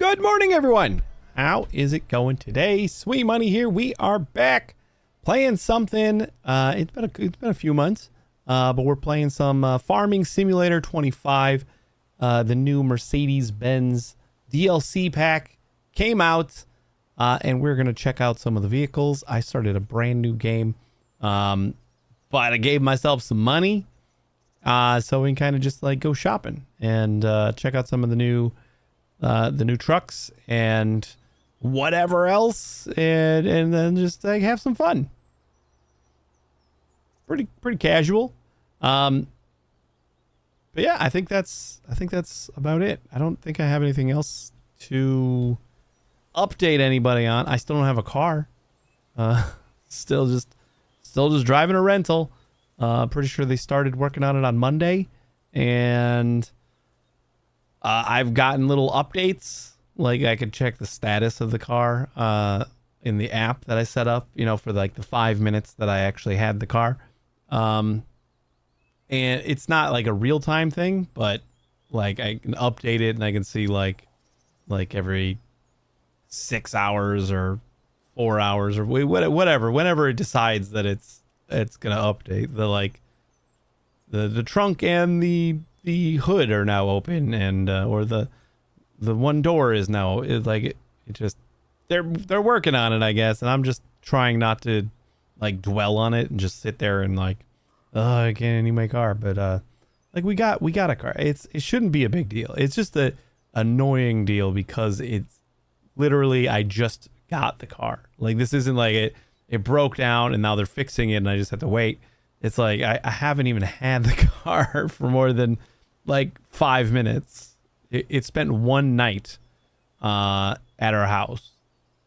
Good morning, everyone. How is it going today? Sweet Money here. We are back playing something. It's been a few months, but we're playing some Farming Simulator 25. The new Mercedes-Benz DLC pack came out, and we're gonna check out some of the vehicles. I started a brand new game, but I gave myself some money, so we can kind of just like go shopping and check out some of the new trucks and whatever else, and then just like have some fun. Pretty casual. But yeah, I think that's about it. I don't think I have anything else to update anybody on. I still don't have a car. Still just driving a rental. Pretty sure they started working on it on Monday, and I've gotten little updates. Like I could check the status of the car in the app that I set up, for like the 5 minutes that I actually had the car. And it's not like a real-time thing, but like I can update it and I can see like every 6 hours or 4 hours or whatever, whenever it decides that it's gonna update. The trunk and the hood are now open, and or the one door is now they're working on it, I guess, and I'm just trying not to like dwell on it and just sit there and like, oh, I can't even my car. But like we got a car. It shouldn't be a big deal. It's just a annoying deal because it's literally I just got the car. Like this isn't like it broke down and now they're fixing it and I just have to wait. It's like I haven't even had the car for more than like 5 minutes. It spent one night at our house,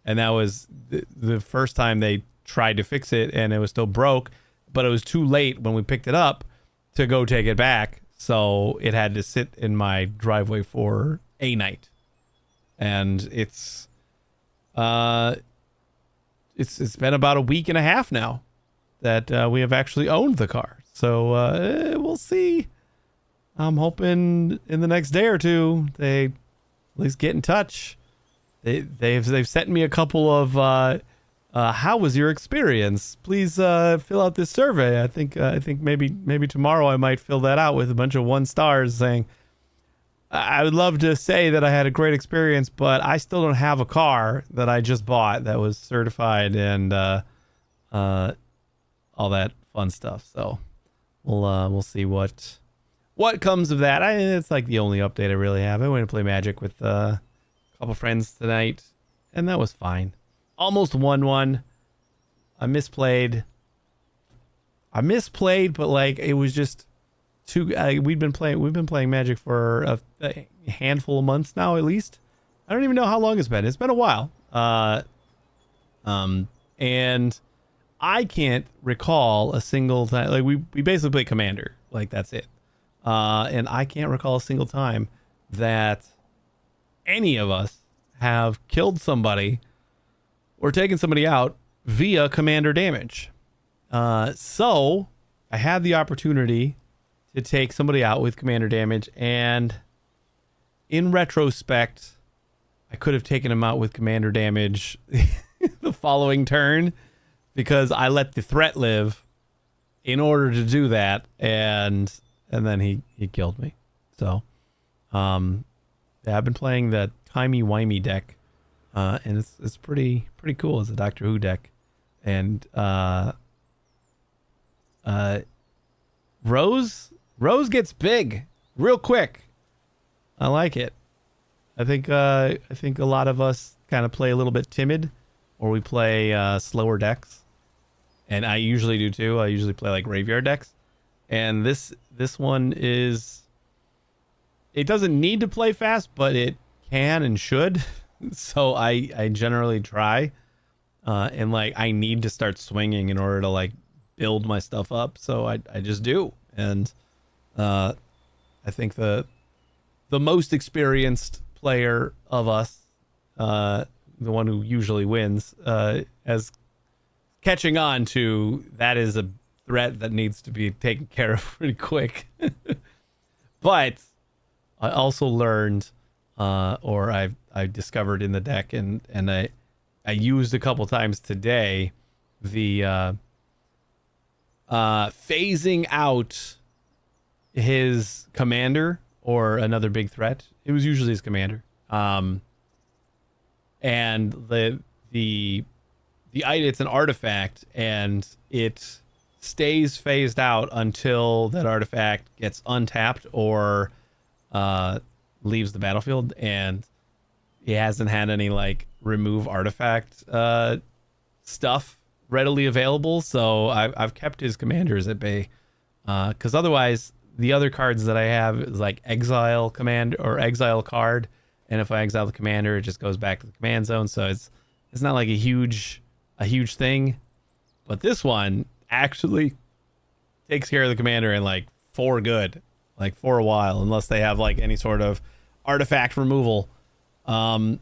and that was the first time they tried to fix it, and it was still broke, but it was too late when we picked it up to go take it back, so it had to sit in my driveway for a night. And it's been about a week and a half now that we have actually owned the car, so we'll see. I'm hoping in the next day or two they at least get in touch. They've sent me a couple of how was your experience? Please fill out this survey. I think maybe tomorrow I might fill that out with a bunch of 1 stars saying I would love to say that I had a great experience, but I still don't have a car that I just bought that was certified and all that fun stuff. So we'll see what comes of that. It's like the only update I really have. I went to play Magic with a couple friends tonight, and that was fine. Almost won one. I misplayed, but like it was just too. We've been playing Magic for a handful of months now, at least. I don't even know how long it's been. It's been a while. And I can't recall a single time. Like we basically play Commander. Like that's it. And I can't recall a single time that any of us have killed somebody or taken somebody out via commander damage. So I had the opportunity to take somebody out with commander damage, and in retrospect, I could have taken him out with commander damage the following turn because I let the threat live in order to do that, and then he killed me. So yeah, I've been playing the timey-wimey deck, and it's pretty cool. It's a Doctor Who deck, and Rose gets big real quick. I like it. I think a lot of us kind of play a little bit timid, or we play slower decks, and I usually do too. I usually play like graveyard decks, and this one is. It doesn't need to play fast, but it can and should. So I generally try, and like I need to start swinging in order to like build my stuff up. So I just do, and I think the most experienced player of us, the one who usually wins, as catching on to that is a threat that needs to be taken care of pretty quick. But I also learned or I've discovered in the deck, and I used a couple times today, the phasing out his commander or another big threat. It was usually his commander. And it's an artifact, and it stays phased out until that artifact gets untapped or leaves the battlefield, and he hasn't had any like remove artifact stuff readily available, so I've kept his commanders at bay, because otherwise the other cards that I have is like exile command or exile card, and if I exile the commander, it just goes back to the command zone, so it's not like a huge thing. But this one actually takes care of the commander in like for good, like for a while, unless they have like any sort of artifact removal. So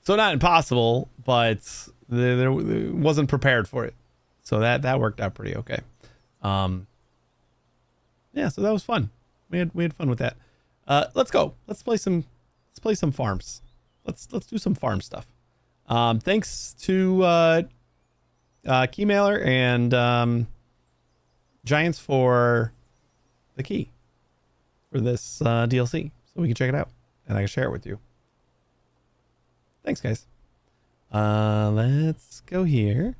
not impossible, but there wasn't prepared for it, so that worked out pretty okay. Yeah, so that was fun. We had fun with that. Let's go. Let's play some farms. Let's do some farm stuff. Thanks to Keymailer and Giants for the key for this DLC, so we can check it out and I can share it with you. Thanks, guys. Let's go here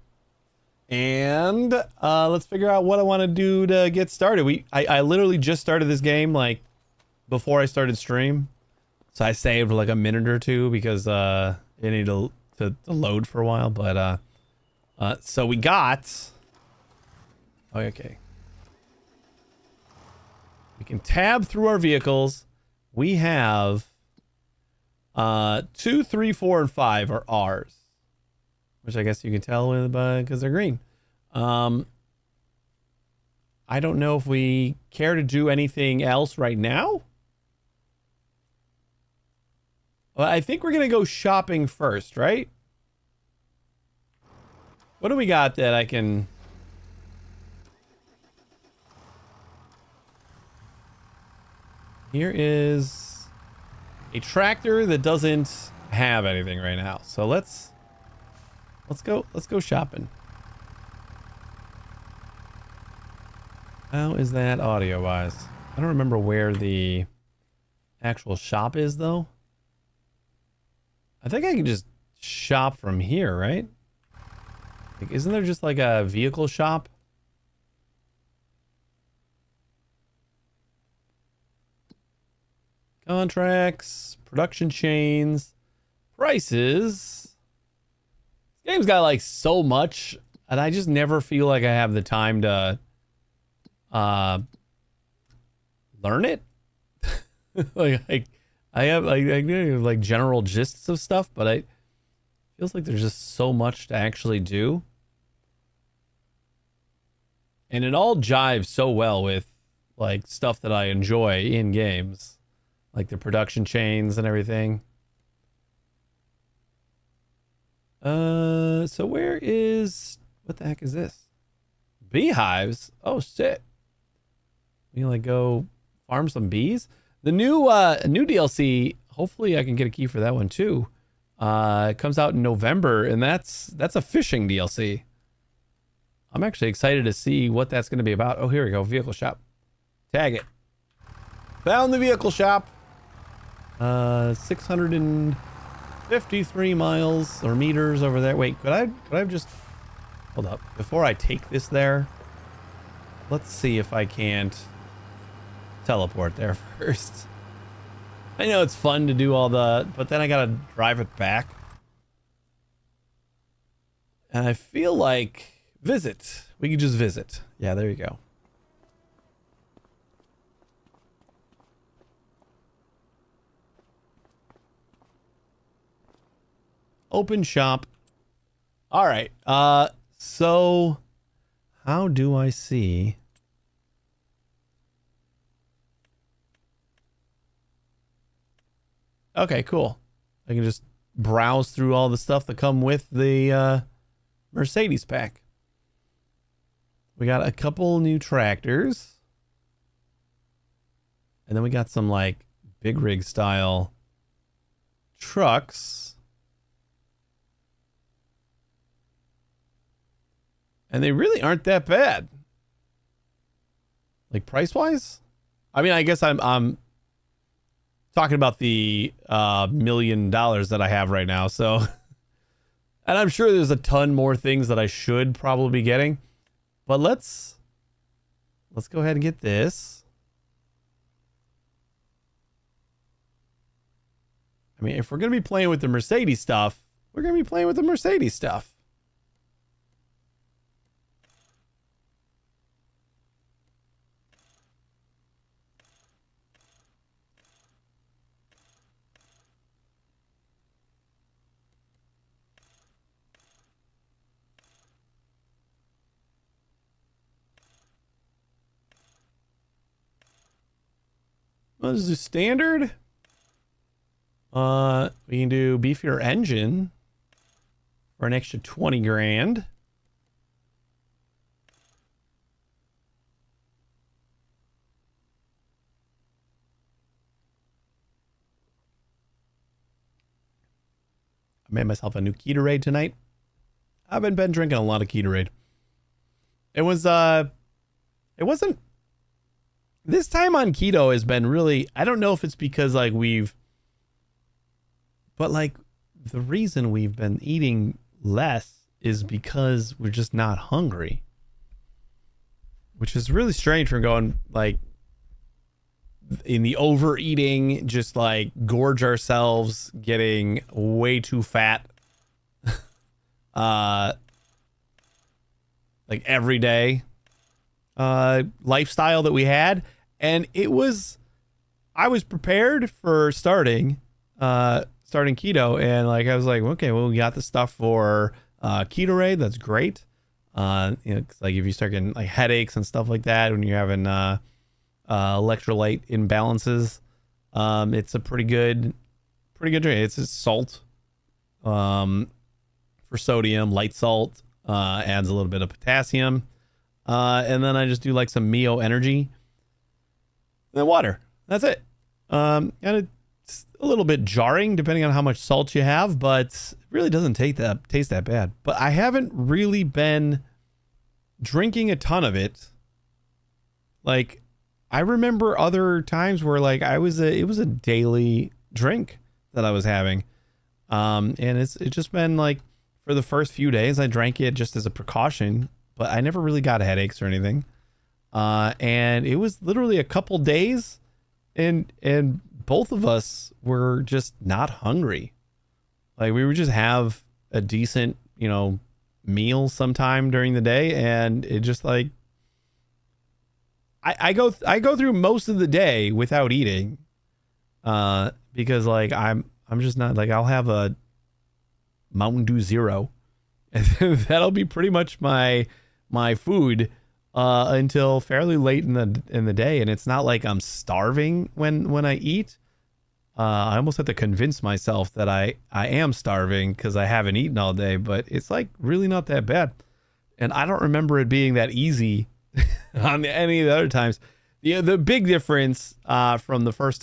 and let's figure out what I want to do to get started. I literally just started this game like before I started stream, so I saved like a minute or two because it needed to load for a while. But so we got okay. We can tab through our vehicles. We have 2, 3, 4, and 5 are ours, which I guess you can tell because they're green. I don't know if we care to do anything else right now. Well, I think we're gonna go shopping first, right? What do we got that I can? Here is a tractor that doesn't have anything right now. So let's go shopping. How is that audio wise? I don't remember where the actual shop is though. I think I can just shop from here, right? Like, isn't there just like a vehicle shop? Contracts, production chains, prices. This game's got like so much, and I just never feel like I have the time to learn it. like I have like general gists of stuff, but it feels like there's just so much to actually do. And it all jives so well with like stuff that I enjoy in games. Like the production chains and everything. So where is, what the heck is this? Beehives? Oh, shit. We can like go farm some bees. The new DLC, hopefully I can get a key for that one too. It comes out in November, and that's a fishing DLC. I'm actually excited to see what that's going to be about. Oh, here we go. Vehicle shop. Tag it. Found the vehicle shop. 653 miles or meters over there. Wait, could I have just, hold up, before I take this there, let's see if I can't teleport there first. I know it's fun to do all the, but then I gotta drive it back, and I feel like visit, we can just visit. Yeah, there you go. Open shop. All right. So how do I see? Okay, cool. I can just browse through all the stuff that come with the Mercedes pack. We got a couple new tractors. And then we got some like big rig style trucks. And they really aren't that bad. Like price-wise? I mean, I guess I'm talking about the $1 million that I have right now. So, and I'm sure there's a ton more things that I should probably be getting. But let's go ahead and get this. I mean, if we're going to be playing with the Mercedes stuff, we're going to be playing with the Mercedes stuff. Let's do standard. We can do beefier engine for an extra 20 grand. I made myself a new Gatorade tonight. I've been drinking a lot of Gatorade. It wasn't this time on keto has been really, I don't know if it's because like but like the reason we've been eating less is because we're just not hungry, which is really strange from going like in the overeating, just like gorge ourselves, getting way too fat, like every day. Lifestyle that we had, and I was prepared for starting keto, and like I was like, okay, well, we got the stuff for Ketorade, that's great. You know, 'cause, like if you start getting like headaches and stuff like that when you're having electrolyte imbalances, it's a pretty good drink. It's just salt for sodium, light salt, adds a little bit of potassium. And then I just do like some Mio energy and then water. That's it. And it's a little bit jarring depending on how much salt you have, but it really doesn't taste that bad. But I haven't really been drinking a ton of it. Like I remember other times where like it was a daily drink that I was having. And it's just been like for the first few days I drank it just as a precaution. But I never really got headaches or anything. And it was literally a couple days and both of us were just not hungry. Like we would just have a decent, you know, meal sometime during the day, and it just like I go through most of the day without eating. Because like I'm just not like I'll have a Mountain Dew Zero. And that'll be pretty much my food until fairly late in the day, and it's not like I'm starving when I eat. I almost have to convince myself that I am starving because I haven't eaten all day, but it's like really not that bad. And I don't remember it being that easy on any of the other times. The big difference from the first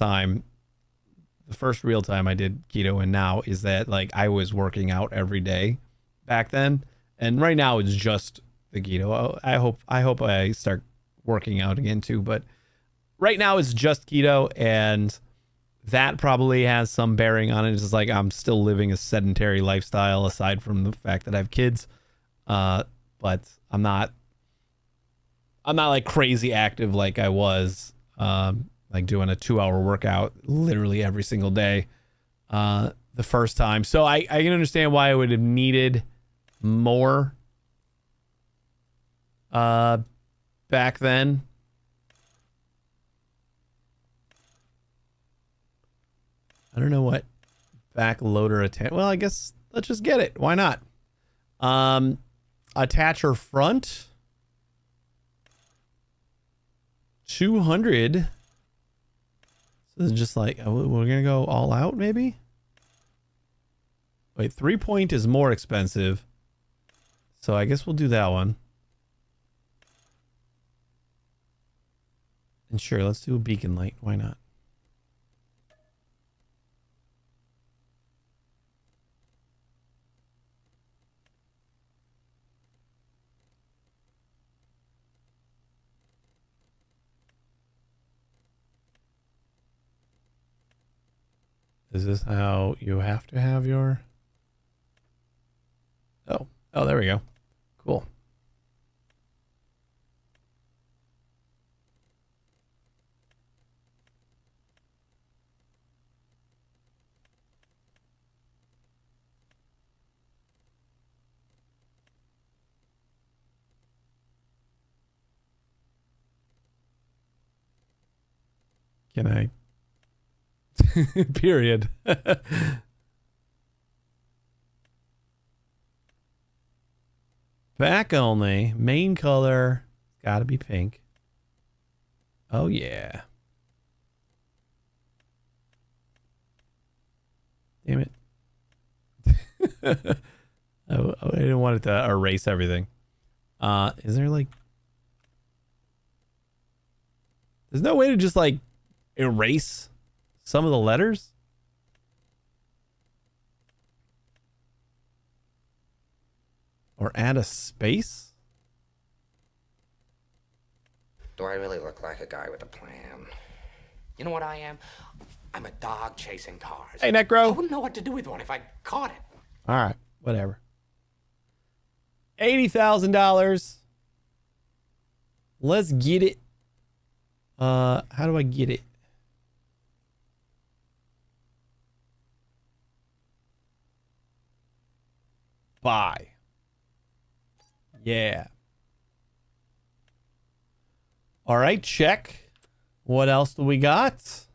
real time I did keto and now is that like I was working out every day back then, and right now it's just the keto. I hope I start working out again too, but right now it's just keto, and that probably has some bearing on it. It's just like I'm still living a sedentary lifestyle aside from the fact that I have kids, but I'm not like crazy active like I was, like doing a 2-hour workout literally every single day the first time. So I can understand why I would have needed more back then. I don't know what backloader attach. Well, I guess let's just get it. Why not? Attacher front 200. So it's just like we're gonna go all out maybe. Wait, 3-point is more expensive. So I guess we'll do that one. And sure, let's do a beacon light. Why not? Is this how you have to have your... Oh, there we go. Cool. Can I? Period. Back only. Main color. Gotta be pink. Oh, yeah. Damn it. I didn't want it to erase everything. Is there like... There's no way to just like erase some of the letters? Or add a space? Do I really look like a guy with a plan? You know what I am? I'm a dog chasing cars. Hey, Necro. I wouldn't know what to do with one if I caught it. All right, whatever. $80,000. Let's get it. How do I get it? Buy. Yeah. All right, check. What else do we got?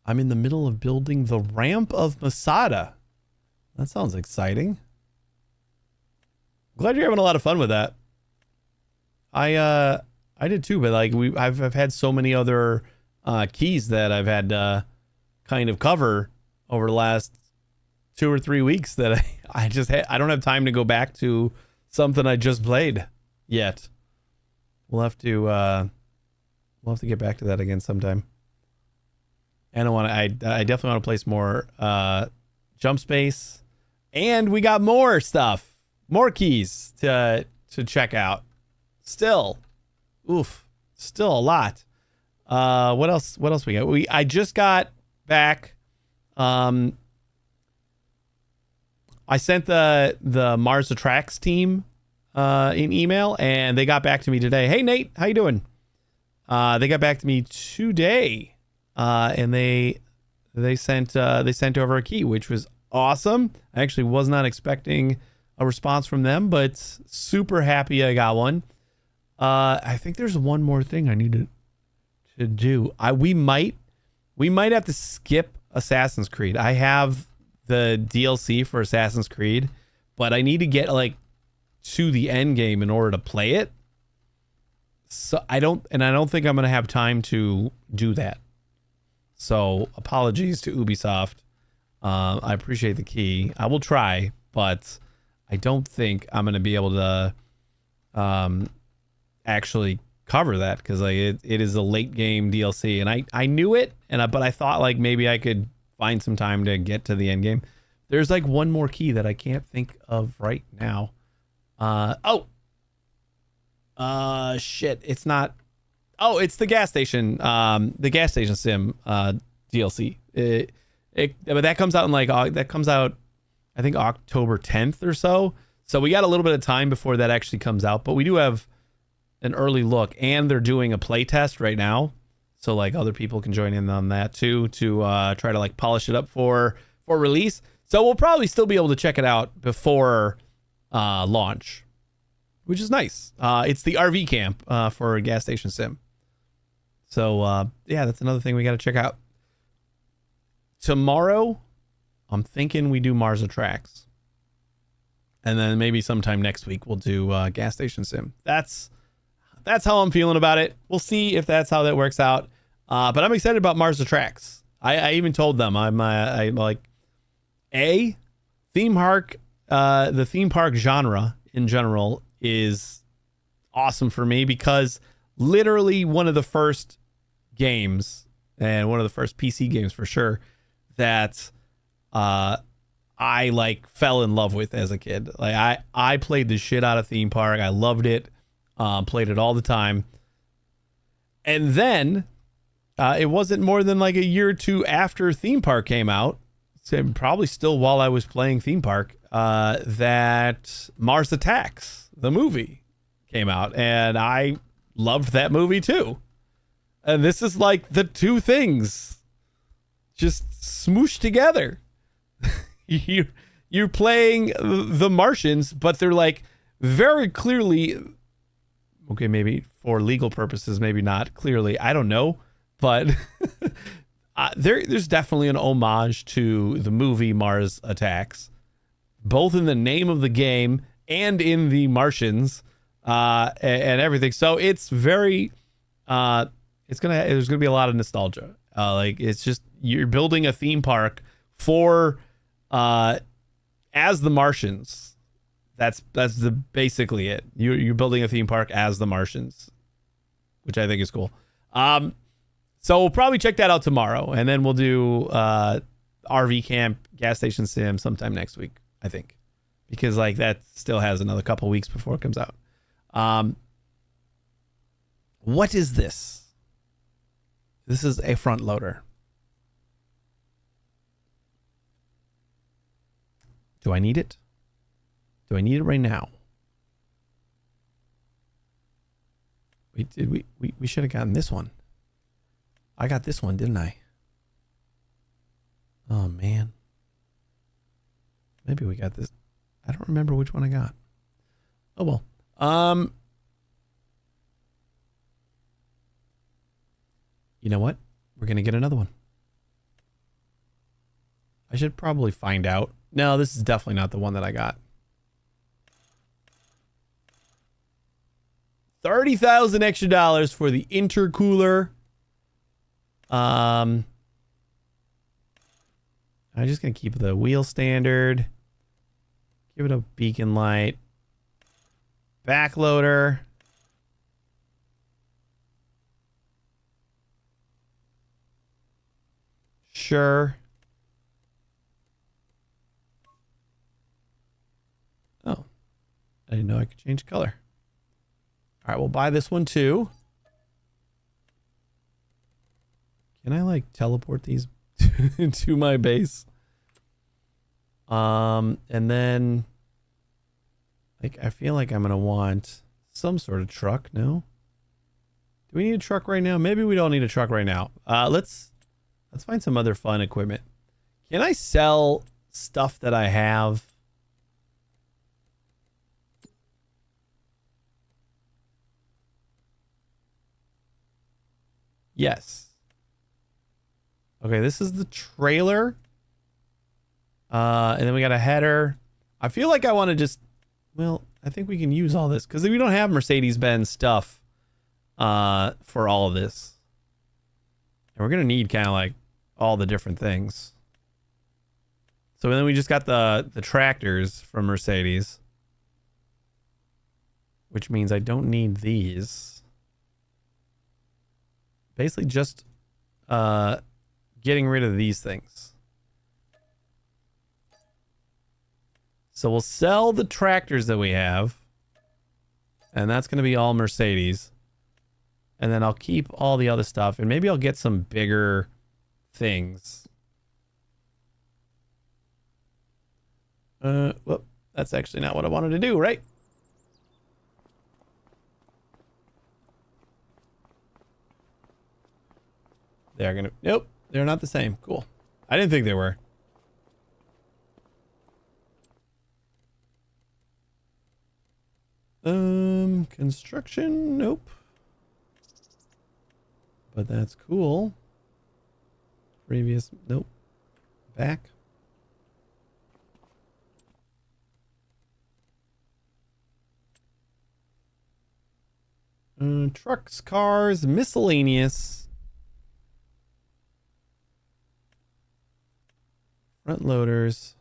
I'm in the middle of building the ramp of Masada. That sounds exciting. Glad you're having a lot of fun with that. I did too, but like I've had so many other keys that I've had to kind of cover over the last 2 or 3 weeks that I don't have time to go back to something I just played yet. We'll have to get back to that again sometime. And I definitely want to place more jump space, and we got more stuff, more keys to check out. Still a lot. What else we got? I just got back. I sent the Mars Attracts team an email, and they got back to me today. Hey Nate, how you doing? They got back to me today, and they sent over a key, which was awesome. I actually was not expecting a response from them, but super happy I got one. I think there's one more thing I need to do. We might have to skip Assassin's Creed. I have the DLC for Assassin's Creed, but I need to get like to the end game in order to play it. So I don't think I'm gonna have time to do that. So apologies to Ubisoft. I appreciate the key. I will try, but I don't think I'm gonna be able to actually cover that, because like it is a late game DLC, and I knew it, but I thought like maybe I could find some time to get to the end game. There's like one more key that I can't think of right now. Shit, it's not. Oh, it's the gas station sim DLC. But that comes out in like I think October 10th or so. So we got a little bit of time before that actually comes out, but we do have an early look, and they're doing a play test right now, so like other people can join in on that too, to try to like polish it up for release. So we'll probably still be able to check it out before launch, which is nice. It's the RV camp for a gas station sim. So yeah, that's another thing we got to check out. Tomorrow, I'm thinking we do Mars Attracts, and then maybe sometime next week we'll do gas station sim. That's how I'm feeling about it. We'll see if that's how that works out. But I'm excited about Mars Attracts. I even told them I'm like theme park. The theme park genre in general is awesome for me, because literally one of the first games, and one of the first PC games for sure, that I like fell in love with as a kid. Like I played the shit out of theme park. I loved it. Played it all the time. And then it wasn't more than like a year or two after Theme Park came out, so probably still while I was playing Theme Park, that Mars Attacks, the movie, came out, and I loved that movie too. And this is like the two things just smooshed together. You're playing the Martians, but they're like very clearly, okay, maybe for legal purposes, maybe not clearly, I don't know, but there's definitely an homage to the movie Mars Attacks, both in the name of the game and in the Martians, and everything. So it's very, there's gonna be a lot of nostalgia. Like, it's just, you're building a theme park for, as the Martians. That's basically it. You're building a theme park as the Martians, which I think is cool. So we'll probably check that out tomorrow, and then we'll do RV camp, gas station sim sometime next week, I think, because like that still has another couple weeks before it comes out. What is this? This is a front loader. Do I need it? Do I need it right now? Wait, did we should have gotten this one. I got this one, didn't I? Oh man. Maybe we got this. I don't remember which one I got. Oh well. You know what? We're gonna get another one. I should probably find out. No, this is definitely not the one that I got. 30,000 extra dollars for the intercooler. I'm just gonna keep the wheel standard. Give it a beacon light. Backloader. Sure. Oh, I didn't know I could change color. All right, we'll buy this one too. Can I like teleport these to my base? And then like I feel like I'm gonna want some sort of truck. No? Do we need a truck right now? Maybe we don't need a truck right now. Let's find some other fun equipment. Can I sell stuff that I have? Yes. Okay, this is the trailer. And then we got a header. I feel like I want to just, well, I think we can use all this because we don't have Mercedes-Benz stuff for all of this. And we're going to need kind of like all the different things. So then we just got the tractors from Mercedes, which means I don't need these. Basically just getting rid of these things. So we'll sell the tractors that we have. And that's going to be all Mercedes. And then I'll keep all the other stuff. And maybe I'll get some bigger things. Well, that's actually not what I wanted to do, right? They're gonna, nope, they're not the same. Cool. I didn't think they were. Construction, nope. But that's cool. Previous, nope. Back. Trucks, cars, miscellaneous. Front loaders.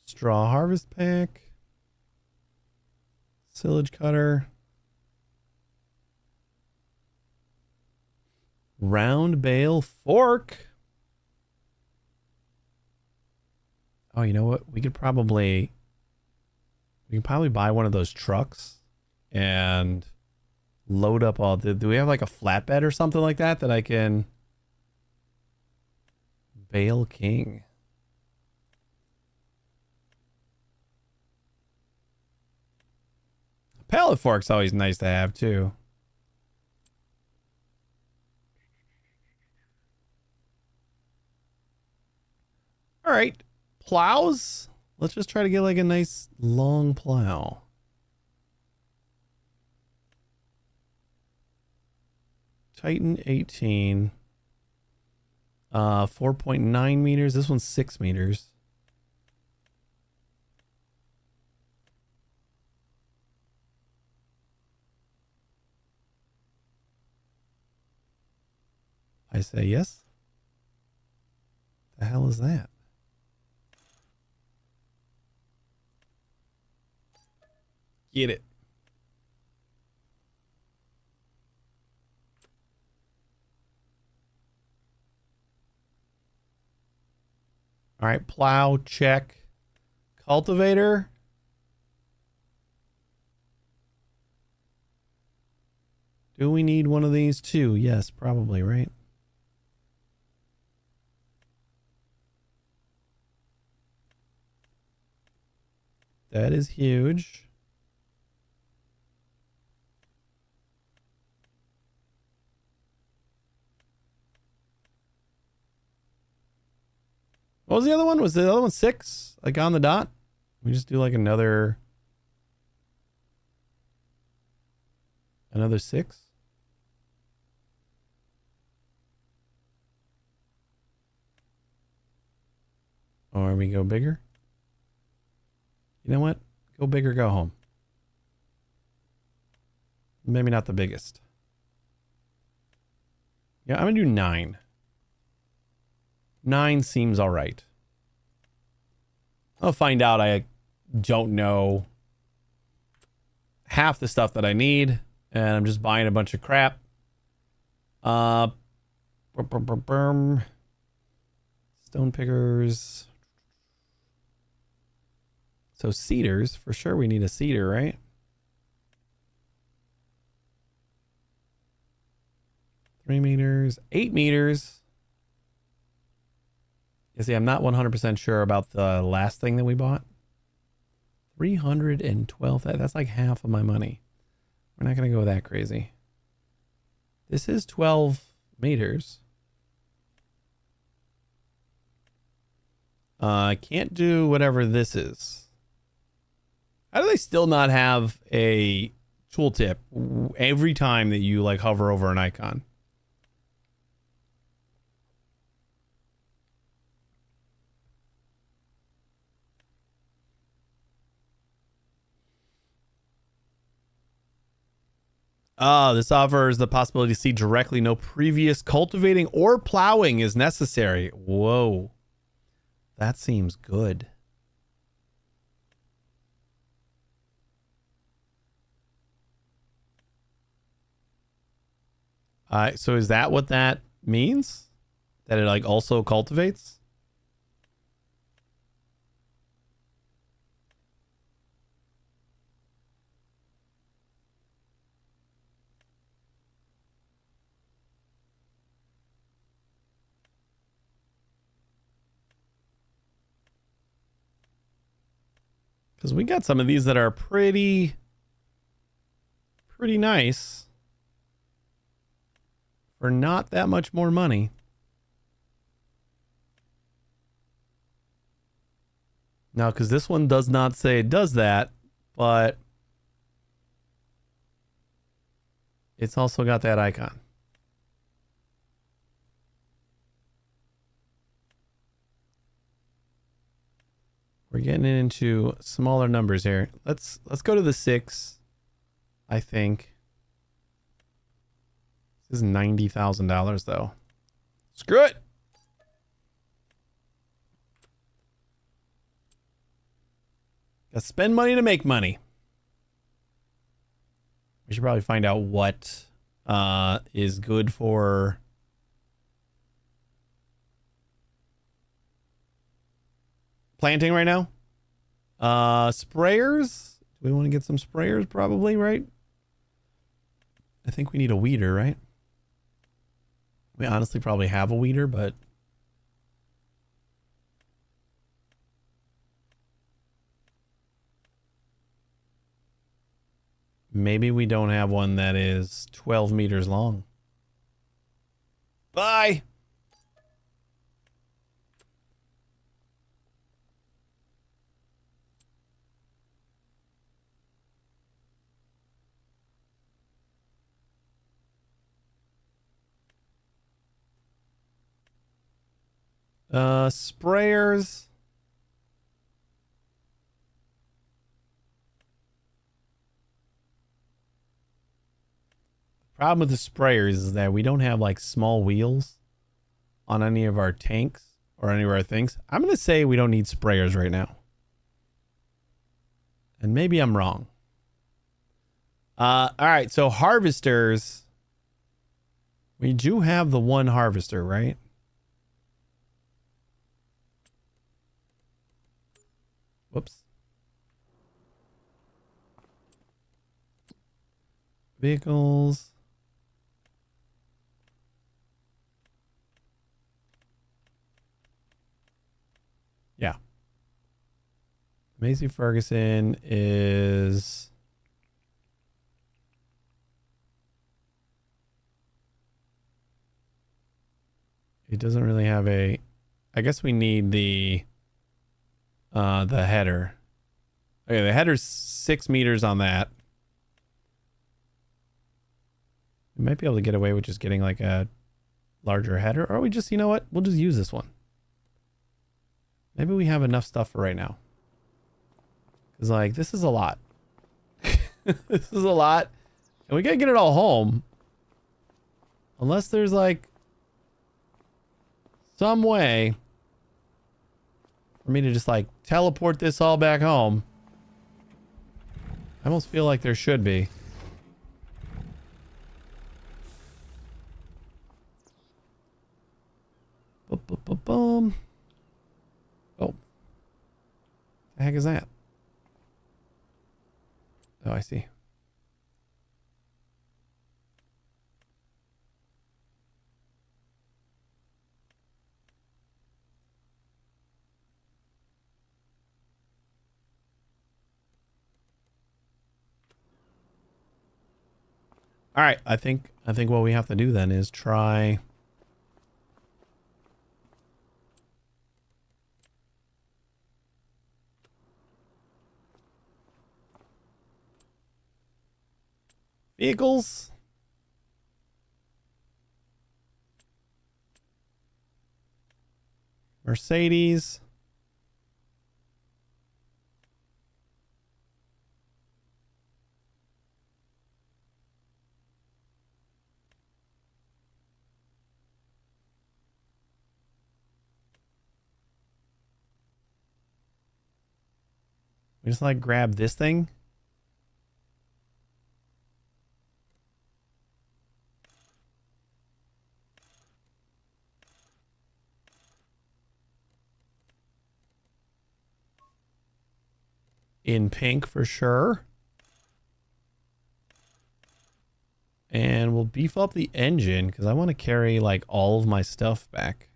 Straw harvest pack. Silage cutter. Round bale fork. Oh, you know what? We can probably buy one of those trucks and load up all the... Do we have like a flatbed or something like that that I can... Bale King. Pallet fork's always nice to have too. All right, plows. Let's just try to get like a nice long plow. Titan 18. 4.9 meters. This one's 6 meters. I say yes. The hell is that? Get it. All right, plow, check. Cultivator. Do we need one of these too? Yes, probably, right? That is huge. What was the other one? Was the other one 6? Like on the dot? We just do like another 6? Or we go bigger? You know what? Go big or go home. Maybe not the biggest. Yeah, I'm going to do 9. 9 seems all right. I'll find out I don't know half the stuff that I need, and I'm just buying a bunch of crap. Stone pickers. So cedars, for sure we need a cedar, right? $3 meters, 8 meters. You see, I'm not 100% sure about the last thing that we bought. 312, that's like half of my money. We're not going to go that crazy. This is 12 meters. I can't do whatever this is. How do they still not have a tooltip every time that you like hover over an icon? Oh, this offers the possibility to see directly. No previous cultivating or plowing is necessary. Whoa. That seems good. So is that what that means? That it like also cultivates? Because we got some of these that are pretty nice for not that much more money. Now, because this one does not say it does that, but it's also got that icon. We're getting into smaller numbers here. Let's go to the 6, I think. This is $90,000 though. Screw it. Gotta spend money to make money. We should probably find out what is good for planting right now. Sprayers. Do we want to get some sprayers? Probably, right? I think we need a weeder, right? We honestly probably have a weeder, but maybe we don't have one that is 12 meters long. Bye. Sprayers. Problem with the sprayers is that we don't have like small wheels on any of our tanks or any of our things. I'm going to say we don't need sprayers right now. And maybe I'm wrong. All right. So harvesters. We do have the one harvester, right? Whoops. Vehicles. Yeah. Macy Ferguson is... It doesn't really have a... I guess we need the header. Okay, the header's 6 meters on that. We might be able to get away with just getting like a larger header, or we just, you know what? We'll just use this one. Maybe we have enough stuff for right now. Because, like, this is a lot. This is a lot. And we gotta get it all home. Unless there's, like, some way for me to just, like, teleport this all back home. I almost feel like there should be. Boom. Oh. The heck is that? Oh, I see. All right, I think what we have to do then is try vehicles. Mercedes. We just like grab this thing. In pink for sure. And we'll beef up the engine because I want to carry like all of my stuff back.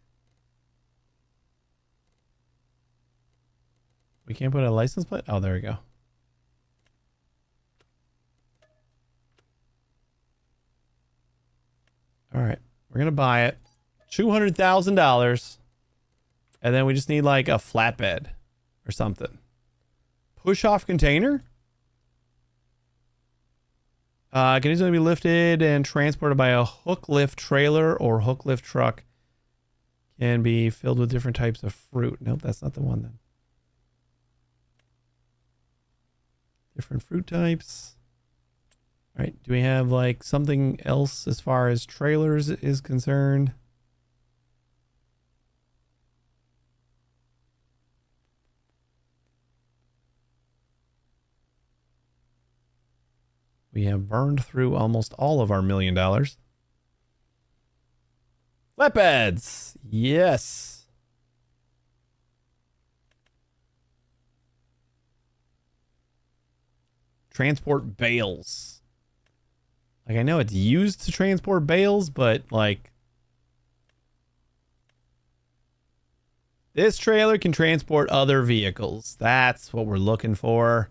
We can't put a license plate? Oh, there we go. All right. We're going to buy it. $200,000. And then we just need like a flatbed or something. Push off container? Can easily be lifted and transported by a hook lift trailer or hook lift truck. Can be filled with different types of fruit. Nope, that's not the one then. Different fruit types. All right, do we have like something else as far as trailers is concerned? We have burned through almost all of our $1 million. Flatbeds! Yes! transport bales. Like, I know it's used to transport bales, but like this trailer can transport other vehicles. That's what we're looking for.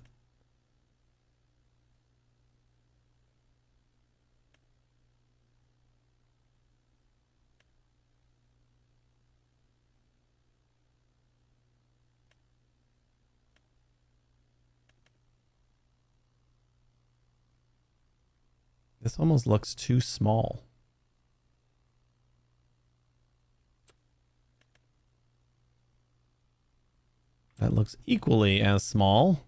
This almost looks too small. That looks equally as small.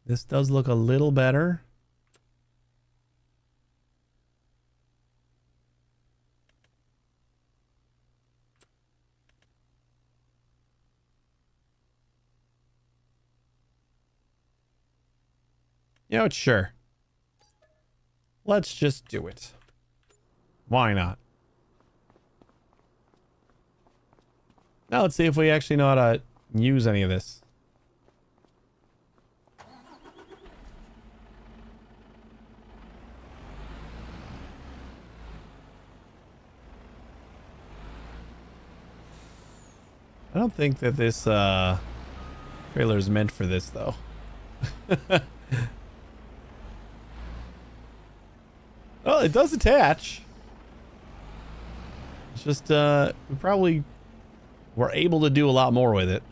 This does look a little better. You know what? Sure. Let's just do it. Why not? Now let's see if we actually know how to use any of this. I don't think that this trailer is meant for this, though. Well, it does attach. It's just we probably were able to do a lot more with it.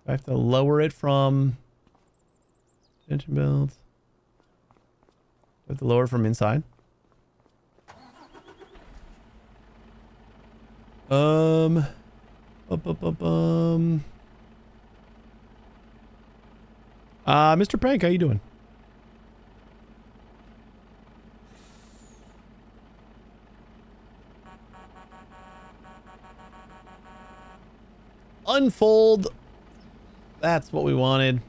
I have to lower it from engine build. I have to lower it from inside. Mr. Prank, how you doing? Unfold. That's what we wanted.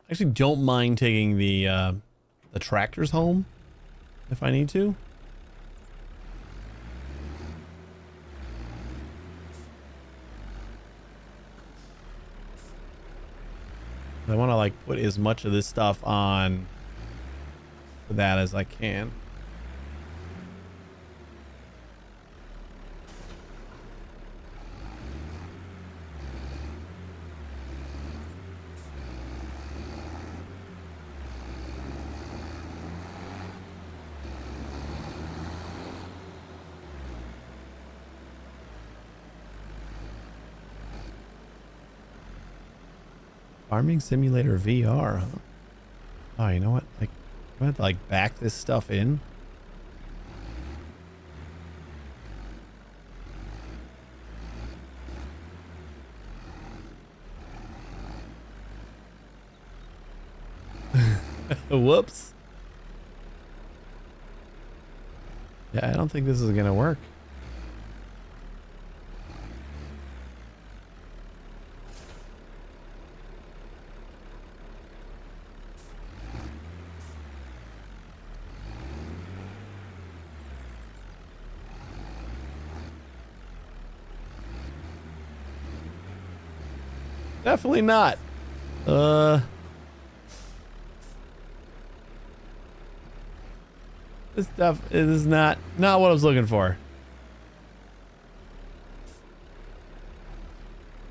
I actually don't mind taking the tractors home if I need to. I want to like put as much of this stuff on that as I can. Farming Simulator VR, huh? Oh, you know what? Like, I'm gonna have to like back this stuff in. Whoops. Yeah, I don't think this is gonna work. Definitely not. This stuff is not what I was looking for.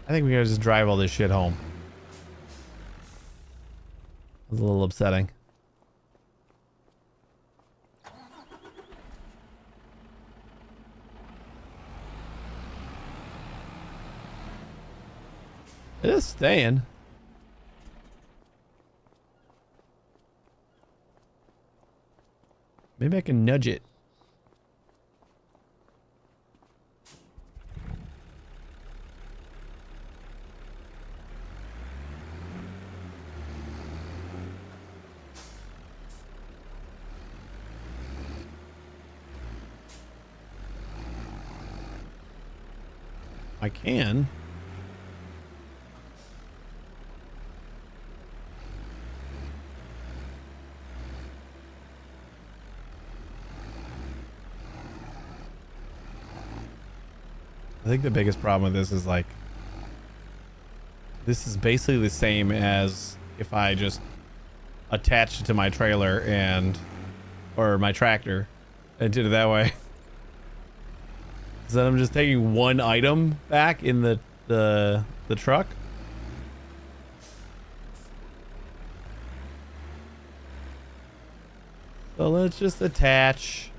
I think we gotta just drive all this shit home. It was a little upsetting. It is staying. Maybe I can nudge it. I can. I think the biggest problem with this is like, this is basically the same as if I just attached it to my trailer or my tractor and did it that way. So then I'm just taking one item back in the truck. So let's just attach.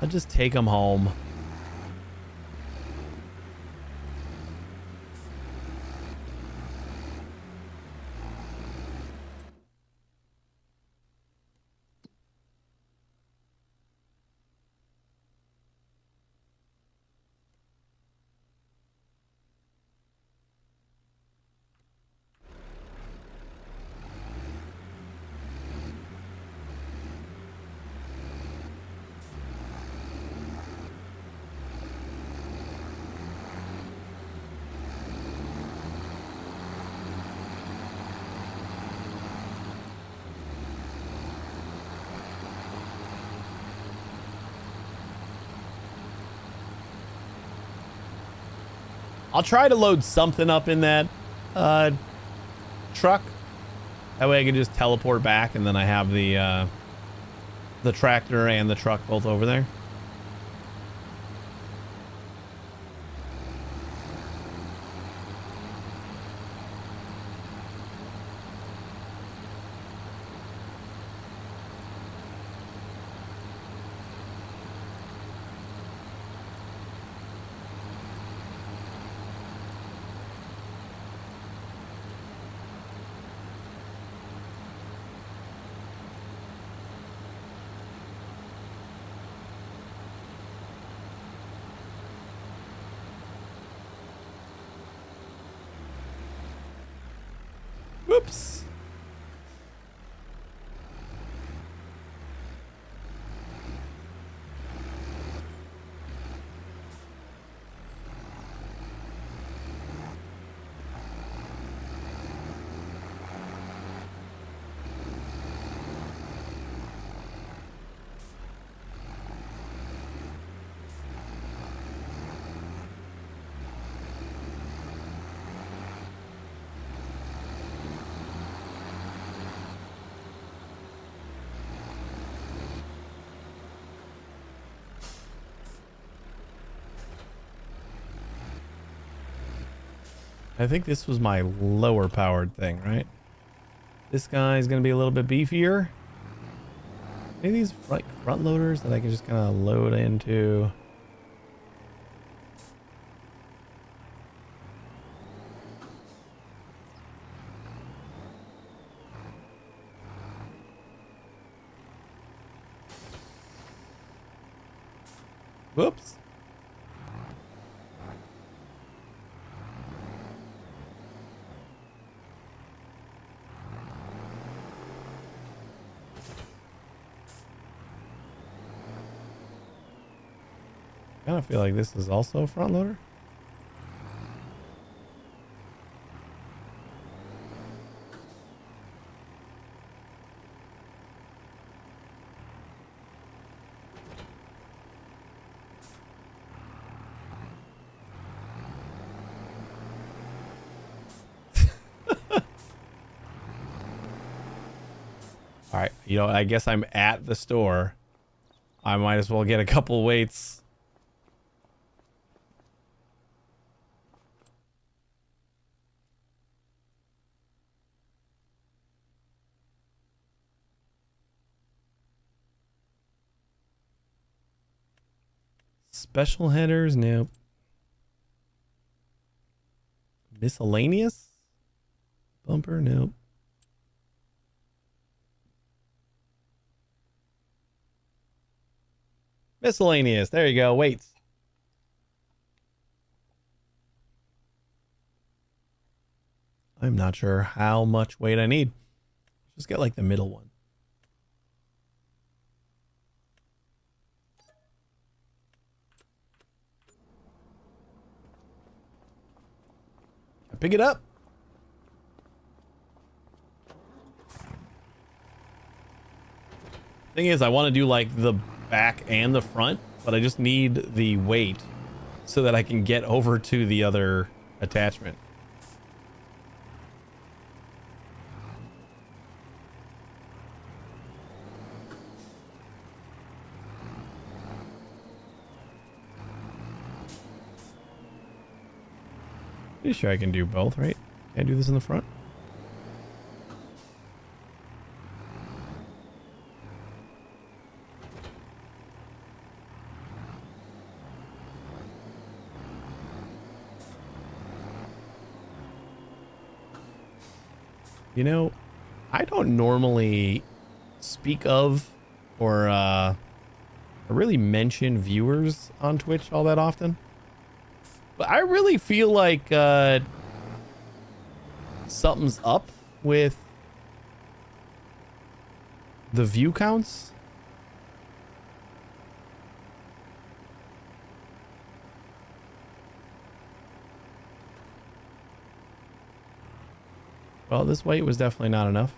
I'll just take them home. I'll try to load something up in that truck. That way I can just teleport back and then I have the tractor and the truck both over there. Whoops. I think this was my lower powered thing, right? This guy is going to be a little bit beefier. Maybe these like front loaders that I can just kind of load into. Whoops. I kind of feel like this is also a front loader. All right, you know, I guess I'm at the store. I might as well get a couple weights. Special headers, nope. Miscellaneous bumper, nope. Miscellaneous, there you go, weights. I'm not sure how much weight I need. Just get like the middle one. Pick it up. Thing is, I want to do like the back and the front, but I just need the weight so that I can get over to the other attachment. Pretty sure I can do both, right? Can I do this in the front? You know, I don't normally speak of or really mention viewers on Twitch all that often. But I really feel like something's up with the view counts. Well, this weight was definitely not enough.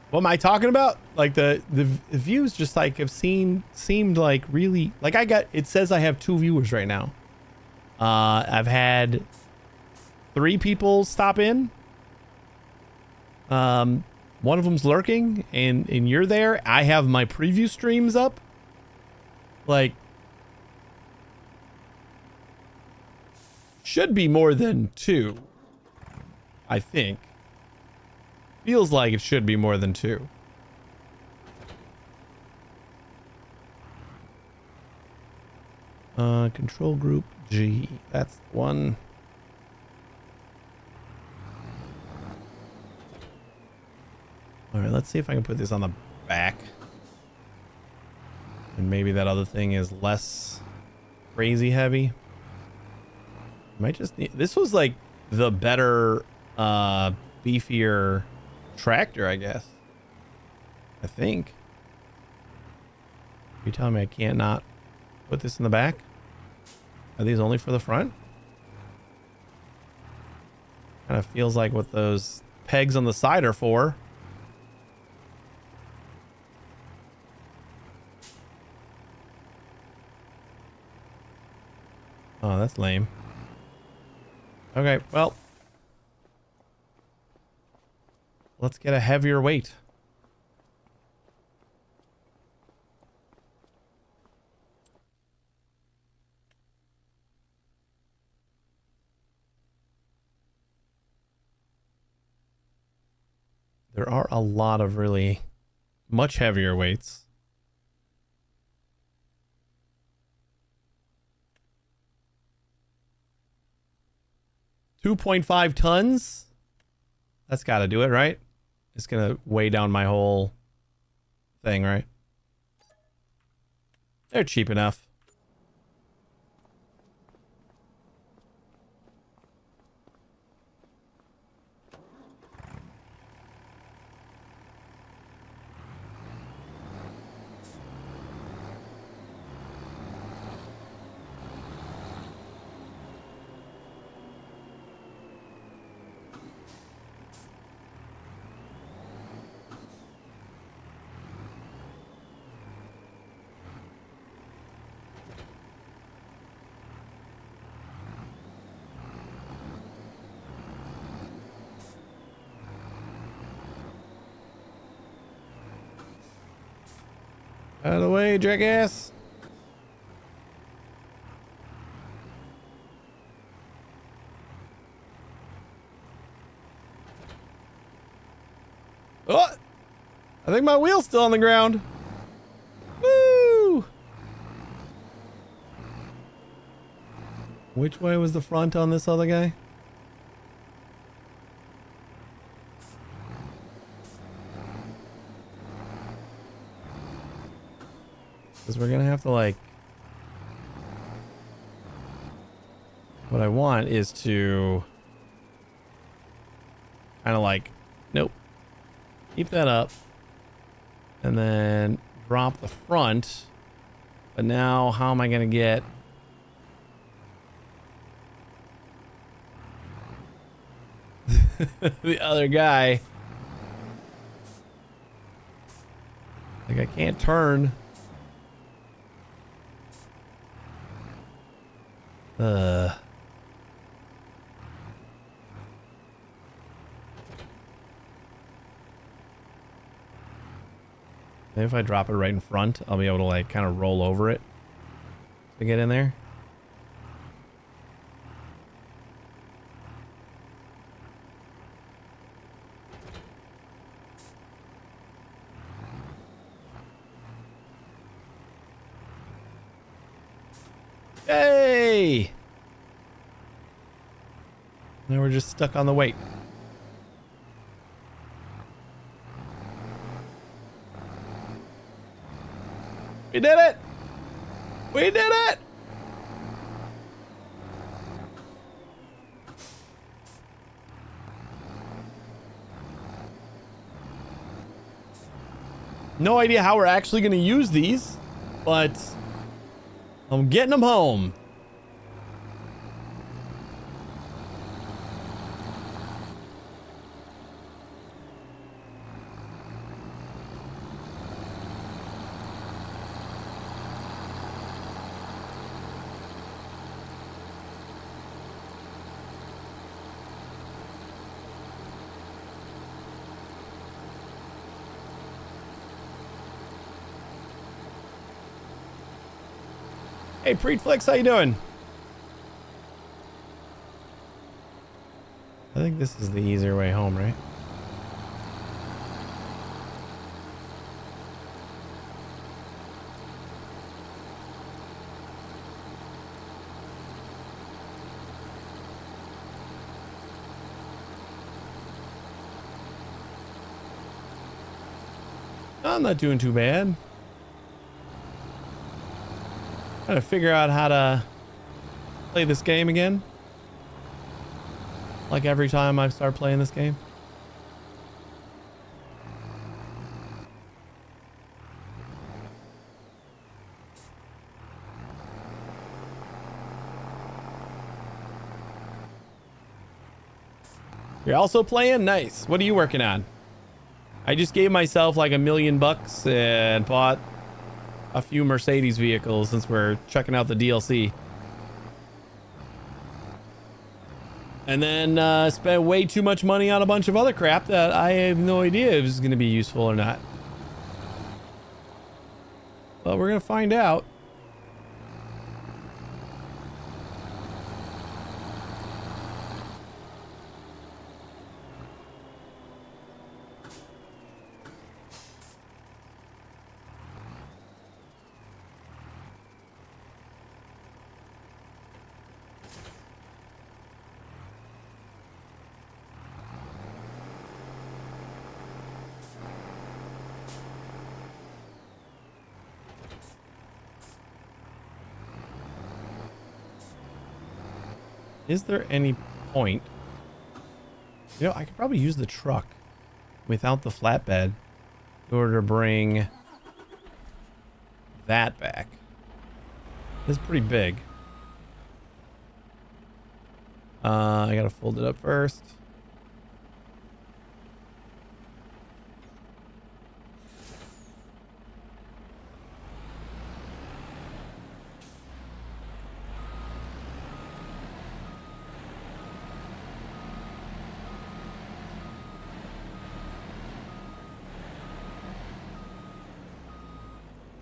What am I talking about? Like the views just like have seemed like really like it says I have 2 viewers right now. I've had 3 people stop in. One of them's lurking and you're there. I have my preview streams up. Like should be more than 2. I think. Feels like it should be more than 2. Control group G. That's the one. All right, let's see if I can put this on the back. And maybe that other thing is less crazy heavy. Might just need, this was like the better, beefier tractor, I guess. I think. Are you telling me I can't not put this in the back? Are these only for the front? Kind of feels like what those pegs on the side are for. Oh, that's lame. Okay, well. Let's get a heavier weight. There are a lot of really much heavier weights. $2.5 tons. That's got to do it, right? It's going to weigh down my whole thing, right? They're cheap enough. Out of the way, jackass. Oh! I think my wheel's still on the ground. Woo! Which way was the front on this other guy? Because we're gonna have to like... What I want is to... kind of like... Nope. Keep that up. And then drop the front. But now, how am I gonna get... the other guy? Like, I can't turn. Maybe if I drop it right in front, I'll be able to like kind of roll over it to get in there. Hey! Now we're just stuck on the weight. We did it! We did it! No idea how we're actually going to use these, but I'm getting them home. Hey, Preetflix, how you doing? I think this is the easier way home, right? I'm not doing too bad. Trying to figure out how to play this game again. Like every time I start playing this game. You're also playing? Nice. What are you working on? I just gave myself like $1 million and bought a few Mercedes vehicles since we're checking out the DLC. And then spent way too much money on a bunch of other crap that I have no idea if it's going to be useful or not. But we're going to find out. Is there any point? You know, I could probably use the truck without the flatbed in order to bring that back. This is pretty big. I gotta fold it up first.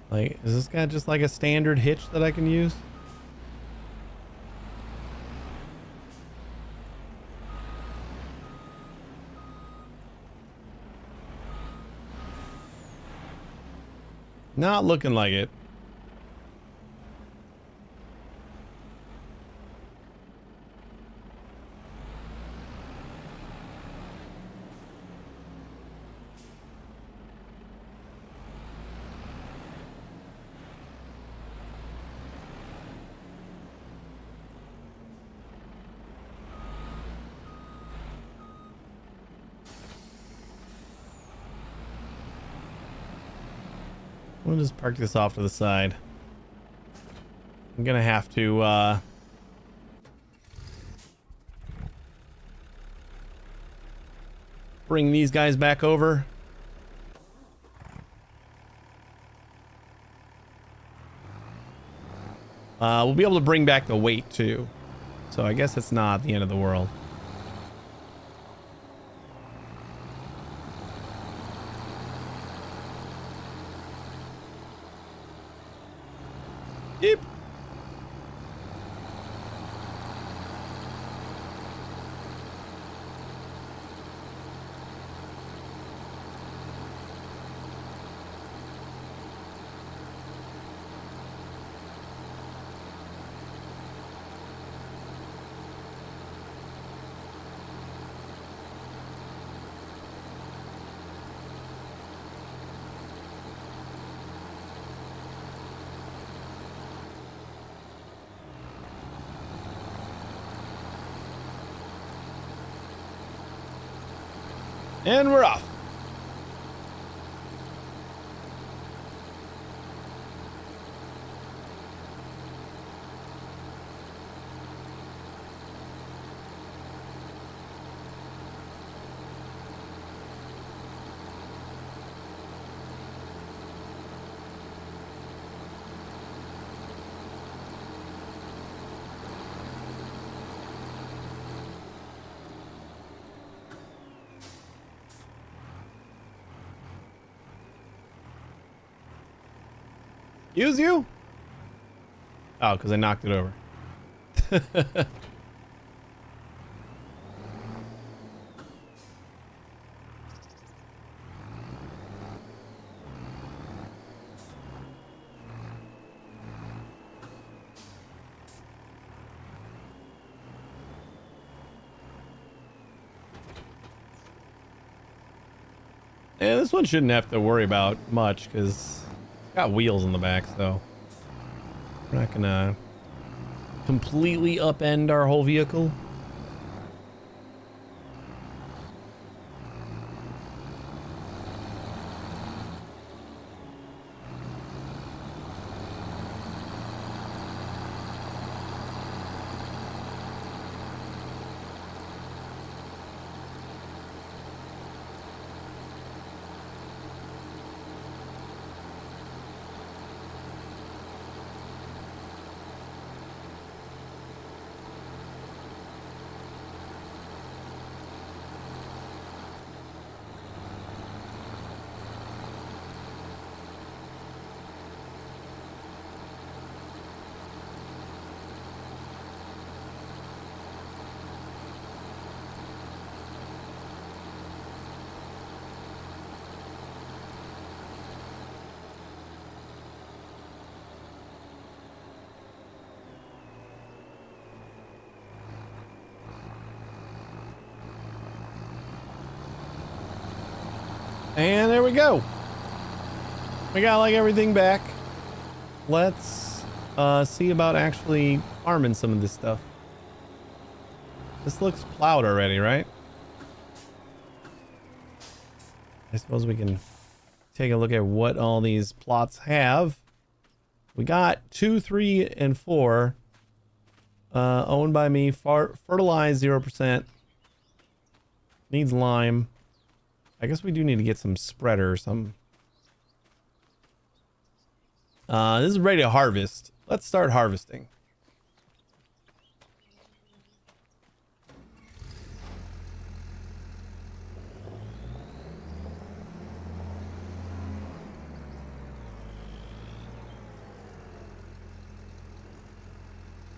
Like, is this guy just like a standard hitch that I can use? Not looking like it. We'll just park this off to the side. I'm gonna have to bring these guys back over. We'll be able to bring back the weight too. So I guess it's not the end of the world. Yep. And we're off. Use you? Oh, because I knocked it over. Yeah, this one shouldn't have to worry about much because it's got wheels in the back, so we're not gonna completely upend our whole vehicle. And there we go. We got like everything back. Let's see about actually farming some of this stuff. This looks plowed already, right? I suppose we can take a look at what all these plots have. We got 2, 3, and 4 owned by me. Fertilized 0%. Needs lime. I guess we do need to get some spreader or something. This is ready to harvest. Let's start harvesting.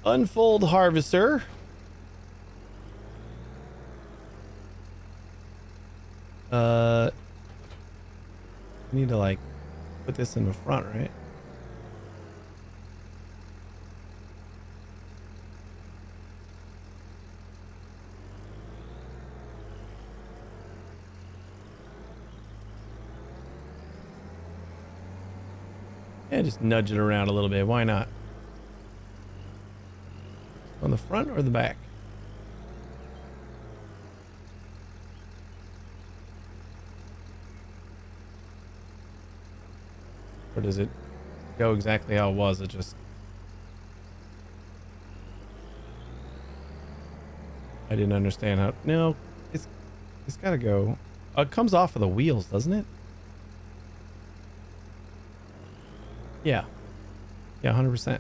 Unfold harvester. I need to like put this in the front, right? Yeah, just nudge it around a little bit. Why not? On the front or the back? Or does it go exactly how it was? It just... I didn't understand how... No, it's gotta go... it comes off of the wheels, doesn't it? Yeah. Yeah, 100%.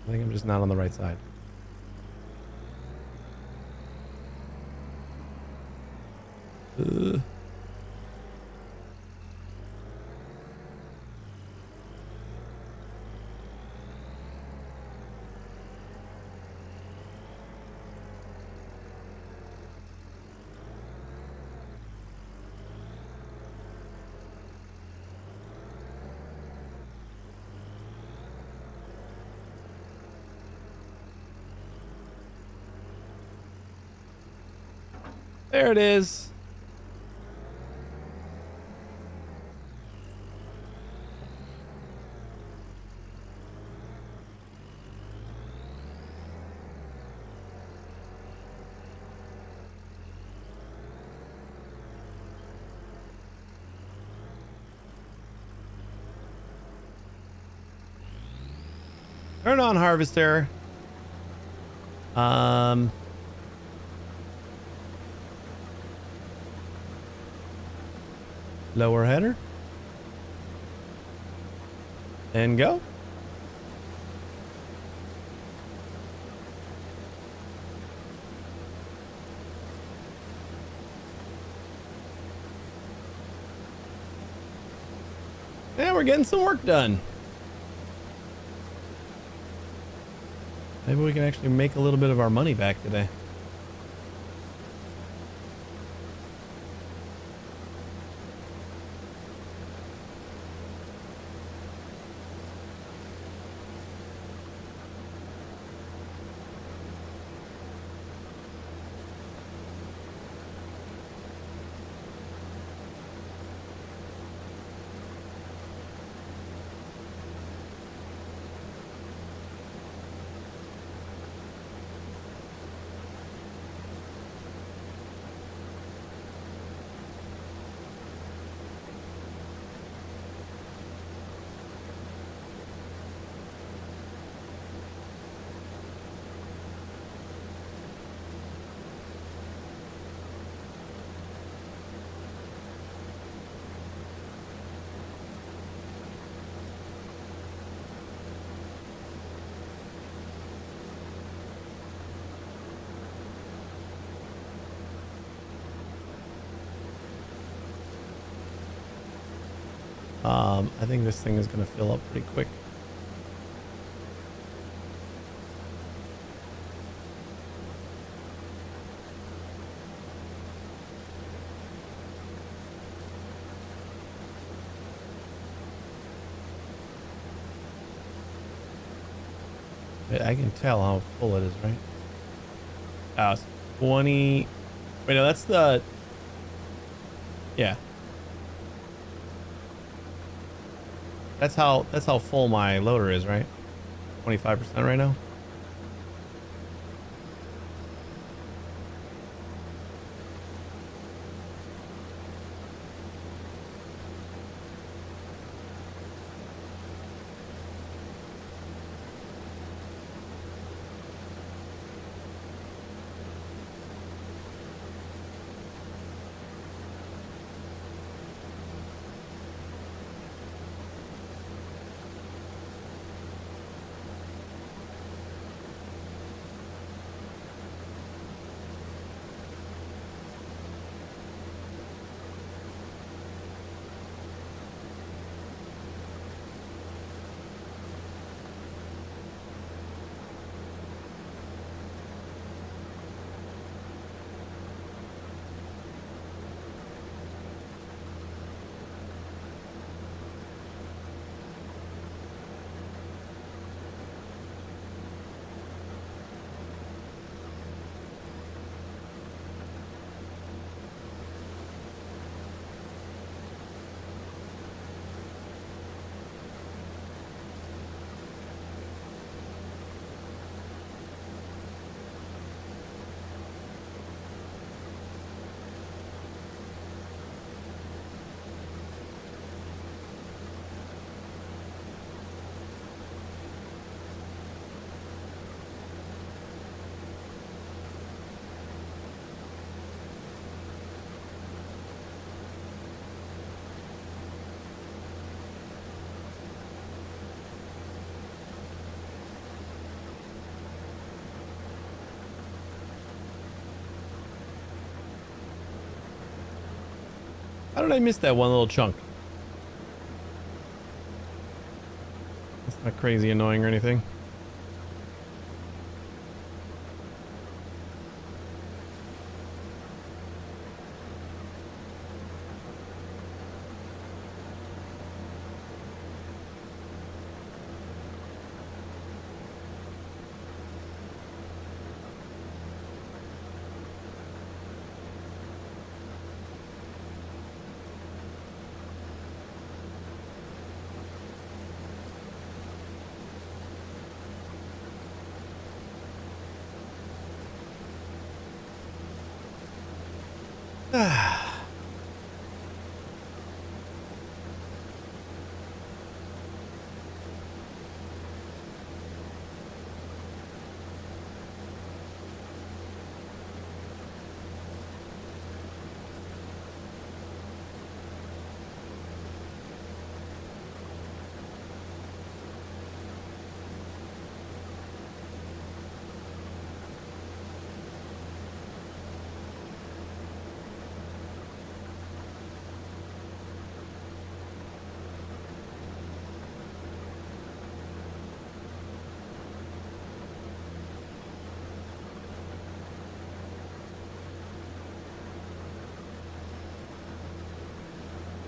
I think I'm just not on the right side. Ugh. There it is. Turn on harvester. Lower header. And go. Yeah, we're getting some work done. Maybe we can actually make a little bit of our money back today. I think this thing is going to fill up pretty quick. I can tell how full it is, right? It's 20. Wait, no, that's the... Yeah. That's how full my loader is, right? 25% right now. How did I miss that one little chunk? It's not crazy annoying or anything.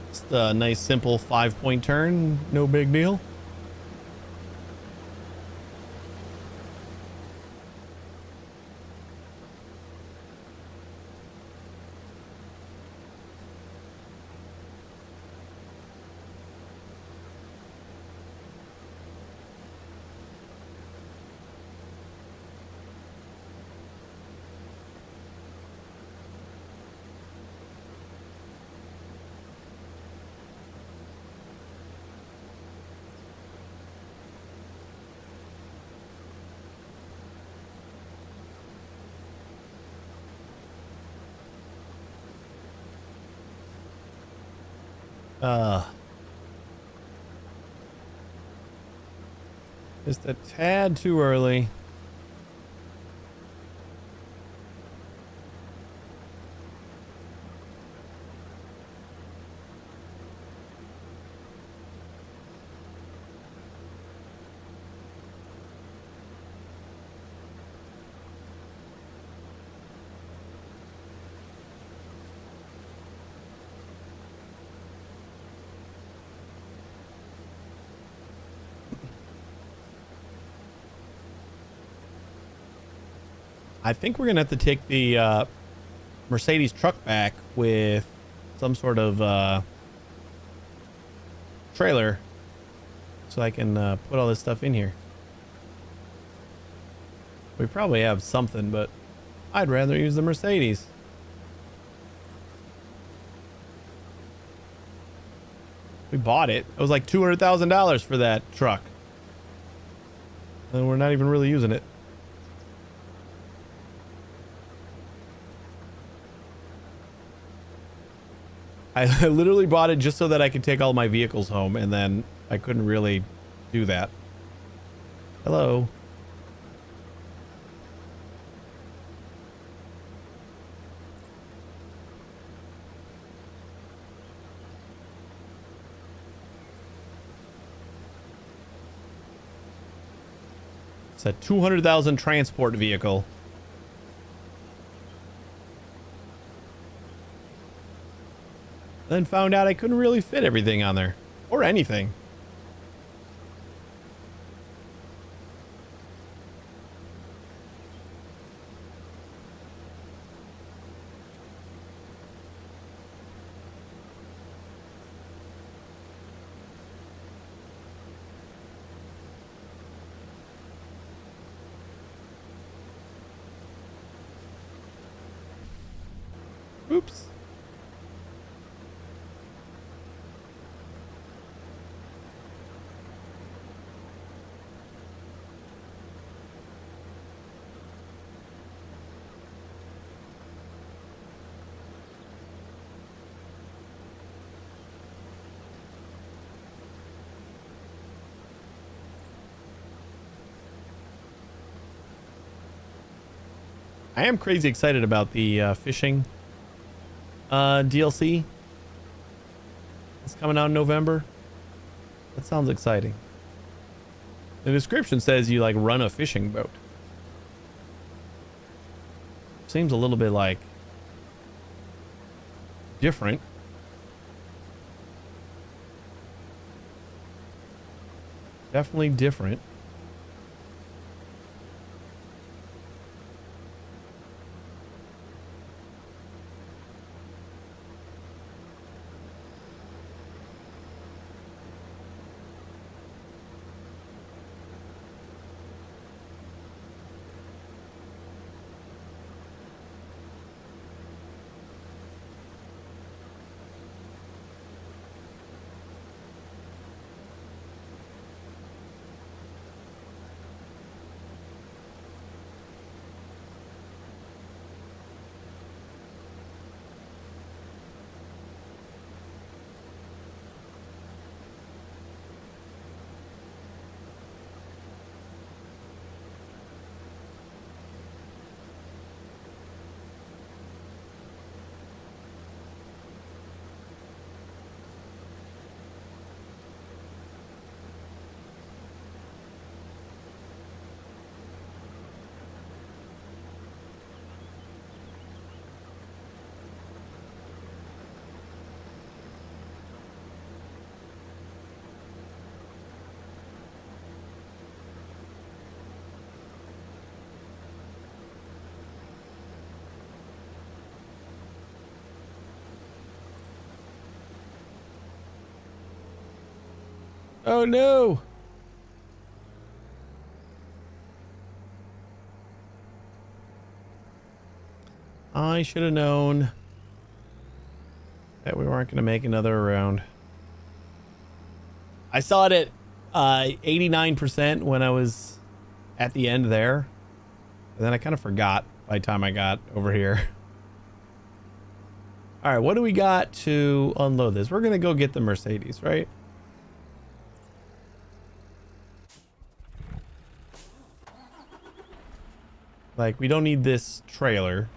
Just a nice simple 5-point turn, no big deal. Just a tad too early. I think we're gonna have to take the Mercedes truck back with some sort of trailer so I can put all this stuff in here. We probably have something, but I'd rather use the Mercedes. We bought it. It was like $200,000 for that truck. And we're not even really using it. I literally bought it just so that I could take all my vehicles home, and then I couldn't really do that. Hello. It's a 200,000 transport vehicle. Then found out I couldn't really fit everything on there. Or anything. Oops. I am crazy excited about the fishing DLC. It's coming out in November. That sounds exciting. The description says you like run a fishing boat. Seems a little bit like different. Definitely different. Oh no! I should have known that we weren't going to make another round. I saw it at 89% when I was at the end there. And then I kind of forgot by the time I got over here. All right, what do we got to unload this? We're going to go get the Mercedes, right? Like, we don't need this trailer.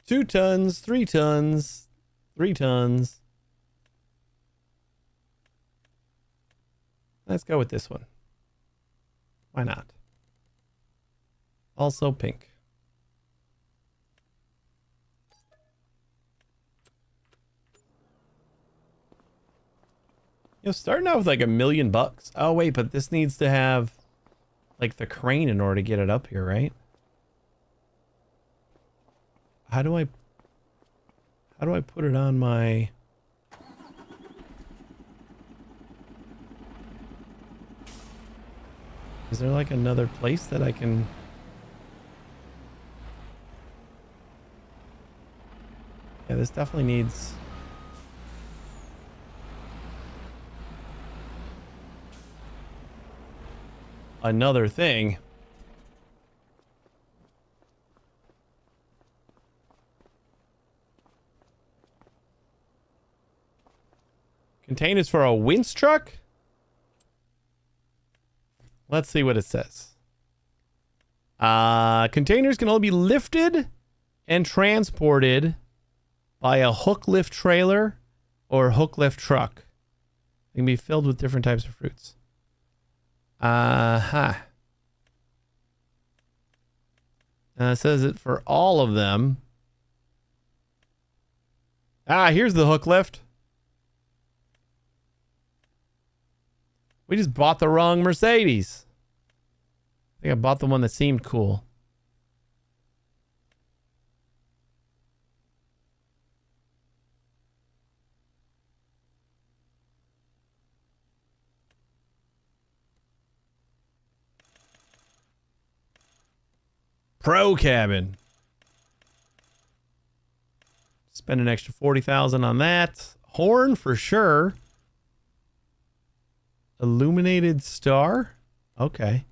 Two tons, 3 tons, 3 tons. Let's go with this one. Why not? Also pink. You know, starting out with like $1 million. Oh wait, but this needs to have like the crane in order to get it up here, right? How do I put it on my... Is there like another place that I can... Yeah, this definitely needs... another thing. Containers for a winch truck? Let's see what it says. Containers can only be lifted and transported by a hook lift trailer or hook lift truck. They can be filled with different types of fruits. It says it for all of them. Here's the hook lift. We just bought the wrong Mercedes. I think I bought the one that seemed cool. Crow cabin. Spend an extra 40,000 on that. Horn for sure. Illuminated star. Okay.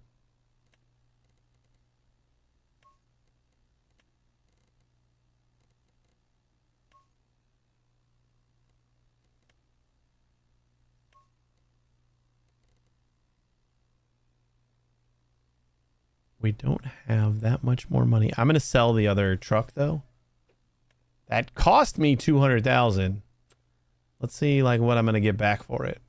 We don't have that much more money. I'm going to sell the other truck though. That cost me 200,000. Let's see like what I'm going to get back for it.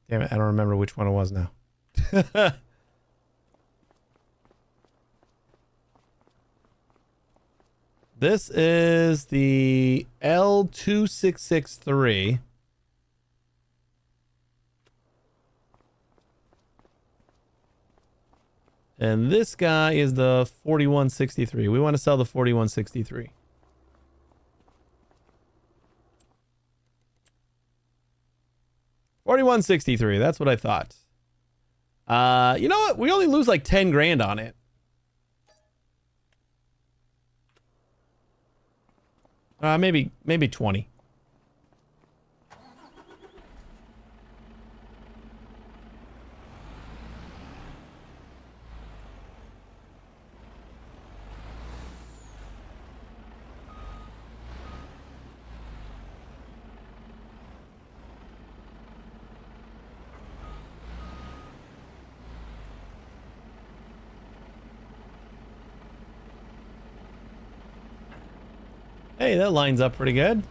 Damn it, I don't remember which one it was now. This is the L2663. And this guy is the 4163. We want to sell the 4163. $41.63. That's what I thought. You know what? We only lose like 10 grand on it. Maybe 20. Hey, that lines up pretty good.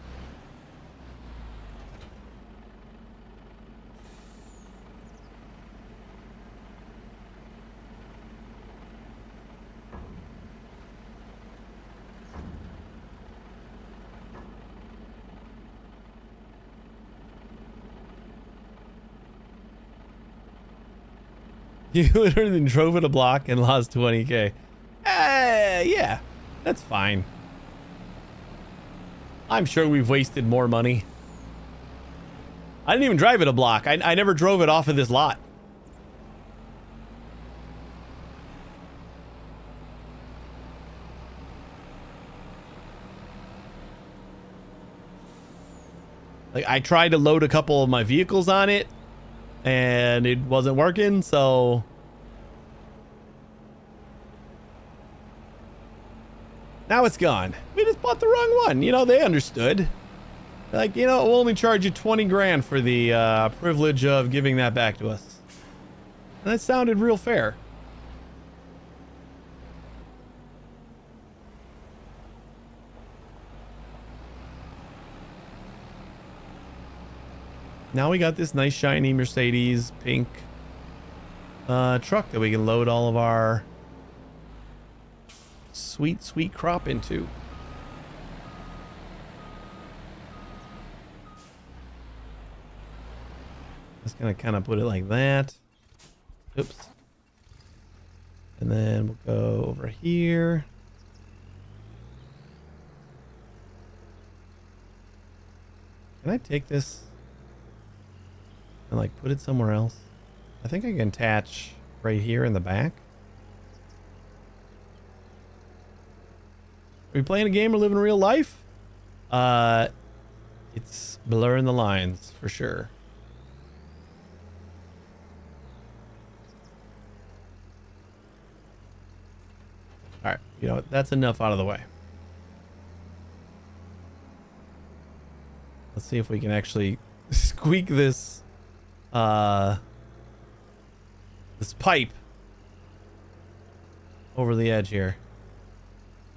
You literally drove it a block and lost 20K. Yeah, that's fine. I'm sure we've wasted more money. I didn't even drive it a block. I never drove it off of this lot. Like, I tried to load a couple of my vehicles on it, and it wasn't working, so... Now it's gone. We just bought the wrong one. You know, they understood. Like, you know, we'll only charge you 20 grand for the privilege of giving that back to us. And that sounded real fair. Now we got this nice shiny Mercedes pink truck that we can load all of our sweet crop into. Just gonna kind of put it like that. Oops. And then we'll go over here. Can I take this and like put it somewhere else? I think I can attach right here in the back. Are we playing a game or living real life? It's blurring the lines for sure. All right, you know what? That's enough out of the way. Let's see if we can actually squeak this this pipe over the edge here.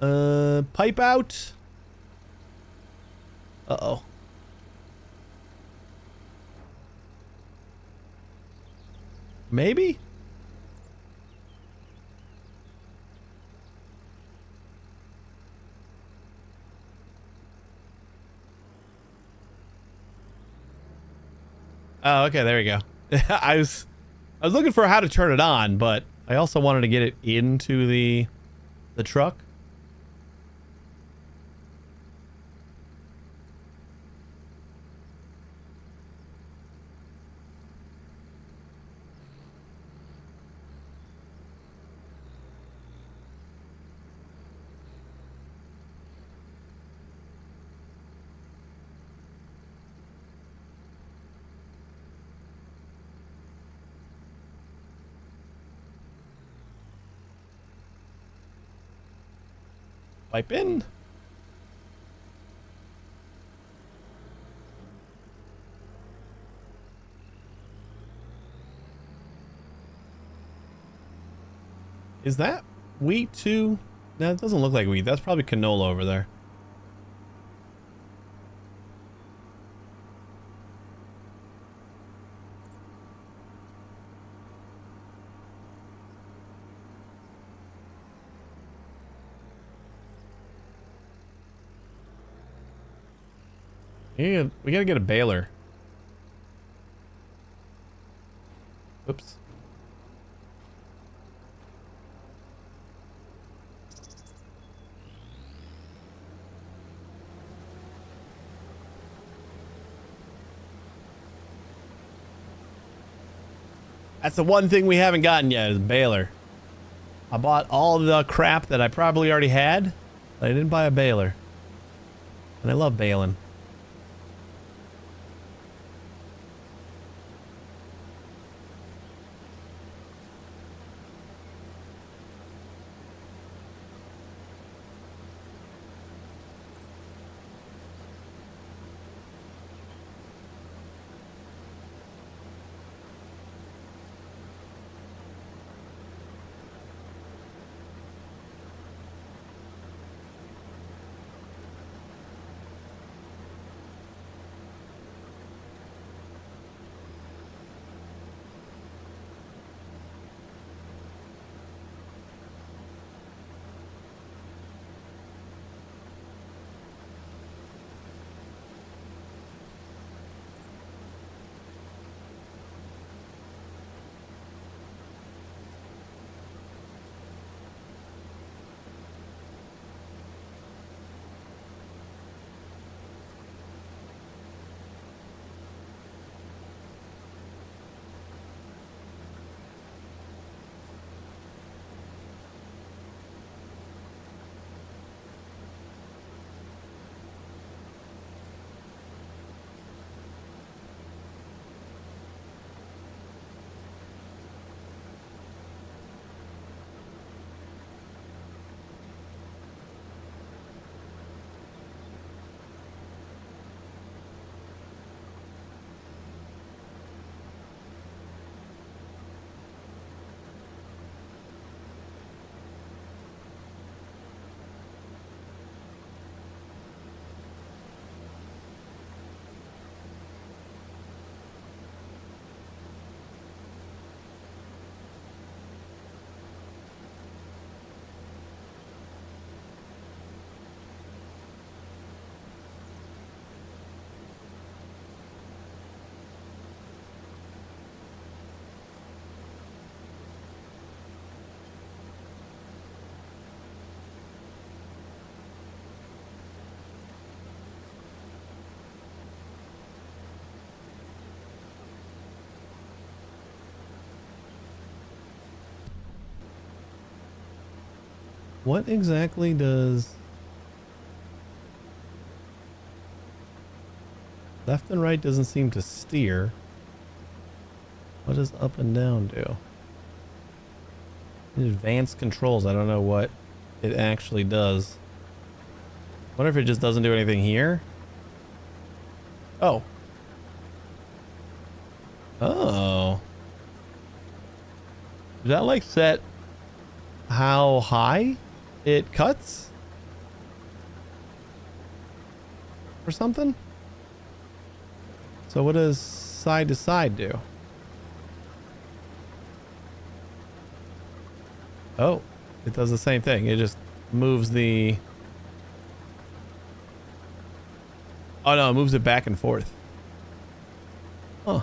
Pipe out. Uh-oh. Maybe? Oh, okay, there we go. I was looking for how to turn it on, but I also wanted to get it into the truck. Pipe in. Is that wheat too? No, it doesn't look like wheat. That's probably canola over there. Yeah, we gotta get a baler. Oops. That's the one thing we haven't gotten yet is baler. I bought all the crap that I probably already had, but I didn't buy a baler. And I love baling. What exactly does left and right doesn't seem to steer? What does up and down do? Advanced controls. I don't know what it actually does. What if it just doesn't do anything here? Oh. Oh. Does that like set how high it cuts? Or something? So what does side to side do? Oh, it does the same thing. It just moves the... Oh no, it moves it back and forth. Huh.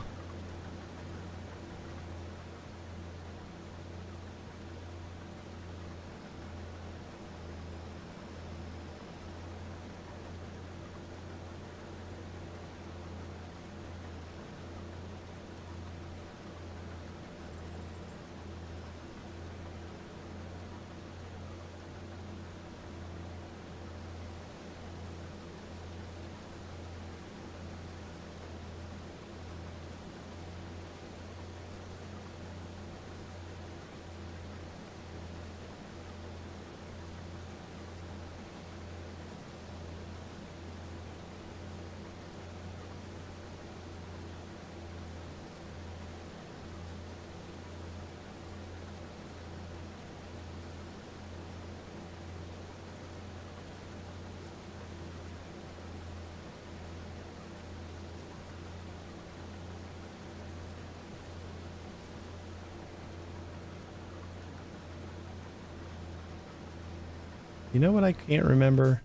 You know what? I can't remember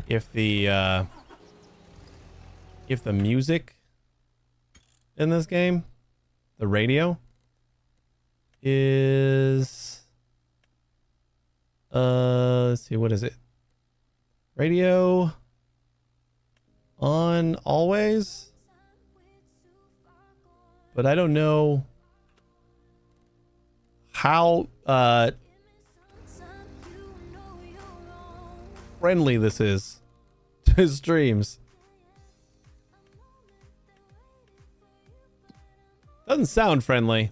if the music in this game, the radio, is let's see, what is it? Radio on always, but I don't know how friendly this is to streams. Doesn't sound friendly.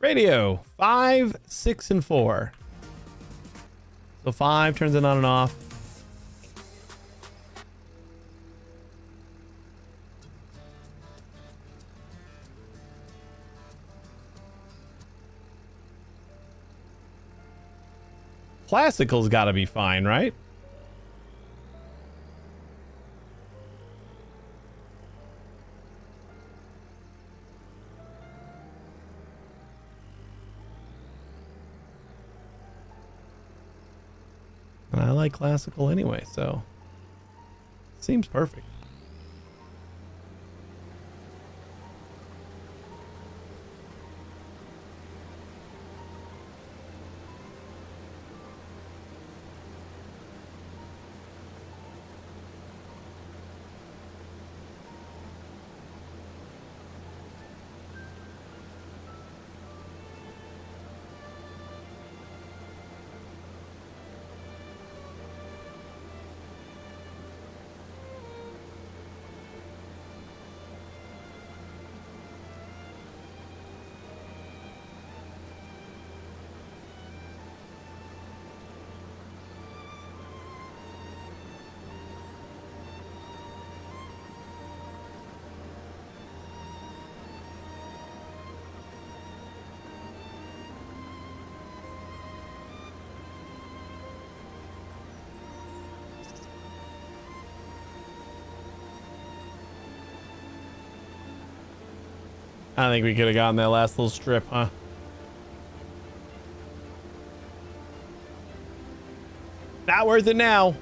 Radio 5, 6, and 4. So 5 turns it on and off. Classical's got to be fine, right? And I like classical anyway, so seems perfect. I think we could have gotten that last little strip, huh? Not worth it now.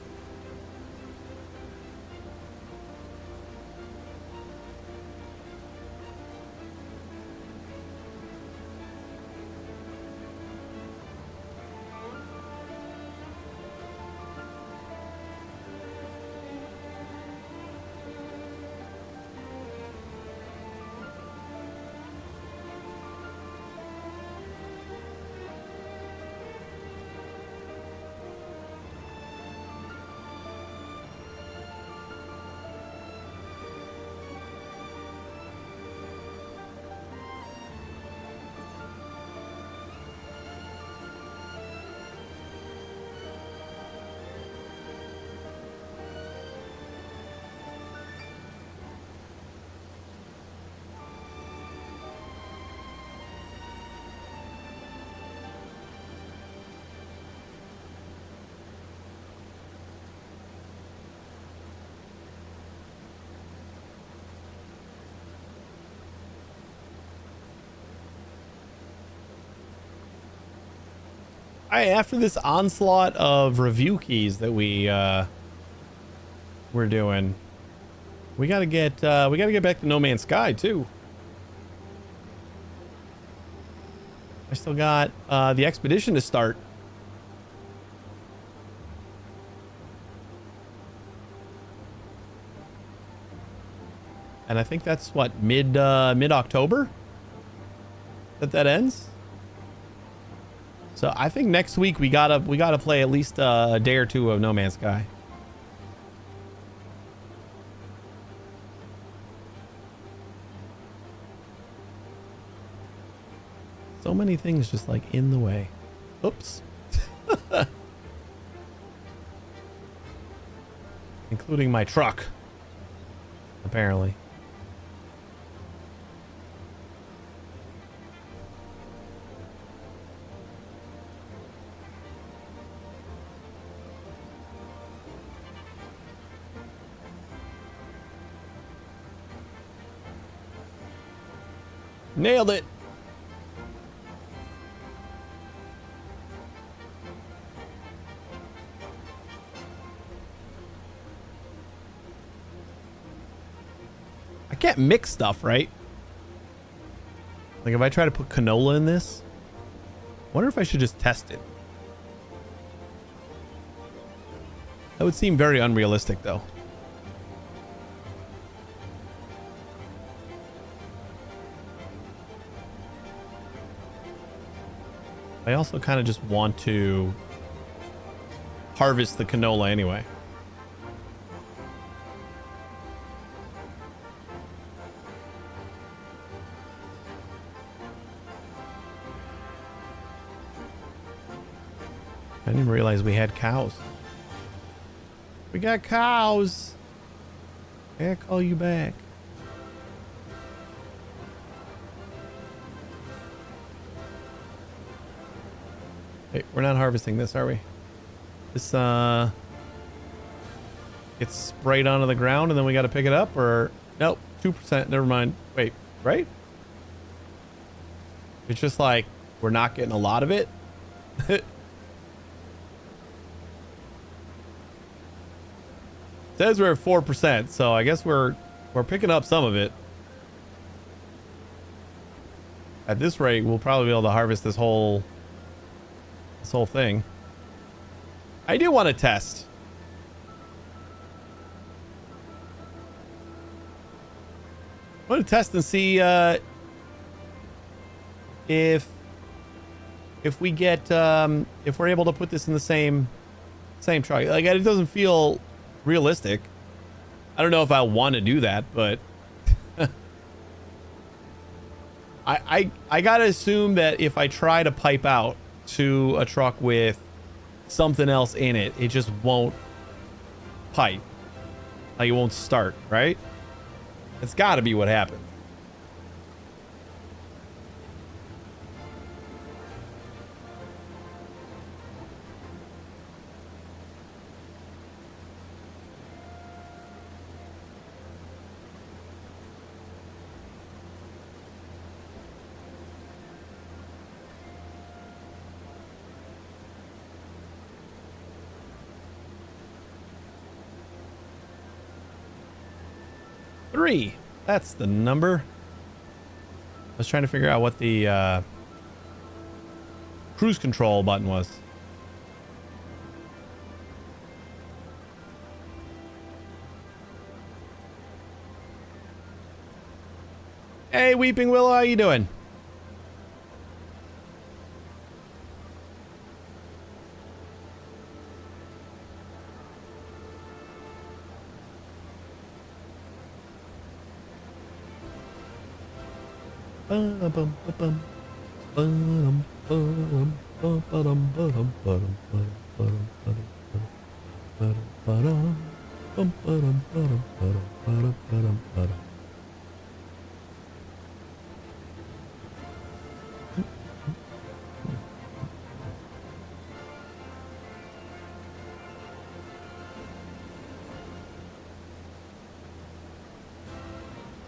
After this onslaught of review keys that we're doing, we gotta get back to No Man's Sky too. I still got the expedition to start. And I think that's what, mid October that ends. So I think next week we gotta play at least a day or two of No Man's Sky. So many things just like in the way. Oops. Including my truck. Apparently. Nailed it. I can't mix stuff, right? Like if I try to put canola in this, I wonder if I should just test it. That would seem very unrealistic though. I also kind of just want to harvest the canola anyway. I didn't realize we had cows. We got cows. I gotta call you back. Hey, we're not harvesting this, are we? This gets sprayed onto the ground and then we got to pick it up, or nope, 2%. Never mind. Wait, right? It's just like we're not getting a lot of it. Says we're at 4%, so I guess we're picking up some of it. At this rate, we'll probably be able to harvest this whole thing. I do want to test. I want to test and see if we get if we're able to put this in the same truck. Like, it doesn't feel realistic. I don't know if I want to do that, but I gotta assume that if I try to pipe out to a truck with something else in it, it just won't pipe. Like, it won't start, right? It's got to be what happened. Three. That's the number. I was trying to figure out what the cruise control button was. Hey, Weeping Willow, how you doing?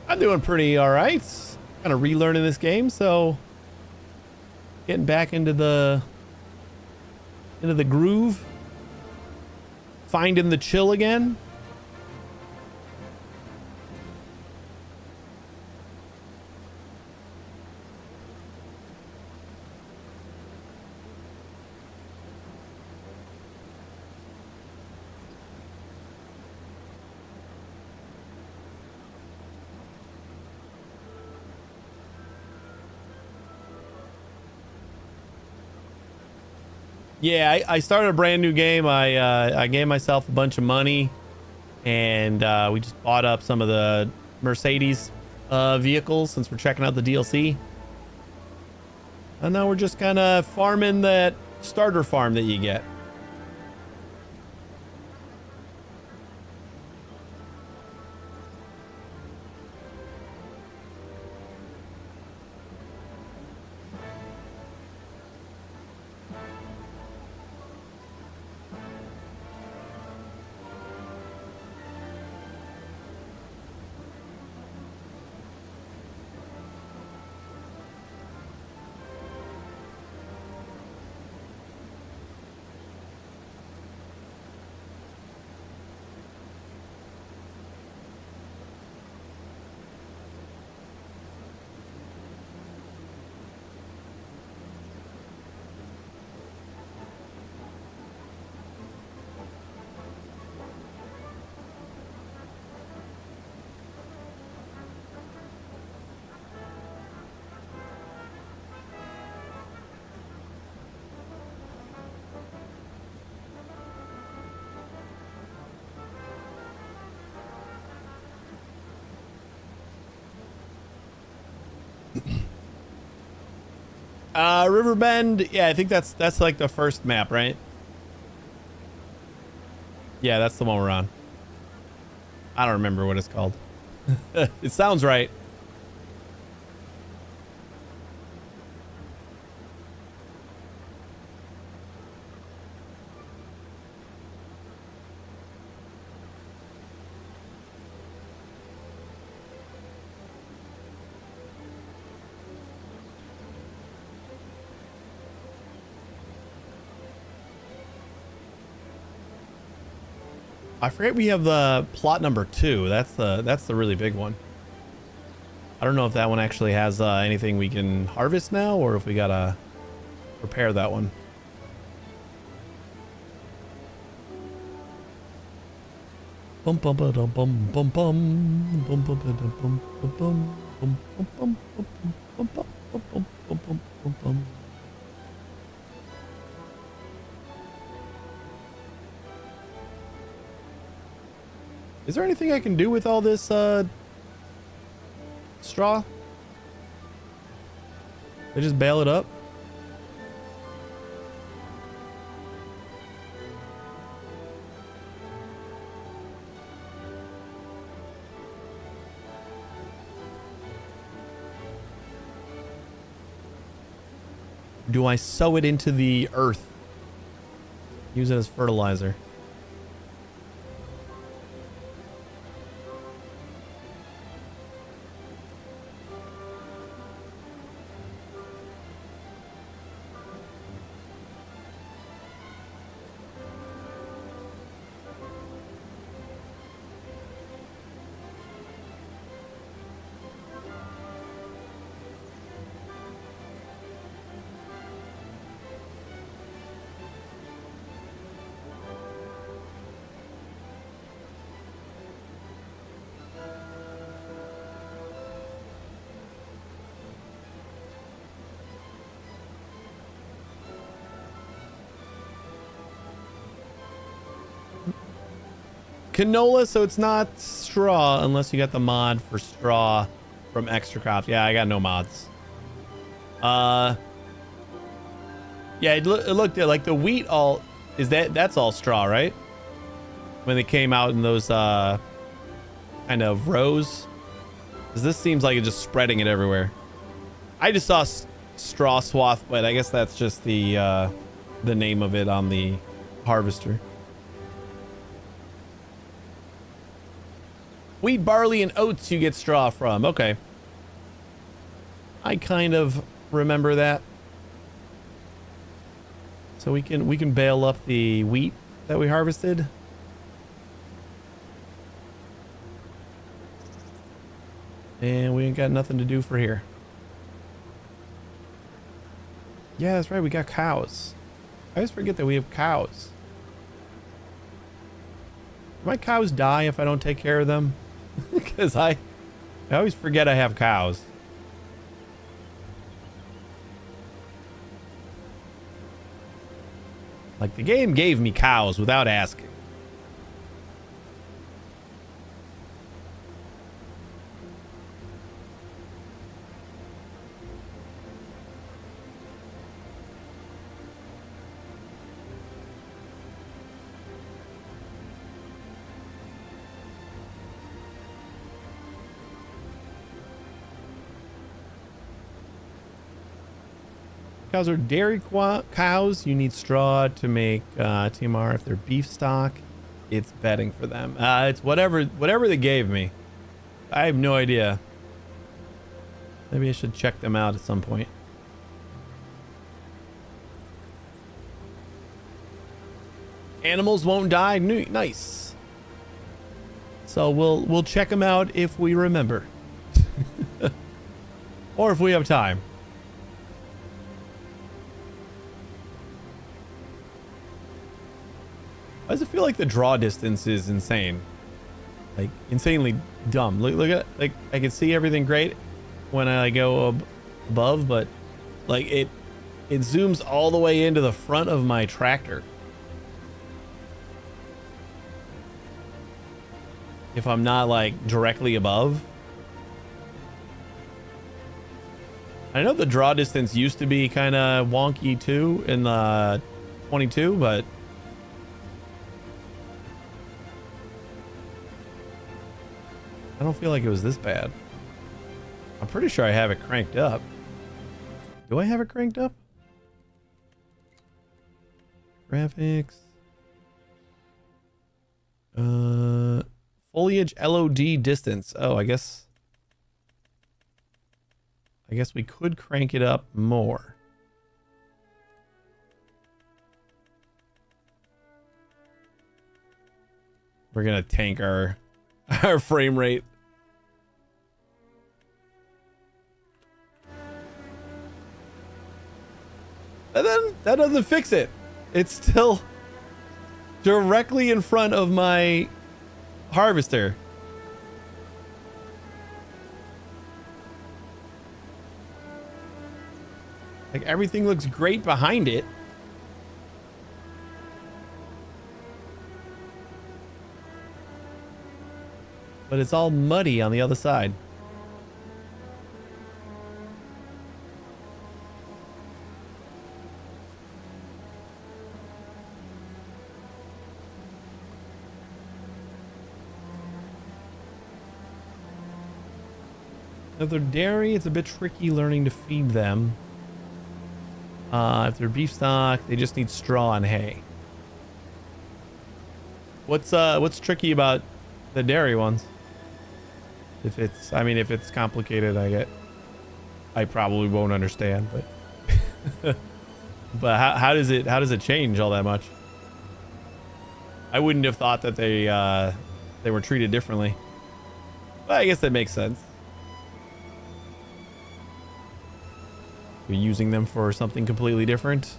I'm doing pretty all right. Kind of relearning this game, so getting back into the groove, finding the chill again. Yeah, I started a brand new game. I gave myself a bunch of money, and we just bought up some of the Mercedes vehicles since we're checking out the DLC. And now we're just kind of farming that starter farm that you get. Riverbend. Yeah, I think that's like the first map, right? Yeah, that's the one we're on. I don't remember what it's called. It sounds right. I forget we have the plot number 2. That's the really big one. I don't know if that one actually has anything we can harvest now, or if we gotta repair that one. Bum bum ba dum bum bum bum bum bum ba dum bum bum bum bum bum bum bum bum bum bum bum bum bum. Is there anything I can do with all this straw? I just bale it up? Do I sow it into the earth? Use it as fertilizer. Canola, so it's not straw unless you got the mod for straw from extra crops. Yeah, I got no mods. Yeah, it looked at like the wheat all is that's all straw, right? When they came out in those kind of rows. 'Cause this seems like it's just spreading it everywhere. I just saw straw swath, but I guess that's just the name of it on the harvester. Wheat, barley, and oats you get straw from. Okay. I kind of remember that. So we can bale up the wheat that we harvested. And we ain't got nothing to do for here. Yeah, that's right. We got cows. I always forget that we have cows. Do my cows die if I don't take care of them? Because I always forget I have cows. Like, the game gave me cows without asking. Cows are dairy cows. You need straw to make TMR. If they're beef stock, it's bedding for them. It's whatever they gave me. I have no idea. Maybe I should check them out at some point. Animals won't die. Nice. So we'll check them out if we remember. Or if we have time. Why does it feel like the draw distance is insane? Like insanely dumb. Look at, like, I can see everything great when I go above, but like it zooms all the way into the front of my tractor. If I'm not like directly above. I know the draw distance used to be kind of wonky too in the 22, but I don't feel like it was this bad. I'm pretty sure I have it cranked up. Do I have it cranked up? Graphics. Foliage LOD distance. Oh, I guess we could crank it up more. We're gonna tank our frame rate. And then that doesn't fix it. It's still directly in front of my harvester. Like everything looks great behind it. But it's all muddy on the other side. If they're dairy, it's a bit tricky learning to feed them. If they're beef stock, they just need straw and hay. What's tricky about the dairy ones? If it's complicated, I probably won't understand, but but how does it change all that much? I wouldn't have thought that they were treated differently. But I guess that makes sense. You're using them for something completely different.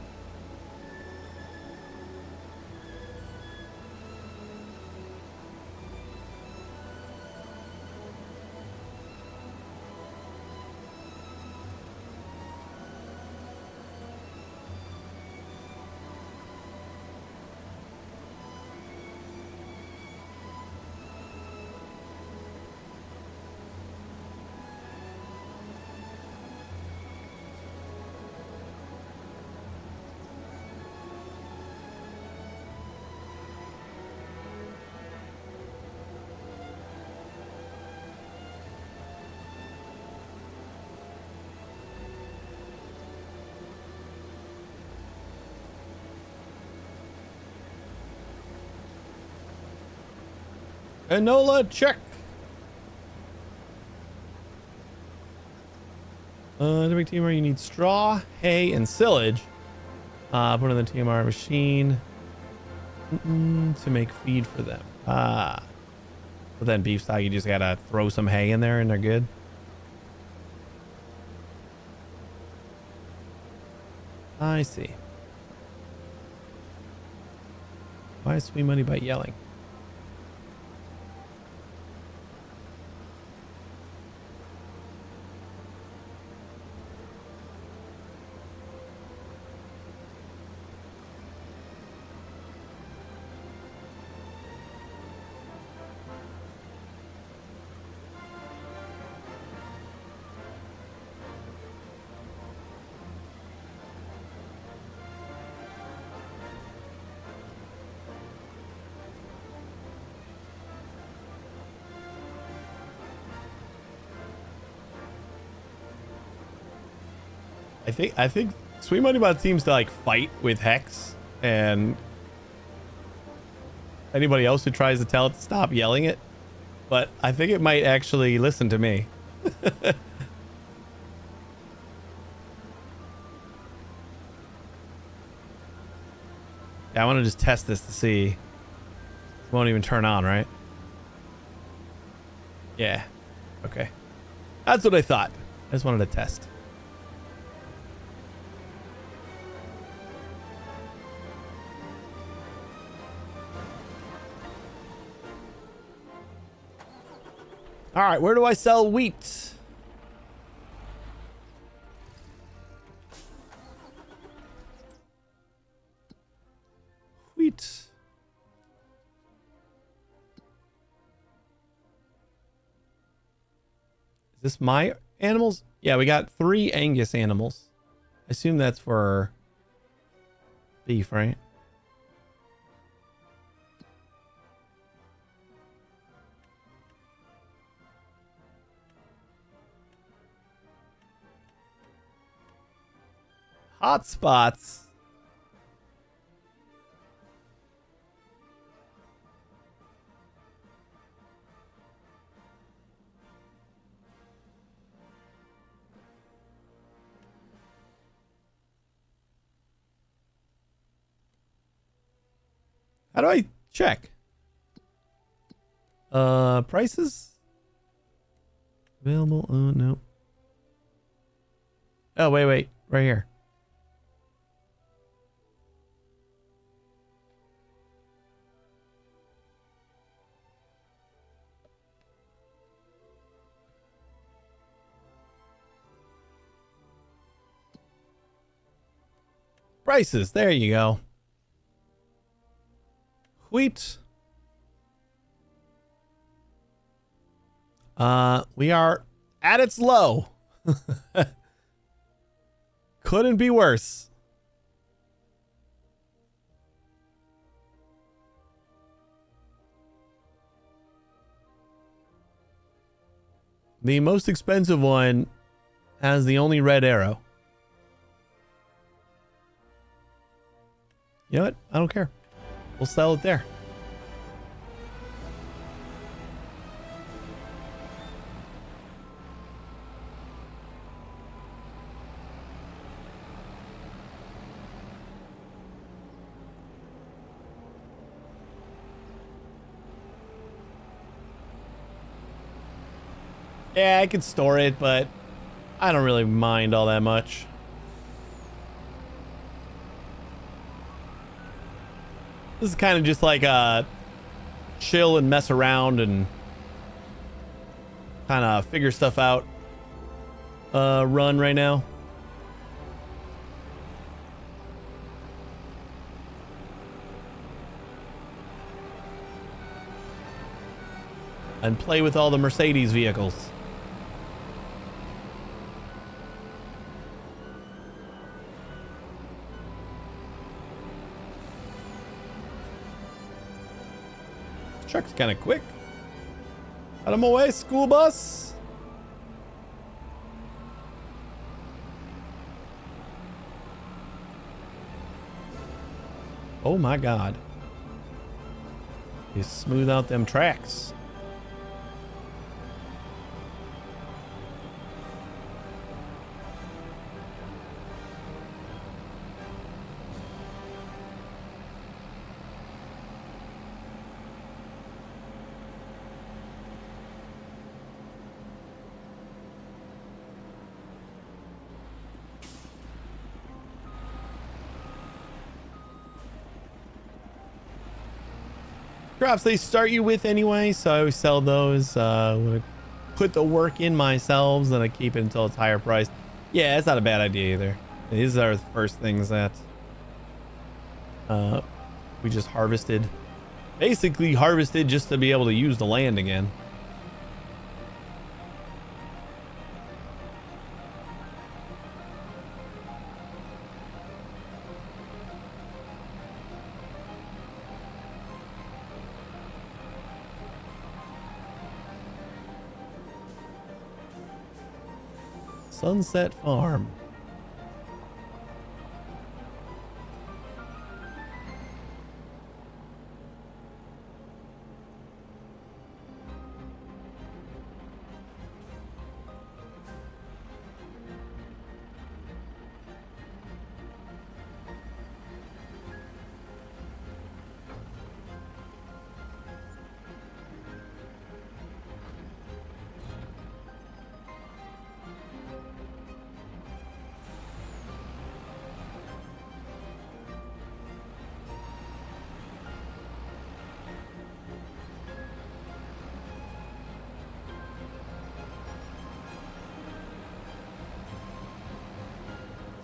Enola, check. To make TMR, you need straw, hay, and silage. Put in the TMR machine to make feed for them. But then beef stock, you just gotta throw some hay in there and they're good. I see. Why is Sweet Money by yelling? I think Sweet Money Bot seems to like fight with Hex, and anybody else who tries to tell it to stop yelling it. But I think it might actually listen to me. Yeah, I want to just test this to see. It won't even turn on, right? Yeah. Okay. That's what I thought. I just wanted to test. All right, where do I sell wheat? Wheat. Is this my animals? Yeah, we got 3 Angus animals. I assume that's for beef, right? Hotspots. How do I check? Prices? Available? No. Oh, wait. Right here. Prices. There you go. Wheat. We are at its low. Couldn't be worse. The most expensive one has the only red arrow. You know what? I don't care. We'll sell it there. Yeah, I could store it, but I don't really mind all that much. This is kind of just like a chill and mess around and kind of figure stuff out run right now. And play with all the Mercedes vehicles. Truck's kind of quick. Out of my way, school bus. Oh my God. You smooth out them tracks. Crops they start you with anyway, so I always sell those. I'm gonna put the work in myself, and I keep it until it's higher priced. Yeah, it's not a bad idea either. These are the first things that we just harvested. Basically harvested just to be able to use the land again. Sunset Farm.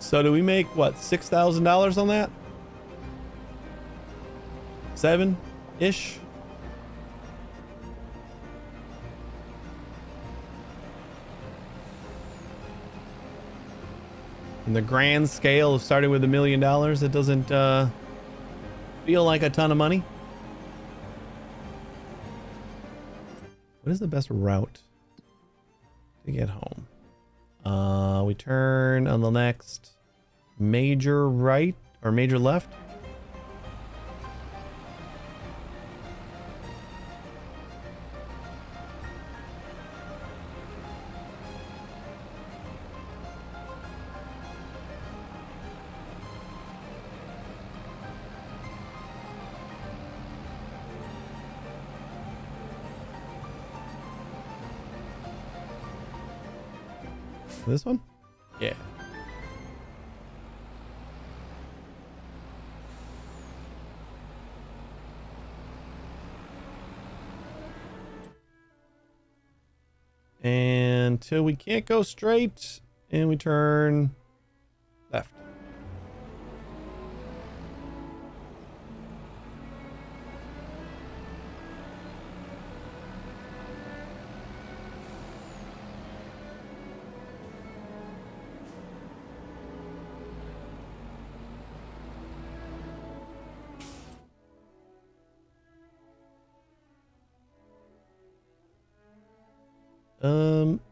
So do we make what, $6,000 on that? 7-ish? In the grand scale of starting with $1 million, it doesn't feel like a ton of money. What is the best route to get home? We turn on the next major right or major left. This one? Yeah. And till we can't go straight, and we turn left.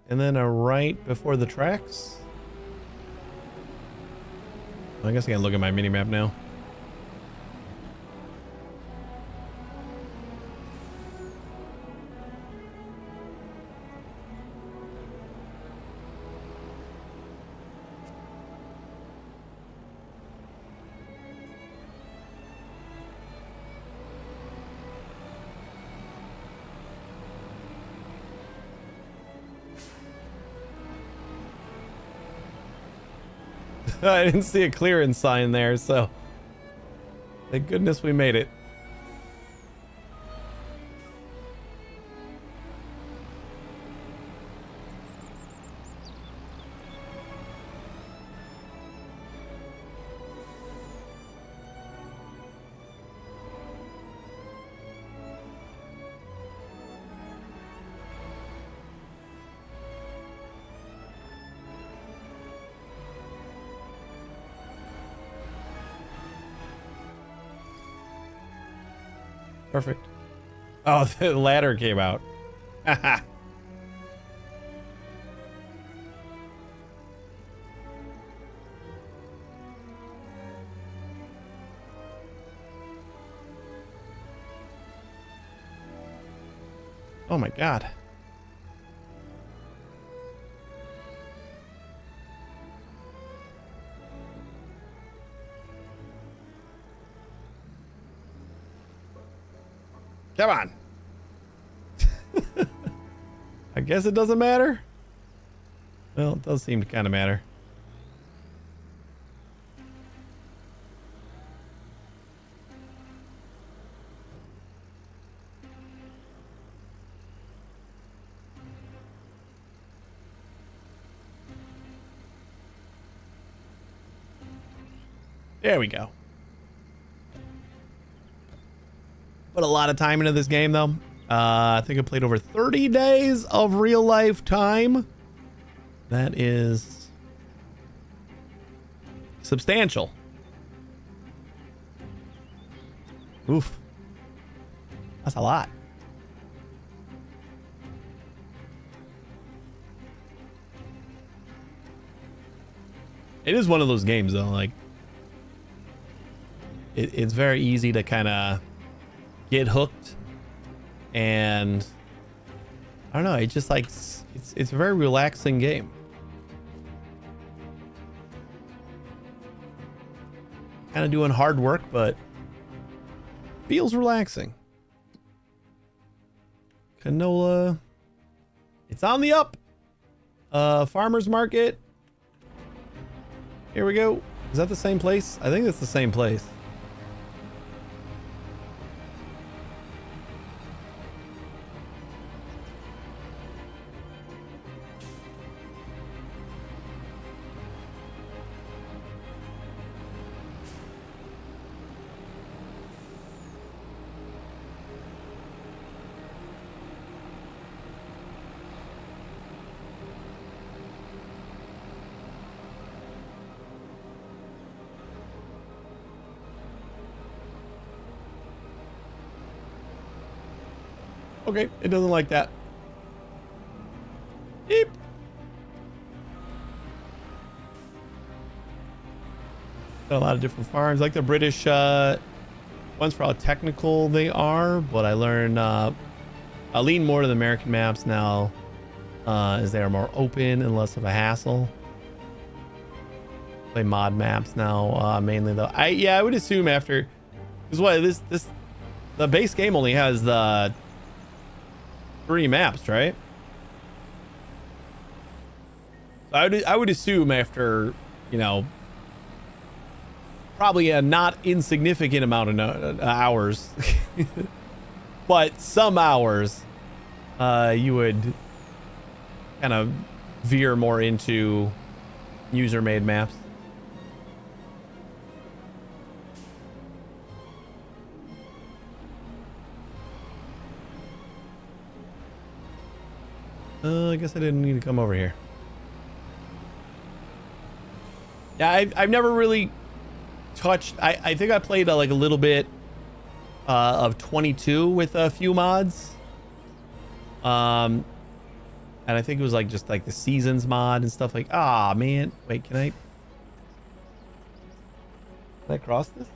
And then a right before the tracks. I guess I can look at my mini map now. I didn't see a clearance sign there, so thank goodness we made it. Perfect. Oh, the ladder came out. Oh my God. Come on. I guess it doesn't matter. Well, it does seem to kind of matter. There we go. Put a lot of time into this game, though. I think I played over 30 days of real life time. That is substantial. Oof. That's a lot. It is one of those games, though. Like, it's very easy to kind of get hooked, and I don't know, it just like it's a very relaxing game. Kind of doing hard work, but feels relaxing. Canola, it's on the up. Farmers market, here we go. Is that the same place? I think it's the same place. Okay, it doesn't like that. Beep. Got a lot of different farms, like the British ones for how technical they are, but I learn I lean more to the American maps now, as they are more open and less of a hassle. Play mod maps now, mainly though. I would assume after, because what the base game only has the 3 maps, right? So I would assume after, you know, probably a not insignificant amount of hours, but some hours, you would kind of veer more into user-made maps. I guess I didn't need to come over here. Yeah, I've never really touched. I think I played like a little bit of 22 with a few mods. And I think it was like just like the seasons mod and stuff like. Ah, man. Wait, can I cross this?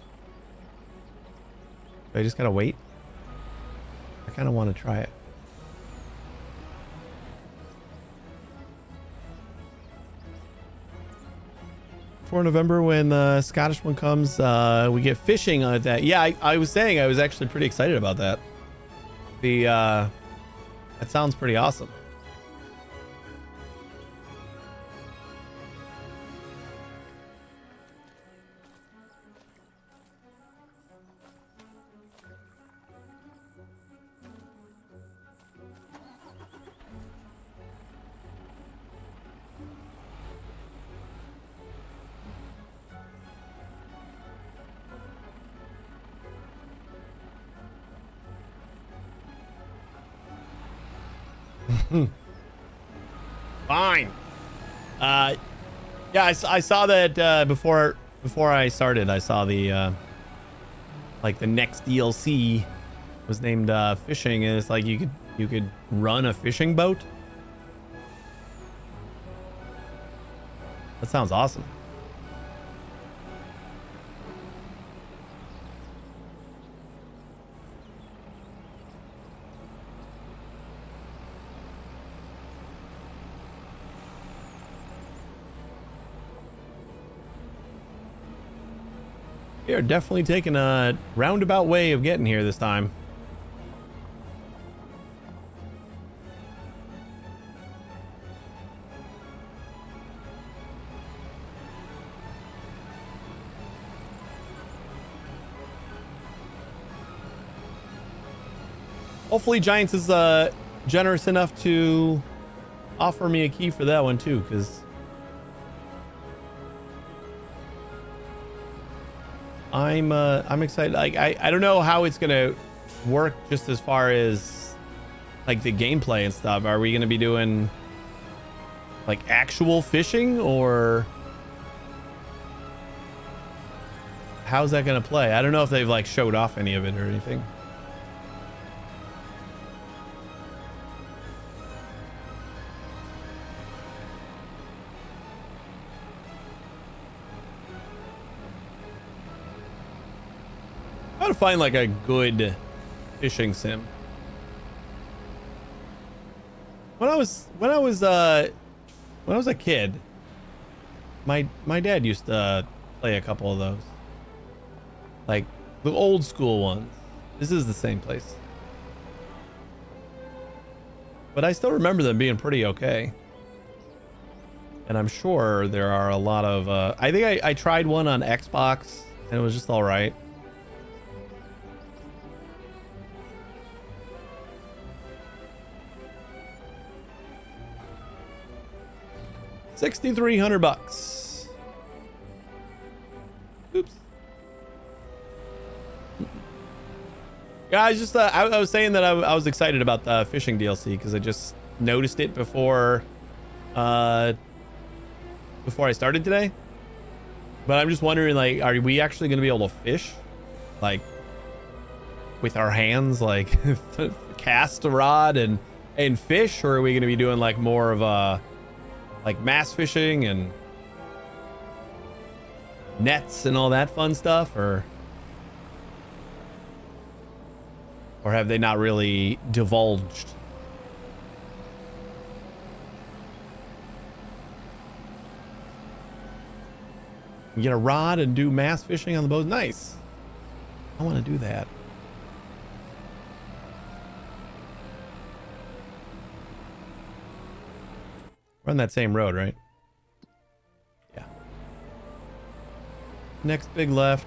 I just gotta wait. I kind of want to try it. For November, when the Scottish one comes, we get fishing on that. Yeah, I was saying I was actually pretty excited about that. That sounds pretty awesome. Fine. Yeah, I saw that before I started. I saw the like the next DLC was named fishing, and it's like you could run a fishing boat. That sounds awesome. We are definitely taking a roundabout way of getting here this time. Hopefully Giants is generous enough to offer me a key for that one too, because I'm excited. Like I don't know how it's gonna work just as far as like the gameplay and stuff. Are we gonna be doing like actual fishing, or how's that gonna play? I don't know if they've like showed off any of it or anything. To find like a good fishing sim. When I was a kid, my dad used to play a couple of those, like the old school ones. This is the same place, but I still remember them being pretty okay. And I'm sure there are a lot of I think I tried one on Xbox and it was just all right. $6,300. Oops. Yeah, I just I was saying that I was excited about the fishing DLC because I just noticed it before I started today. But I'm just wondering, like, are we actually going to be able to fish? Like, with our hands, like cast a rod and fish, or are we going to be doing like more of a like mass fishing and nets and all that fun stuff, or have they not really divulged? You get a rod and do mass fishing on the boat. Nice. I want to do that. We're on that same road, right? Yeah. Next big left.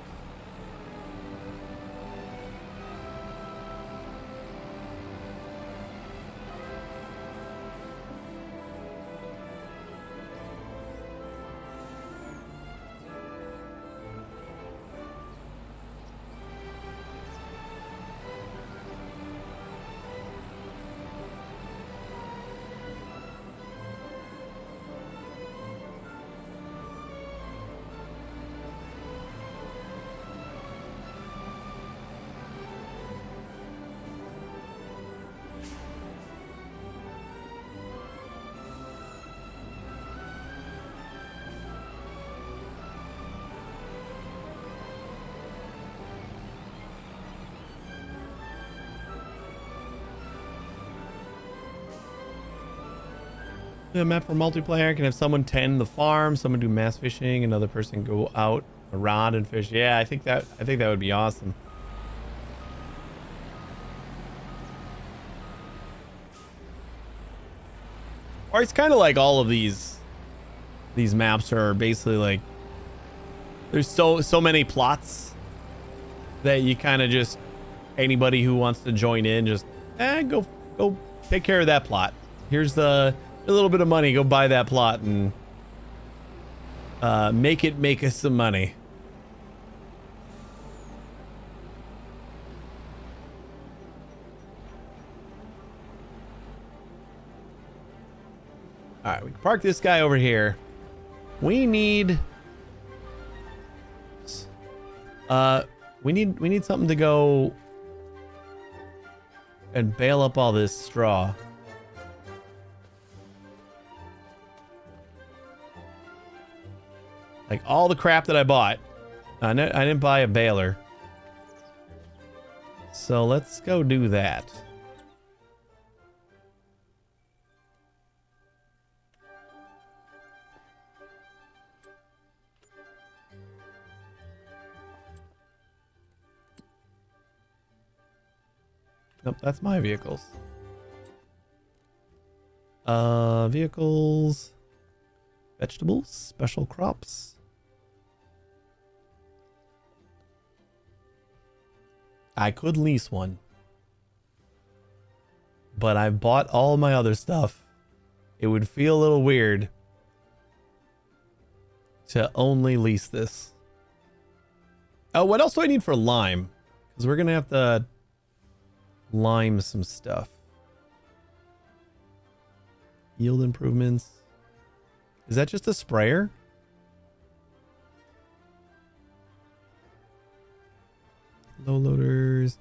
The map for multiplayer can have someone tend the farm, someone do mass fishing, another person go out a rod and fish. Yeah, I think that would be awesome. Or it's kind of like all of these maps are basically like there's so many plots that you kind of just anybody who wants to join in just go take care of that plot. Here's a little bit of money, go buy that plot and make us some money. All right, we can park this guy over here. We need we need something to go and bale up all this straw. Like all the crap that I bought. I didn't buy a baler. So let's go do that. Nope, that's my vehicles. Vehicles. Vegetables, special crops. I could lease one. But I bought all my other stuff. It would feel a little weird to only lease this. Oh, what else do I need for lime? Because we're going to have to lime some stuff. Yield improvements. Is that just a sprayer? Low loaders.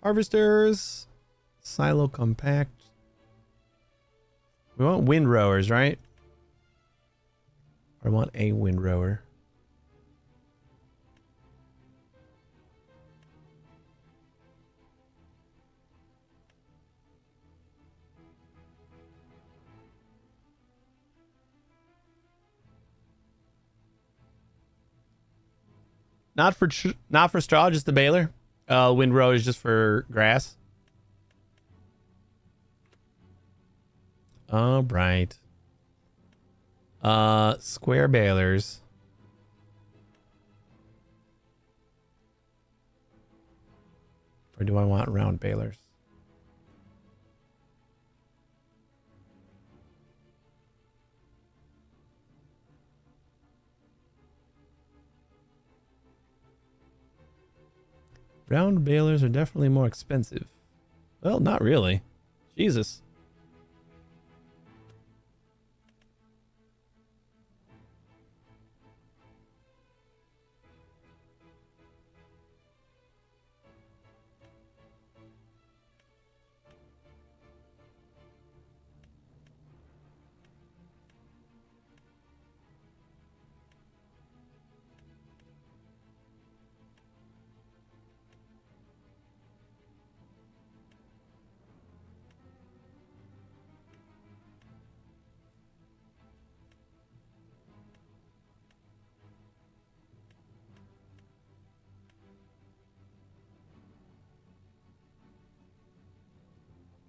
Harvesters. Silo compact. We want windrowers, right? I want a windrower. Not for straw, just the baler. Windrow is just for grass. All right. Square balers. Or do I want round balers? Round balers are definitely more expensive. Well, not really. Jesus.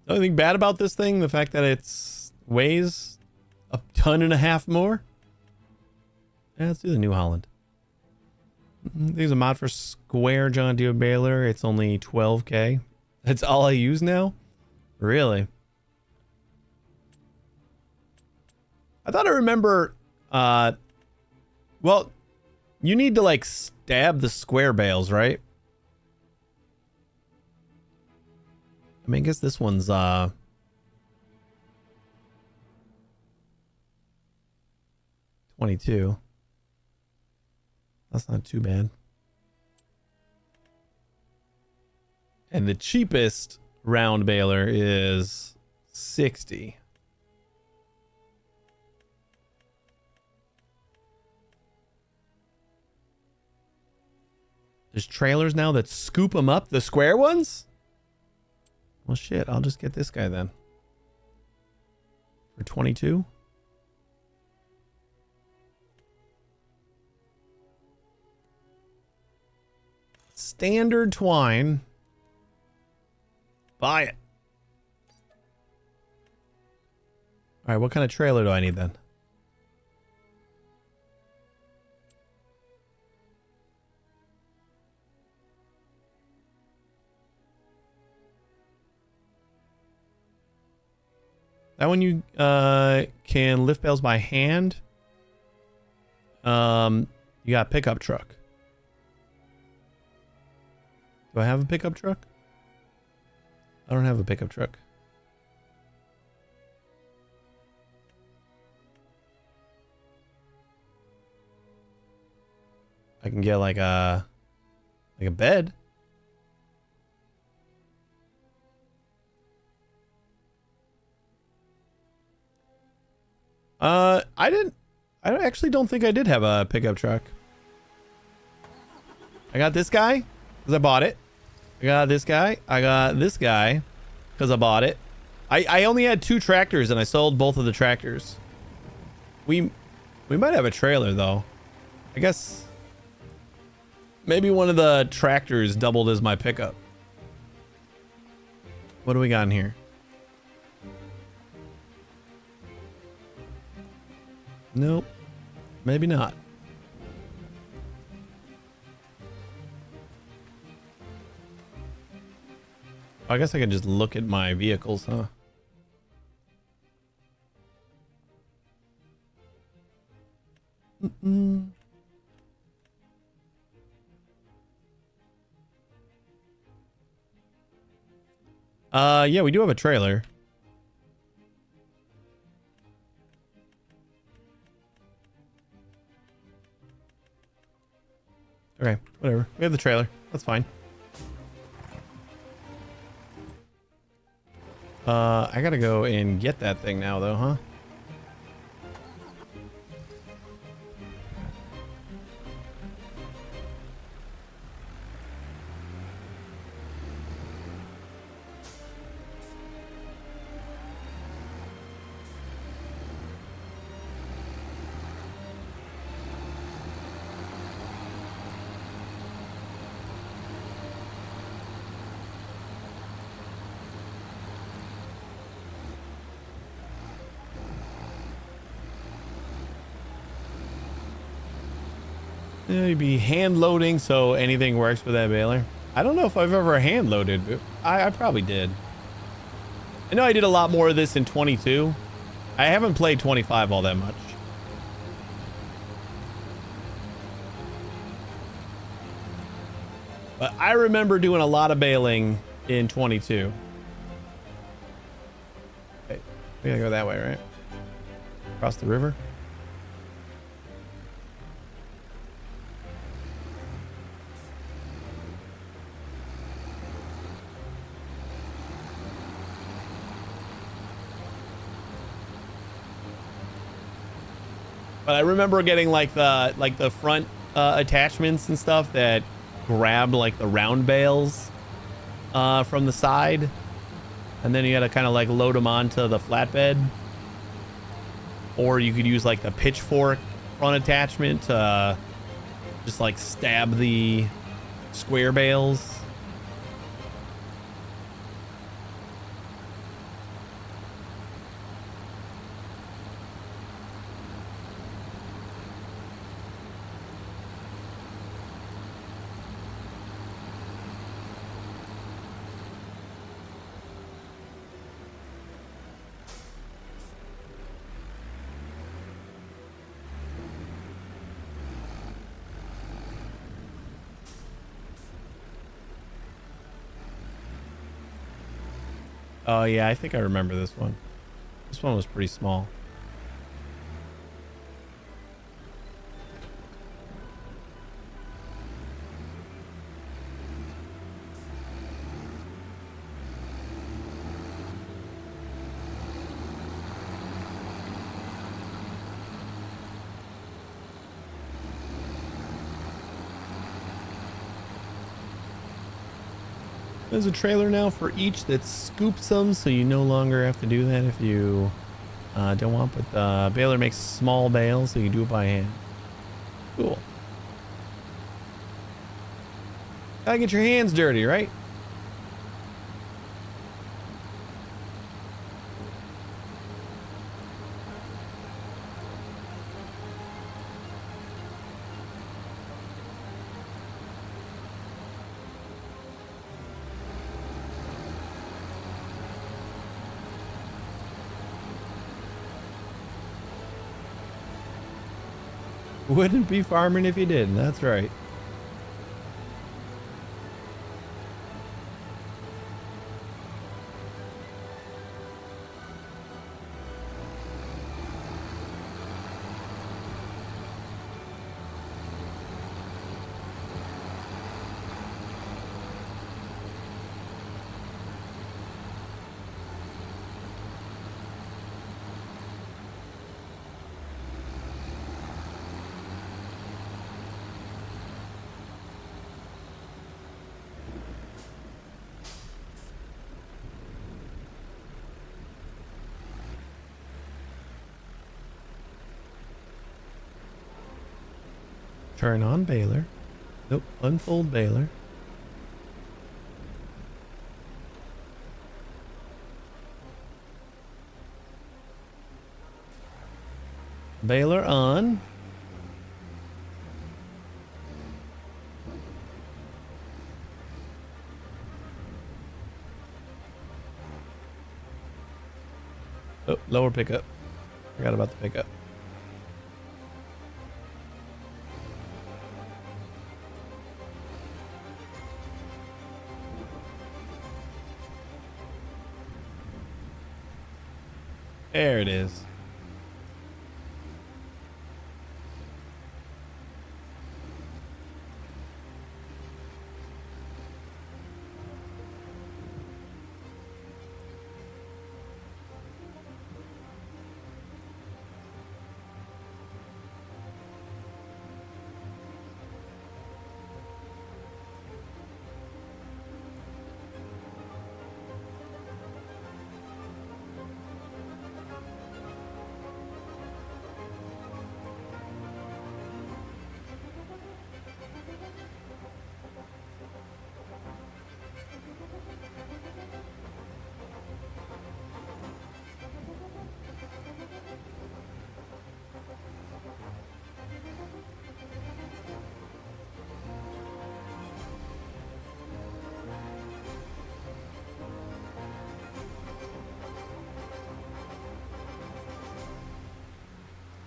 Anything bad about this thing? The fact that it's weighs a ton and a half more? Yeah, let's do the New Holland. There's a mod for square John Deere baler. It's only 12k. That's all I use now? Really? I thought I remember, well, you need to like stab the square bales, right? I mean, I guess this one's, 22. That's not too bad. And the cheapest round baler is 60. There's trailers now that scoop them up, the square ones? Well, shit, I'll just get this guy then. For 22? Standard twine. Buy it. All right, what kind of trailer do I need then? That one you can lift bales by hand. You got pickup truck. Do I have a pickup truck? I don't have a pickup truck. I can get like a bed. I actually don't think I did have a pickup truck. I got this guy because I bought it. I got this guy. I got this guy because I bought it. I only had 2 tractors and I sold both of the tractors. We might have a trailer though. I guess maybe one of the tractors doubled as my pickup. What do we got in here? Nope. Maybe not. I guess I can just look at my vehicles, huh? Yeah, we do have a trailer. Okay, whatever. We have the trailer. That's fine. I gotta go and get that thing now, though, huh? Yeah, you'd be hand loading, so anything works with that baler. I don't know if I've ever hand loaded, but I probably did. I know I did a lot more of this in 22. I haven't played 25 all that much. But I remember doing a lot of baling in 22. Okay, we gotta go that way, right? Across the river. But I remember getting like the front attachments and stuff that grabbed like the round bales from the side, and then you had to kind of like load them onto the flatbed, or you could use like the pitchfork front attachment to just like stab the square bales. Oh yeah, I think I remember this one. This one was pretty small. There's a trailer now for each that scoops them, so you no longer have to do that if you don't want. But the baler makes small bales, so you do it by hand. Cool. Gotta get your hands dirty, right? Wouldn't be farming if you didn't. That's right. Turn on baler. Nope, unfold baler. Baler on. Oh, lower pickup. Forgot about the pickup. There it is.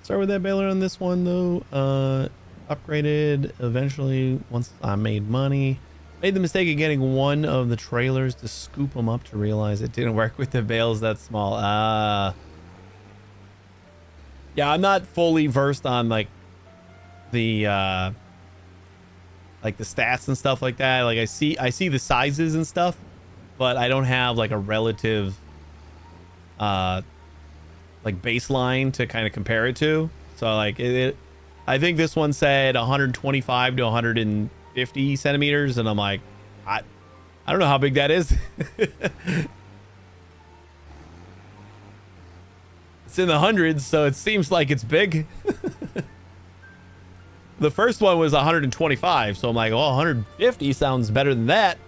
Start with that baler on this one though. Upgraded eventually once I made money. Made the mistake of getting one of the trailers to scoop them up to realize it didn't work with the bales that small. Yeah, I'm not fully versed on like the stats and stuff like that. Like I see the sizes and stuff, but I don't have like a relative like baseline to kind of compare it to. So like I think this one said 125 to 150 centimeters, and I'm like, I don't know how big that is. It's in the hundreds, so it seems like it's big. The first one was 125, so I'm like, well, 150 sounds better than that.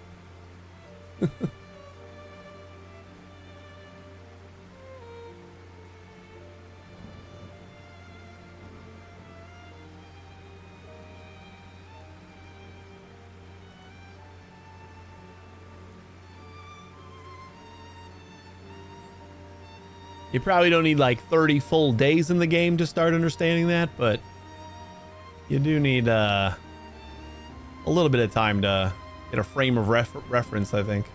You probably don't need like 30 full days in the game to start understanding that, but you do need a little bit of time to get a frame of reference, I think.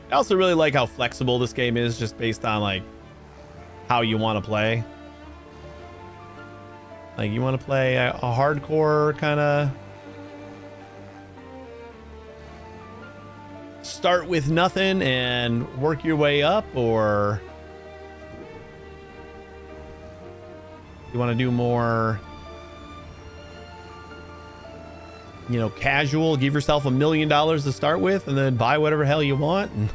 I also really like how flexible this game is, just based on like how you want to play. Like you want to play a hardcore kind of start with nothing and work your way up, or you want to do more, you know, casual, give yourself $1 million to start with and then buy whatever hell you want. And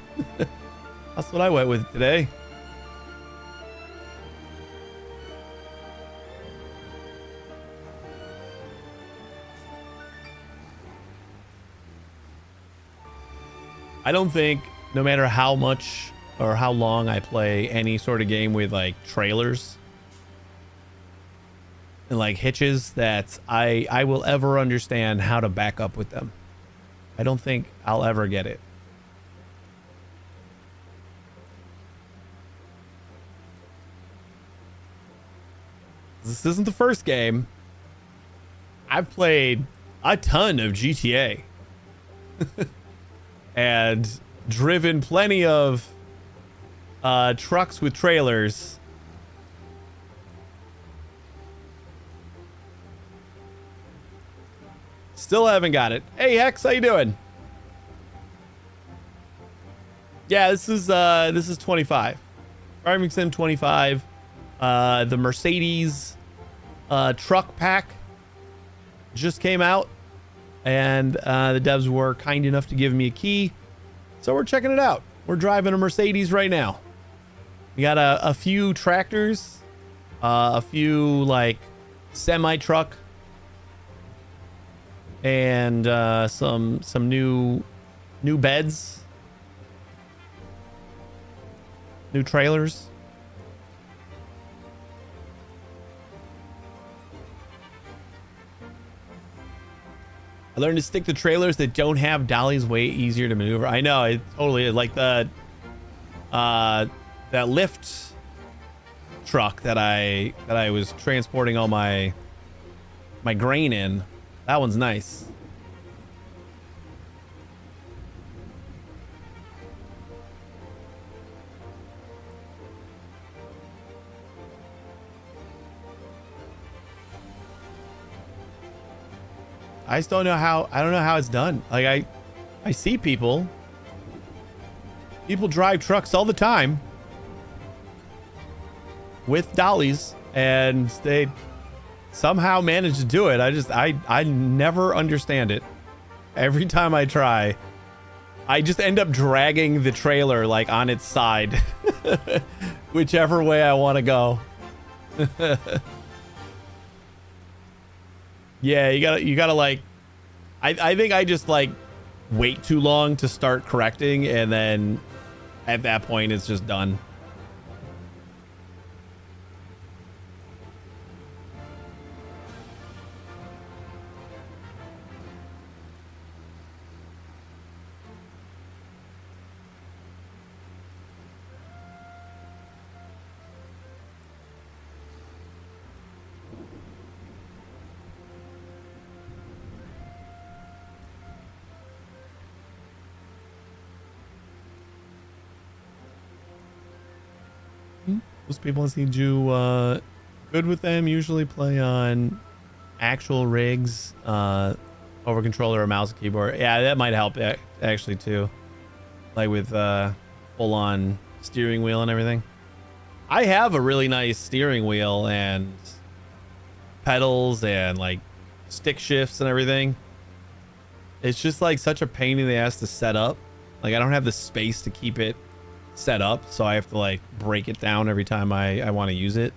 that's what I went with today. I don't think, no matter how much or how long I play any sort of game with like trailers and like hitches, that I will ever understand how to back up with them. I don't think I'll ever get it. This isn't the first game. I've played a ton of GTA and driven plenty of trucks with trailers. Still haven't got it. Hey Hex, how you doing? Yeah, this is 25. Farming Sim 25. The Mercedes truck pack just came out, and the devs were kind enough to give me a key, so we're checking it out. We're driving a Mercedes right now. We got a few tractors, a few like semi truck, and some new beds, new trailers. I learned to stick to trailers that don't have dollies way easier to maneuver. I know, it totally is. Like the that lift truck that I was transporting all my grain in. That one's nice. I just don't know how. I don't know how it's done. Like I see people drive trucks all the time with dollies, and they somehow manage to do it. I never understand it. Every time I try, I just end up dragging the trailer like on its side, whichever way I want to go. Yeah, you gotta like, I think I just like wait too long to start correcting, and then at that point it's just done. Most people I see do good with them. Usually play on actual rigs, over controller or mouse and keyboard. Yeah, that might help actually too. Like with full on steering wheel and everything. I have a really nice steering wheel and pedals and like stick shifts and everything. It's just like such a pain in the ass to set up. Like I don't have the space to keep it set up, so I have to like break it down every time I want to use it.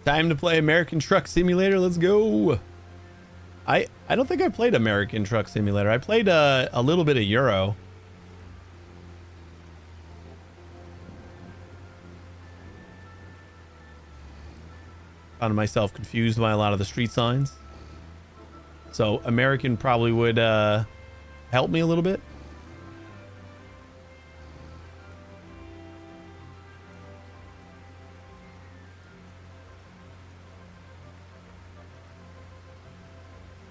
Time to play American Truck Simulator. Let's go. I don't think I played American Truck Simulator. I played a little bit of Euro. Found myself confused by a lot of the street signs. So American probably would help me a little bit.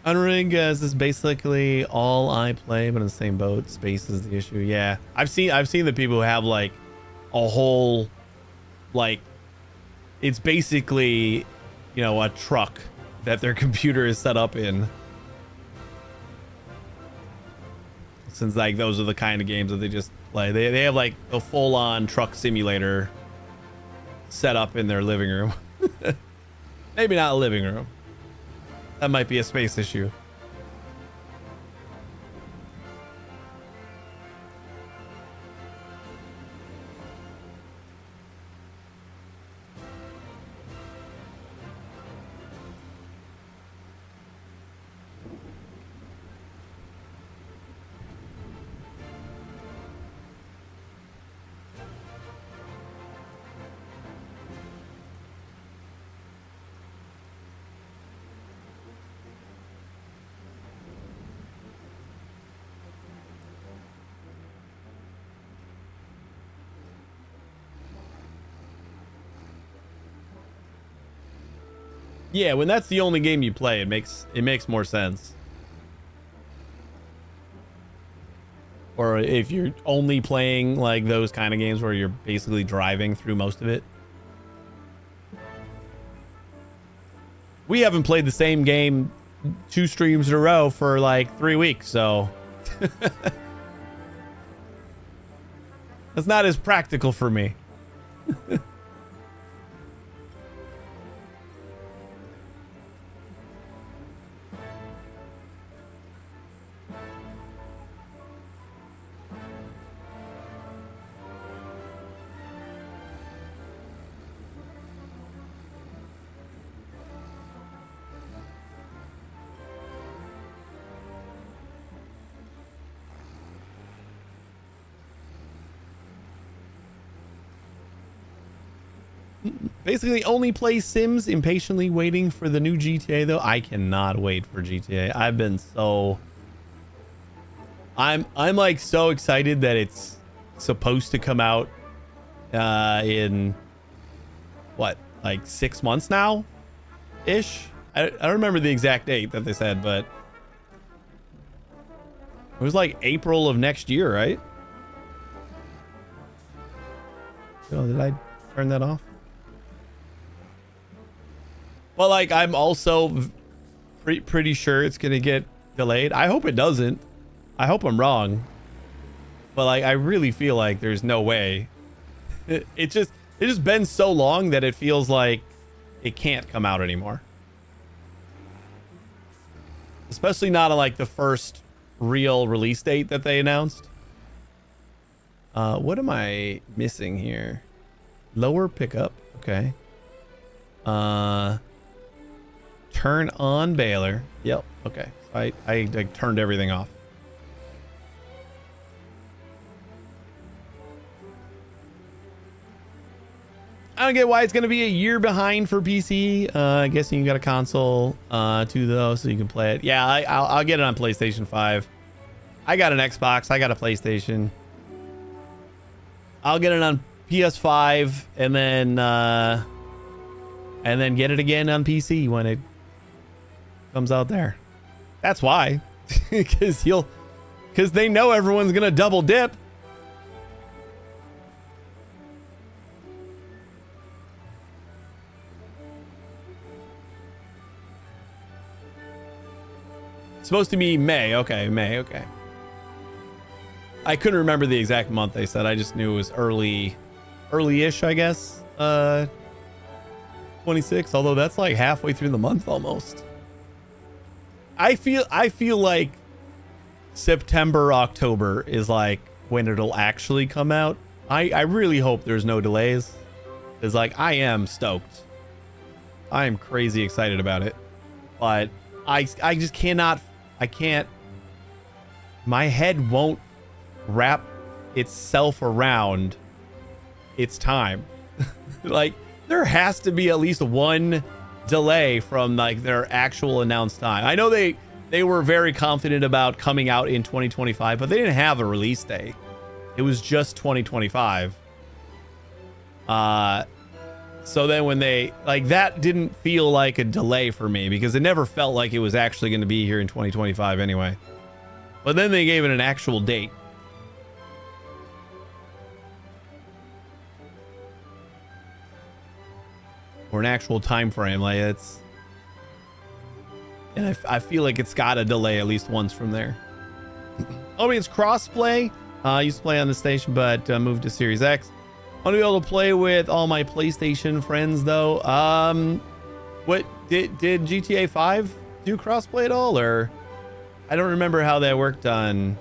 Unrig is this basically all I play, but in the same boat. Space is the issue. Yeah, I've seen the people who have like a whole, like, it's basically, you know, a truck that their computer is set up in. Since like those are the kind of games that they just play. They have like a full on truck simulator set up in their living room. Maybe not a living room. That might be a space issue. Yeah, when that's the only game you play, it makes more sense. Or if you're only playing like those kind of games where you're basically driving through most of it. We haven't played the same game 2 streams in a row for like 3 weeks, so that's not as practical for me. Basically only play Sims, impatiently waiting for the new GTA though. I cannot wait for GTA. I've been so I'm like so excited that it's supposed to come out in what, like 6 months now ish. I don't remember the exact date that they said, but it was like April of next year, right? Oh, did I turn that off? Well, like, I'm also pretty sure it's going to get delayed. I hope it doesn't. I hope I'm wrong. But, like, I really feel like there's no way. It's just been so long that it feels like it can't come out anymore. Especially not on, like, the first real release date that they announced. What am I missing here? Lower pickup. Okay. Turn on baler. Yep. Okay. I turned everything off. I don't get why it's going to be a year behind for PC. I guess you got a console too though, so you can play it. Yeah, I'll get it on PlayStation 5. I got an Xbox. I got a PlayStation. I'll get it on PS5 and then get it again on PC when it comes out there. That's why. Because they know everyone's gonna double dip. Supposed to be May. Okay, May. Okay. I couldn't remember the exact month they said. I just knew it was early-ish, I guess. 26, although that's like halfway through the month almost. I feel like September, October is like when it'll actually come out. I really hope there's no delays. Cause like I am stoked. I am crazy excited about it. But I just cannot, my head won't wrap itself around its time. Like there has to be at least one delay from like their actual announced time. I know they were very confident about coming out in 2025, but they didn't have a release date. It was just 2025. So then when they like that didn't feel like a delay for me because it never felt like it was actually going to be here in 2025 anyway. But then they gave it an actual date. Or an actual time frame, like it's, and I feel like it's got a delay at least once from there. I mean, it's crossplay. I used to play on the station, but moved to Series X. I want to be able to play with all my PlayStation friends, though. What did GTA 5 do crossplay at all, or I don't remember how that worked on.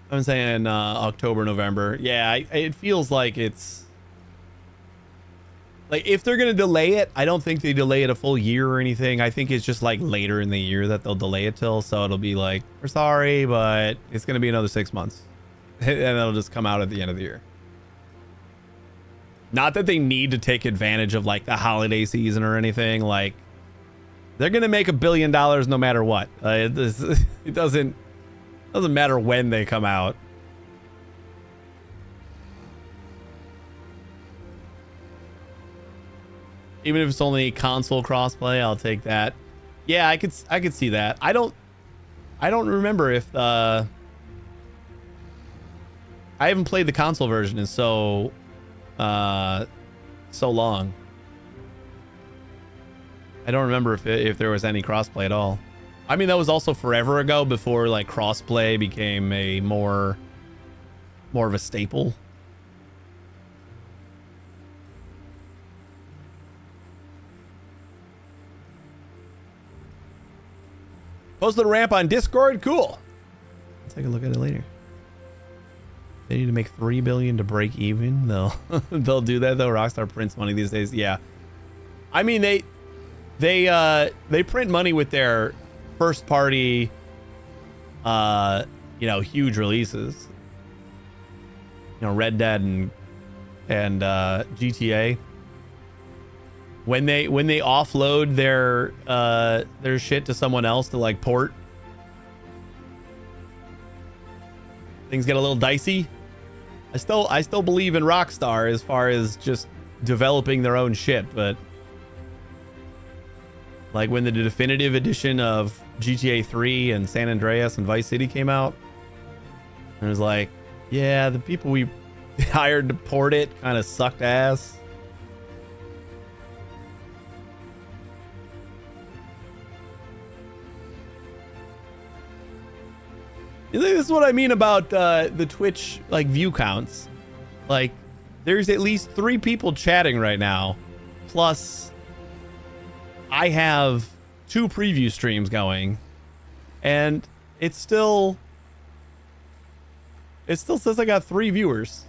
I'm saying October, November. Yeah, it feels like it's like if they're gonna delay it, I don't think they delay it a full year or anything. I think it's just like later in the year that they'll delay it till. So it'll be like, we're sorry, but it's gonna be another 6 months, and it'll just come out at the end of the year. Not that they need to take advantage of like the holiday season or anything. Like they're gonna make $1 billion no matter what. It doesn't matter when they come out. Even if it's only console crossplay, I'll take that. Yeah, I could see that. I don't remember if I haven't played the console version in so long. I don't remember if there was any crossplay at all. I mean, that was also forever ago, before like crossplay became a more of a staple. Posted a ramp on Discord. Cool. Let's take a look at it later. They need to make $3 billion to break even. They'll do that though. Rockstar prints money these days. Yeah. I mean, they print money with their first party, huge releases. Red Dead and GTA. When they offload their shit to someone else to like port, things get a little dicey. I still believe in Rockstar as far as just developing their own shit, but like when the definitive edition of GTA 3 and San Andreas and Vice City came out, it was like, yeah, the people we hired to port it kind of sucked ass. This is what I mean about the Twitch like view counts. Like, there's at least 3 people chatting right now, plus I have 2 preview streams going, and it still says I got 3 viewers.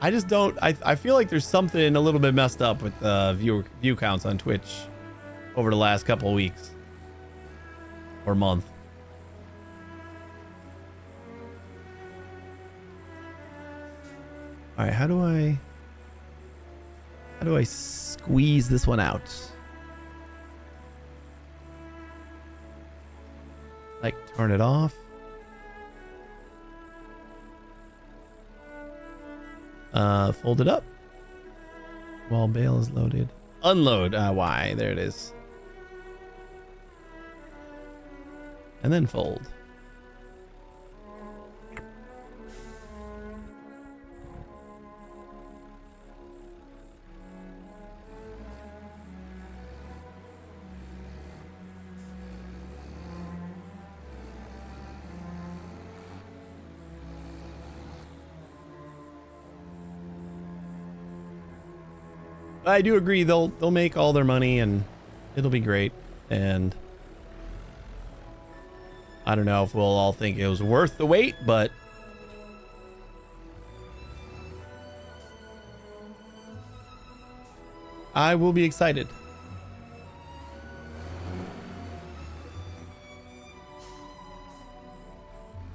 I just don't. I feel like there's something a little bit messed up with view counts on Twitch over the last couple of weeks or month. All right, how do I? How do I squeeze this one out? Like, turn it off. Fold it up. While bale is loaded. Unload. Why? There it is. And then fold. I do agree they'll make all their money and it'll be great. And I don't know if we'll all think it was worth the wait, but I will be excited.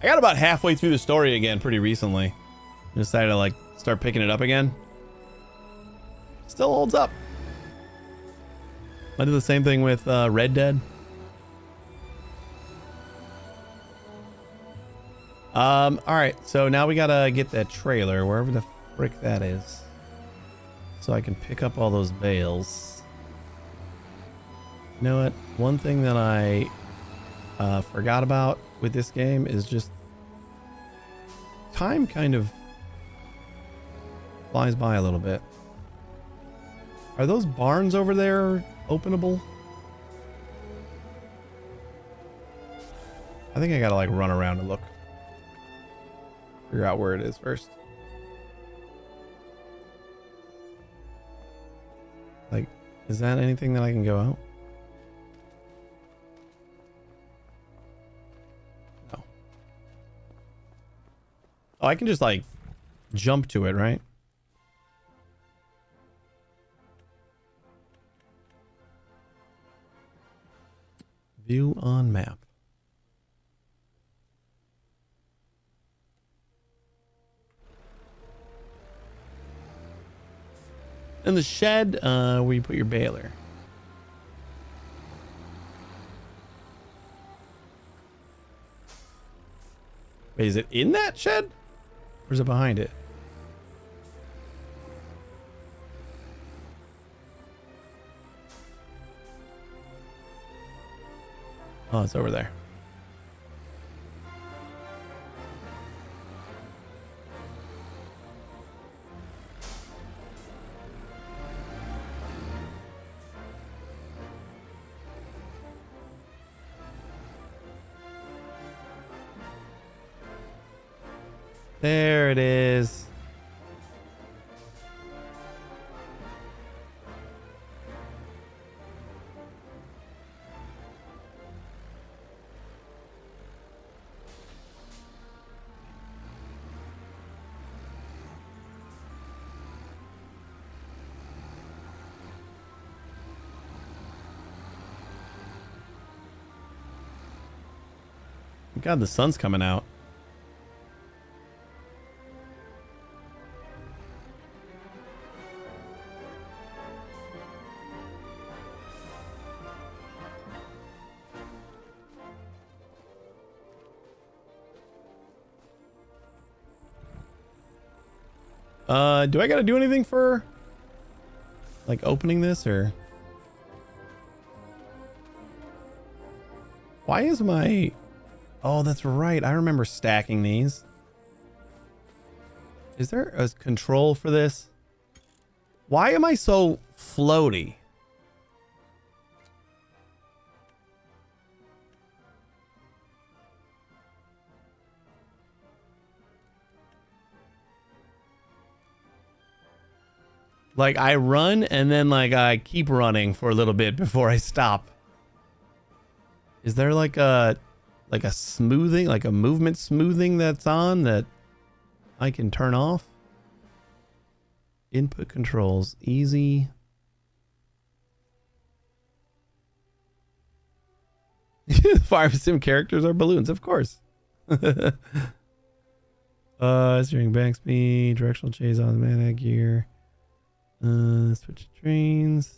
I got about halfway through the story again pretty recently. I decided to like start picking it up again. Still holds up. I did the same thing with Red Dead. All right, so now we gotta get that trailer wherever the frick that is, so I can pick up all those bales. You know what? One thing that I forgot about with this game is just time kind of flies by a little bit. Are those barns over there openable? I think I gotta like run around and look. Figure out where it is first. Like, is that anything that I can go out? No. Oh, I can just like jump to it, right? View on map. In the shed, where you put your baler. Wait, is it in that shed? Or is it behind it? Oh, it's over there. There it is. God, the sun's coming out. Do I gotta do anything for like opening this, or why is my... Oh, that's right. I remember stacking these. Is there a control for this? Why am I so floaty? Like I run and then like I keep running for a little bit before I stop. Is there like a smoothing, like a movement smoothing that's on that I can turn off? Input controls, easy. Fire sim characters are balloons, of course. Steering back speed, directional chase, automatic gear. Switch trains.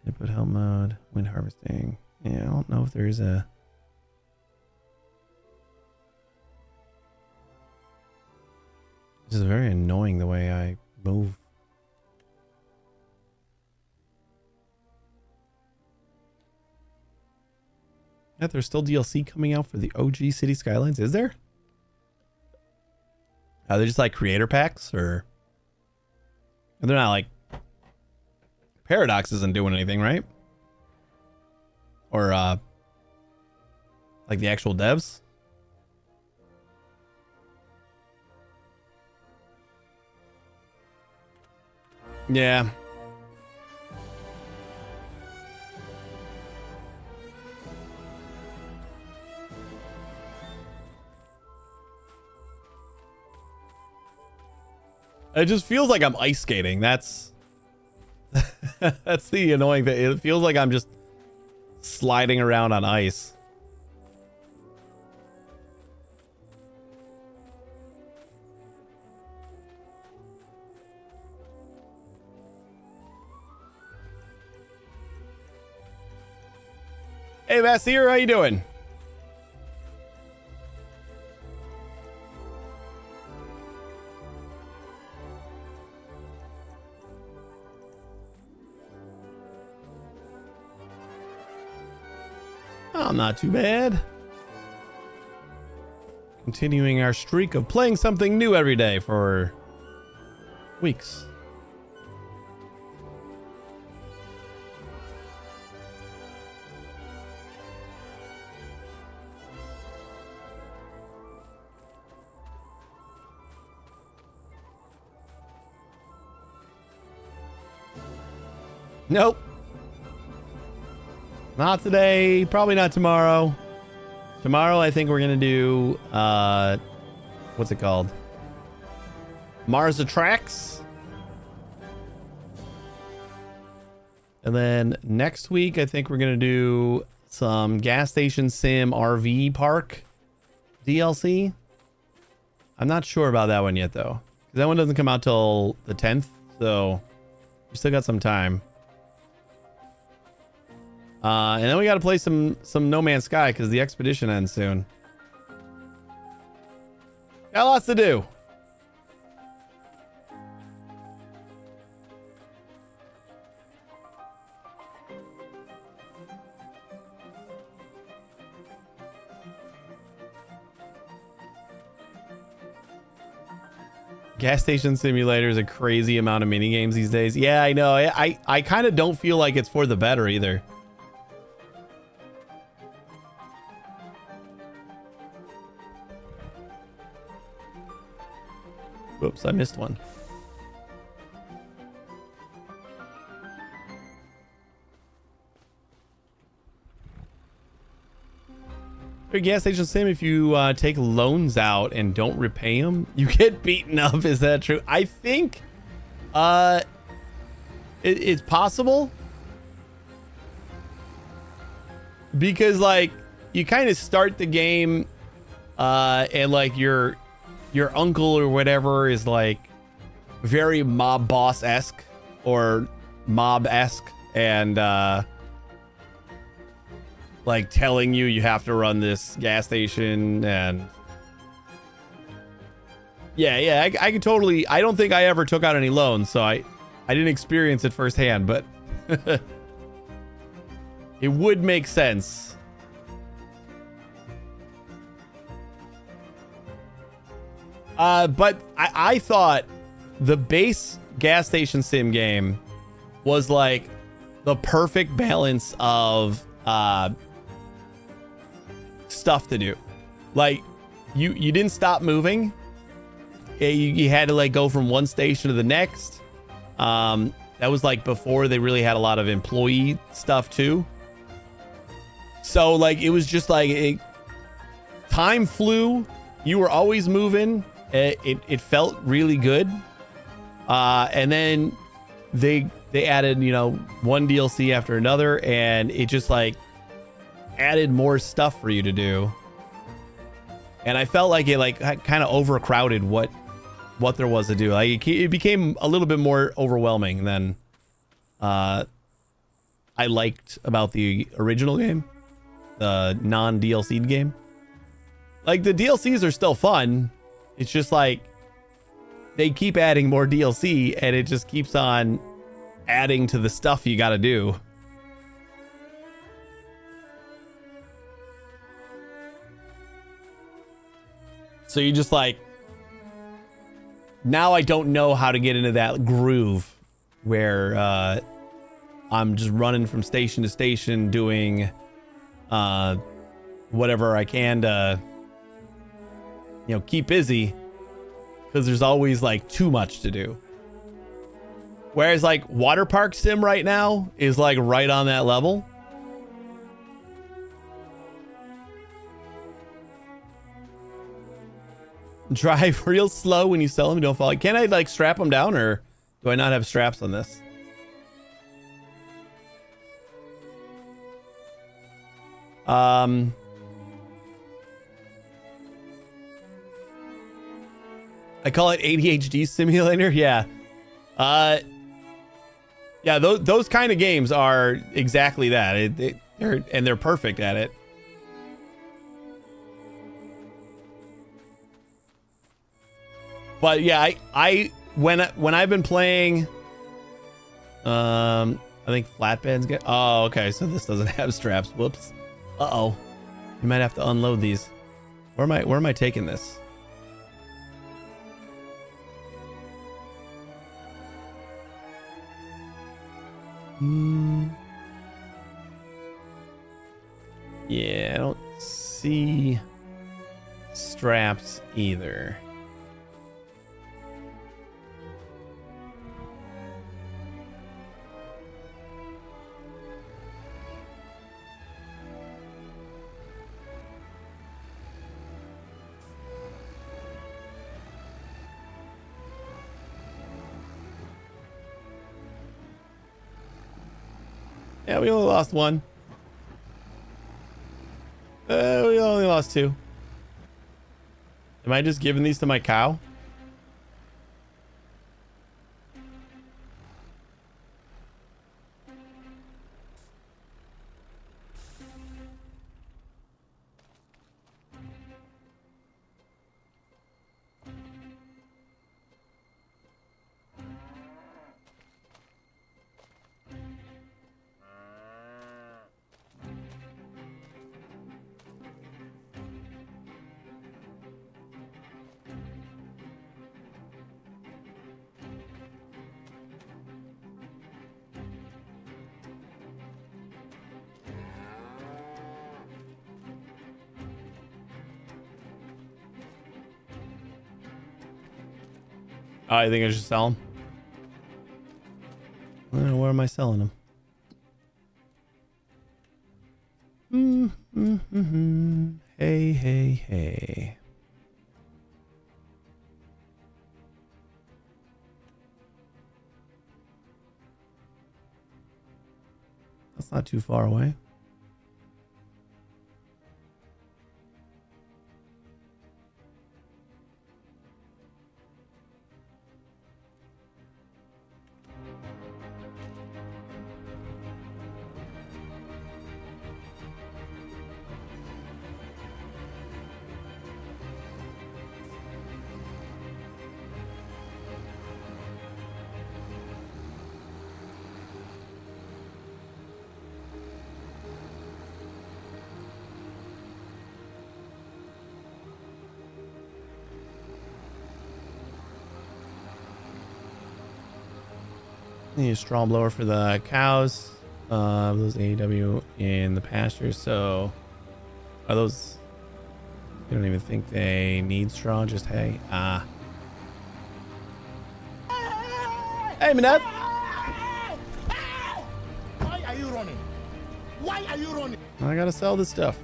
Input help mode. Wind harvesting. Yeah, I don't know if there's a... This is very annoying the way I move. Yeah, there's still DLC coming out for the OG City Skylines. Is there? Are they just like creator packs, or they're not like Paradox isn't doing anything, right? Or like the actual devs? Yeah. It just feels like I'm ice skating. That's that's the annoying thing. It feels like I'm just sliding around on ice. Hey, Vassir, how you doing? Oh, not too bad. Continuing our streak of playing something new every day for weeks. Nope. Not today. Probably not tomorrow. Tomorrow, I think we're going to do, what's it called? Mars Attracts. And then next week, I think we're going to do some gas station sim RV park DLC. I'm not sure about that one yet, though. That one doesn't come out till the 10th, so we still got some time. And then we got to play some No Man's Sky because the expedition ends soon. Got lots to do. Gas station simulator is a crazy amount of mini games these days. Yeah, I know. I kind of don't feel like it's for the better either. Whoops, I missed one. For gas station sim, if you take loans out and don't repay them, you get beaten up. Is that true? I think it's possible. Because like you kind of start the game and like your uncle or whatever is like very mob boss-esque or mob-esque and like telling you have to run this gas station and yeah I could totally. I don't think I ever took out any loans, so I didn't experience it firsthand, but it would make sense. But I thought the base gas station sim game was like the perfect balance of stuff to do. Like you didn't stop moving. You had to like go from one station to the next. That was like before they really had a lot of employee stuff too. So like it was just like time flew. You were always moving. It felt really good. And then they added, one DLC after another, and it just like added more stuff for you to do. And I felt like it like kind of overcrowded what what there was to do. Like it became a little bit more overwhelming than I liked about the original game, the non-DLC'd game. Like the DLCs are still fun. It's just like they keep adding more DLC and it just keeps on adding to the stuff you got to do. So you just like, now I don't know how to get into that groove where I'm just running from station to station doing whatever I can to, you know, keep busy, because there's always like too much to do. Whereas like Water Park Sim right now is like right on that level. Drive real slow when you sell them, don't fall. Can I like strap them down, or do I not have straps on this? I call it ADHD simulator. Yeah. Yeah, those kind of games are exactly that. They're perfect at it. But yeah, when I've been playing, I think flatbeds get. Oh, okay. So this doesn't have straps. Whoops. Uh-oh. You might have to unload these. Where am I taking this? Yeah, I don't see straps either. Yeah, we only lost one. We only lost two. Am I just giving these to my cow? Oh, I think I should sell them. Where am I selling them? Hey, hey, hey. That's not too far away. Need a straw blower for the cows. Those AEW in the pasture. So are those? You don't even think they need straw? Just hay. Ah. Hey, Manette. Why are you running? Why are you running? I gotta sell this stuff.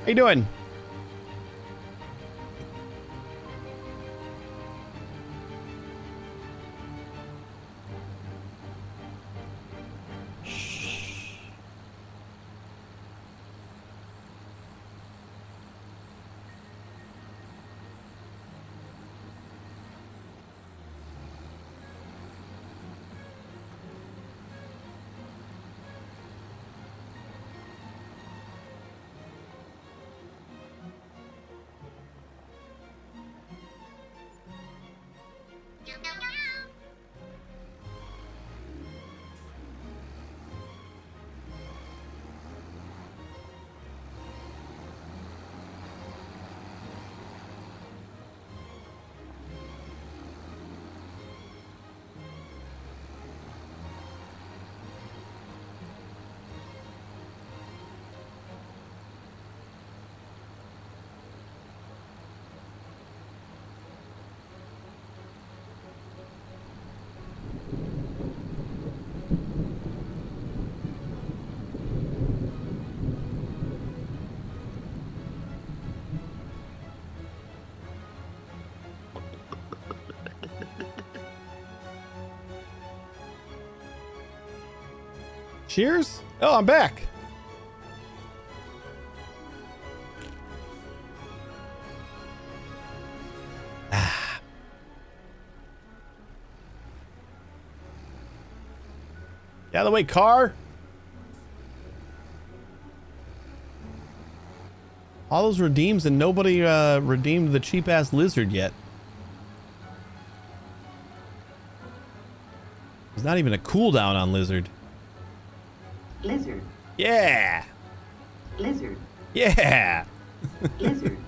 How you doing? Cheers. Oh, I'm back. Get out of the way, car. All those redeems and nobody redeemed the cheap ass lizard yet. There's not even a cooldown on lizard. Lizard. Yeah. Lizard. Yeah. Lizard.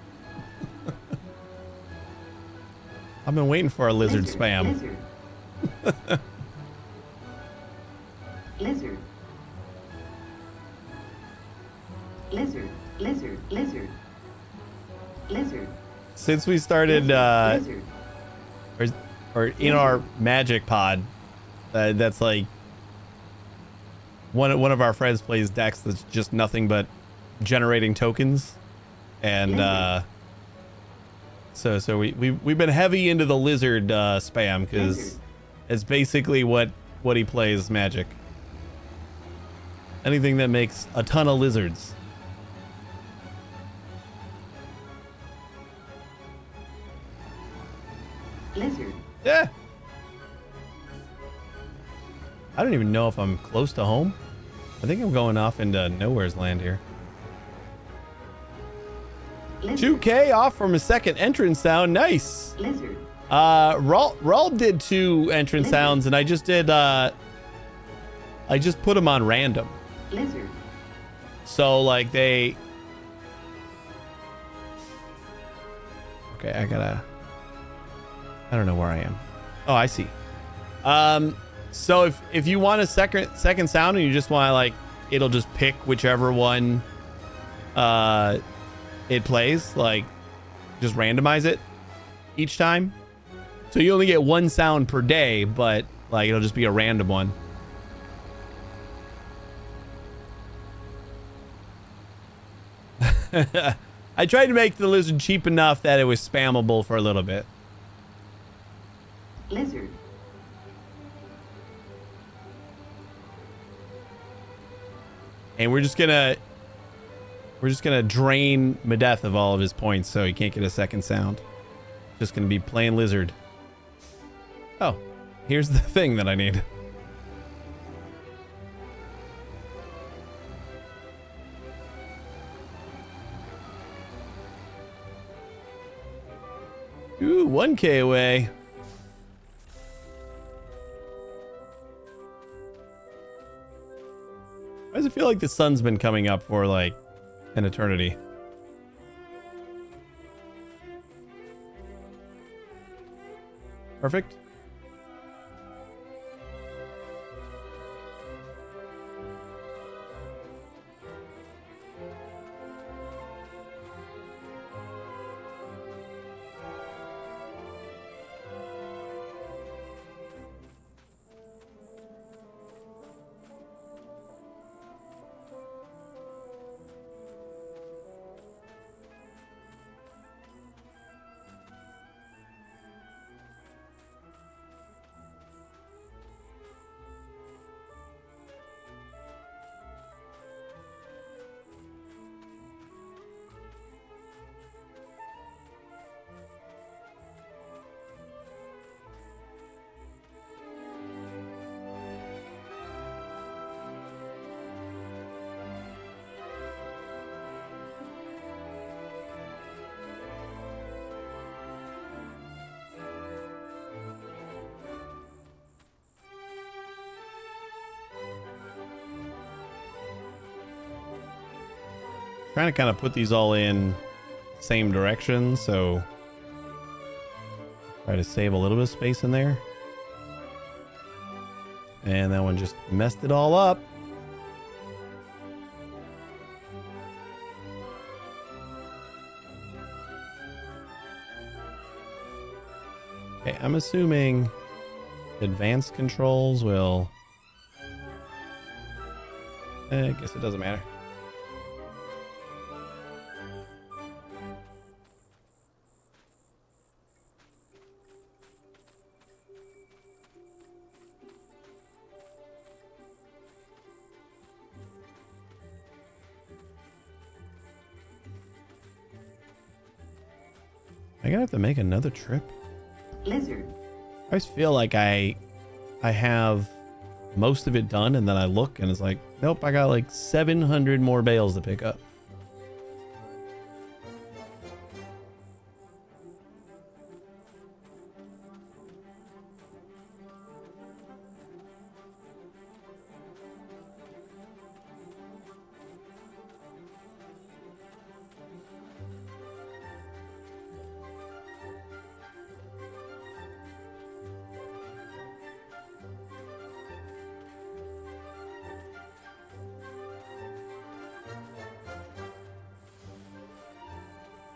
I've been waiting for a lizard spam. Lizard. Lizard. Lizard. Lizard. Lizard. Lizard. Since we started Lizard. or in our magic pod, that's like one of our friends plays decks that's just nothing but generating tokens, and so we've been heavy into the lizard spam because it's basically what he plays magic. Anything that makes a ton of lizards. Lizard. Yeah. I don't even know if I'm close to home. I think I'm going off into nowhere's land here. Lizard. 2K off from a second entrance sound. Nice. Lizard. Raul did 2 entrance sounds, and I just did I just put them on random. Lizard. So like they Okay, I don't know where I am. Oh, I see. So if you want a second sound and you just want to like, it'll just pick whichever one it plays, like just randomize it each time. So you only get 1 sound per day, but like it'll just be a random one. I tried to make the lizard cheap enough that it was spammable for a little bit. Lizard. And we're just gonna drain Medeth of all of his points so he can't get a second sound. Just gonna be plain lizard. Oh, here's the thing that I need. Ooh, 1K away. Why does it feel like the sun's been coming up for like an eternity? Perfect. Trying to kind of put these all in same direction, so try to save a little bit of space in there. And that one just messed it all up. Okay, I'm assuming advanced controls will... I guess it doesn't matter. I gonna have to make another trip? Lizard. I always feel like I have most of it done, and then I look and it's like, nope, I got like 700 more bales to pick up.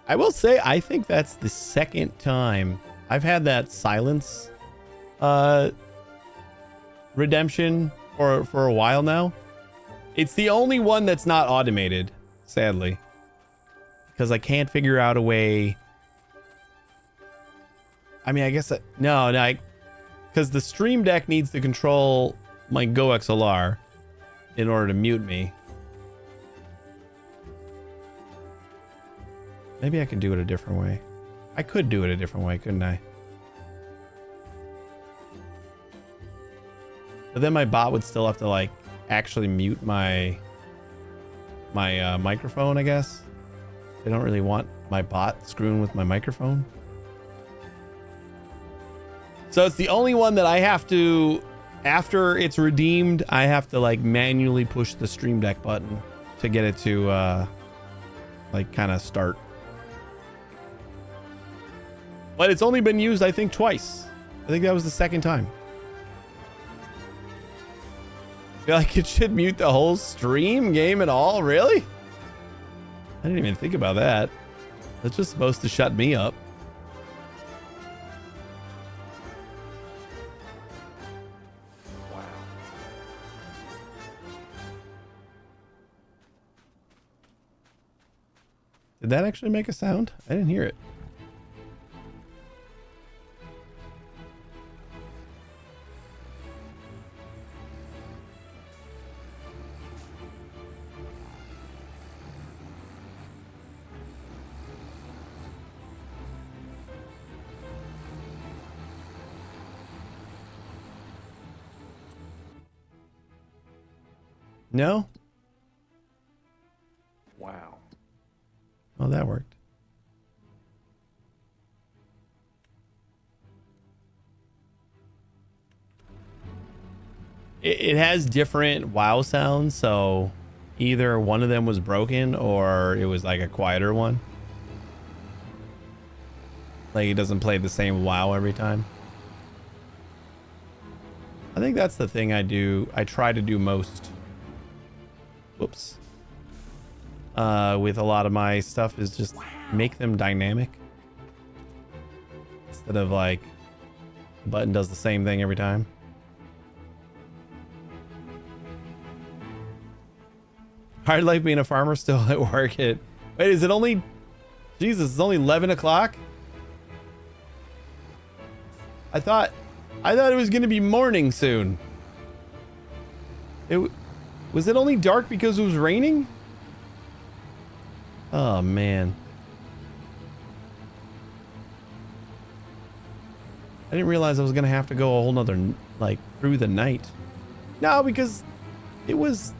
I will say, I think that's the second time I've had that silence redemption for a while now. It's the only one that's not automated, sadly, because I can't figure out a way. I mean, I guess no, because the Stream Deck needs to control my Go XLR in order to mute me. Maybe I could do it a different way. I could do it a different way, couldn't I? But then my bot would still have to like actually mute my microphone, I guess. They don't really want my bot screwing with my microphone. So it's the only one that I have to, after it's redeemed, I have to like manually push the Stream Deck button to get it to like kind of start. But it's only been used, I think, twice. I think that was the second time. I feel like it should mute the whole stream game at all. Really? I didn't even think about that. That's just supposed to shut me up. Wow. Did that actually make a sound? I didn't hear it. No? Wow. Oh, that worked. It has different WoW sounds, so either one of them was broken or it was like a quieter one. Like it doesn't play the same WoW every time. I think that's the thing I do. I try to do most. Whoops. With a lot of my stuff is just make them dynamic. Instead of like, the button does the same thing every time. Hard life being a farmer, still at work. Wait, is it only, Jesus, it's only 11 o'clock? I thought it was going to be morning soon. Was it only dark because it was raining? Oh, man. I didn't realize I was going to have to go a whole nother, like, through the night. No, because it was...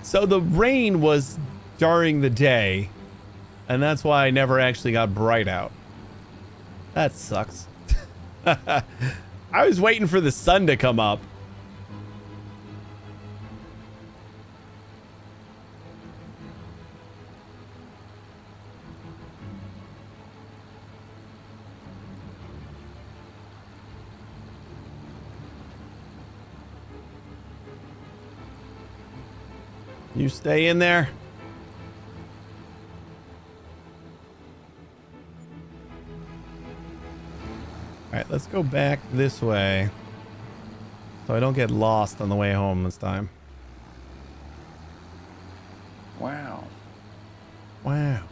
So the rain was during the day, and that's why I never actually got bright out. That sucks. I was waiting for the sun to come up. You stay in there. All right, let's go back this way so I don't get lost on the way home this time. Wow. Wow.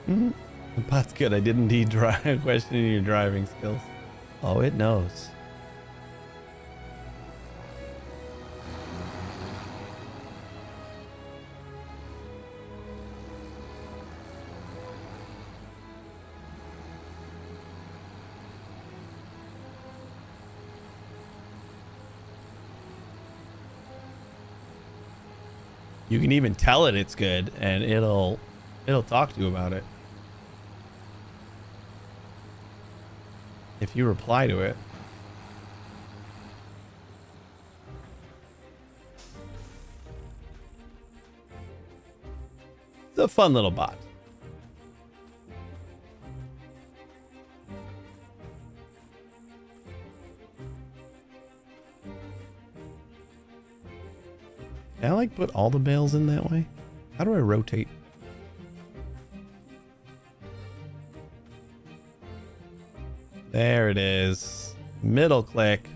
The pot's good. I didn't need questioning your driving skills. Oh, it knows. You can even tell it it's good, and it'll talk to you about it. If you reply to it. It's a fun little bot. Can I like put all the bales in that way? How do I rotate? There it is. Middle click.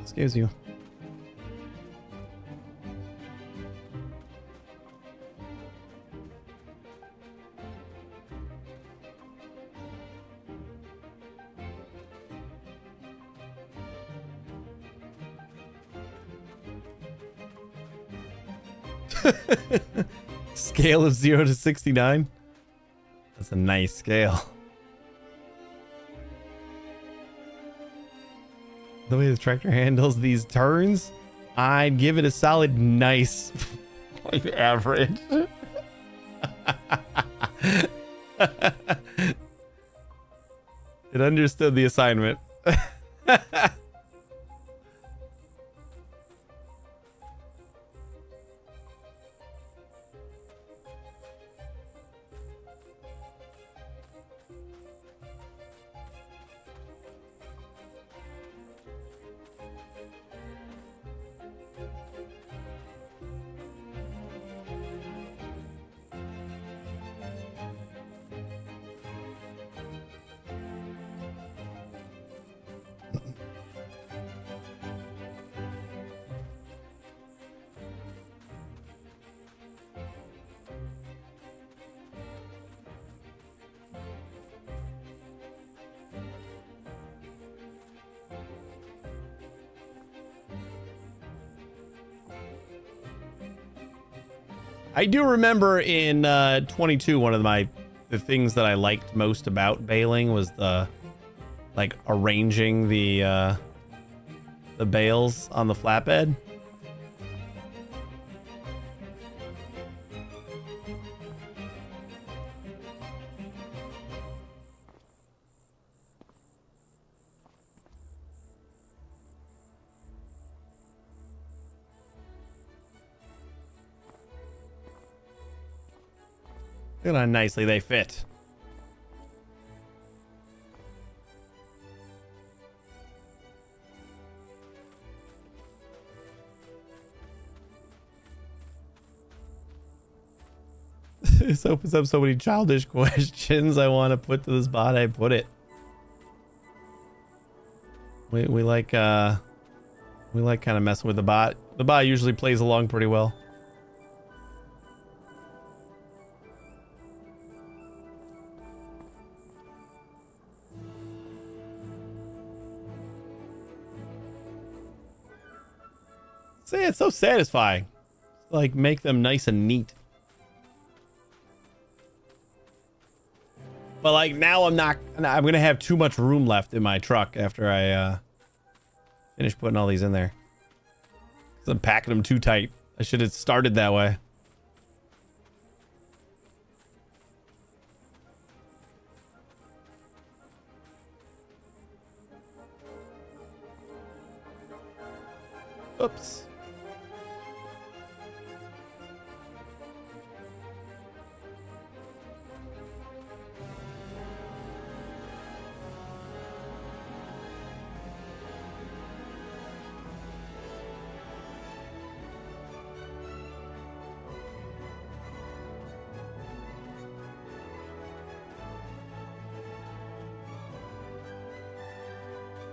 Excuse you. Scale of 0 to 69. That's a nice scale. The way the tractor handles these turns, I'd give it a solid nice like average. It understood the assignment. I do remember in 22, one of the things that I liked most about baling was the like arranging the bales on the flatbed. Look at how nicely they fit. This opens up so many childish questions I want to put to this bot. I put it. We like kind of messing with the bot. The bot usually plays along pretty well. See, it's so satisfying. Like, make them nice and neat. But like now I'm gonna have too much room left in my truck after I finish putting all these in there. 'Cause I'm packing them too tight. I should have started that way. Oops.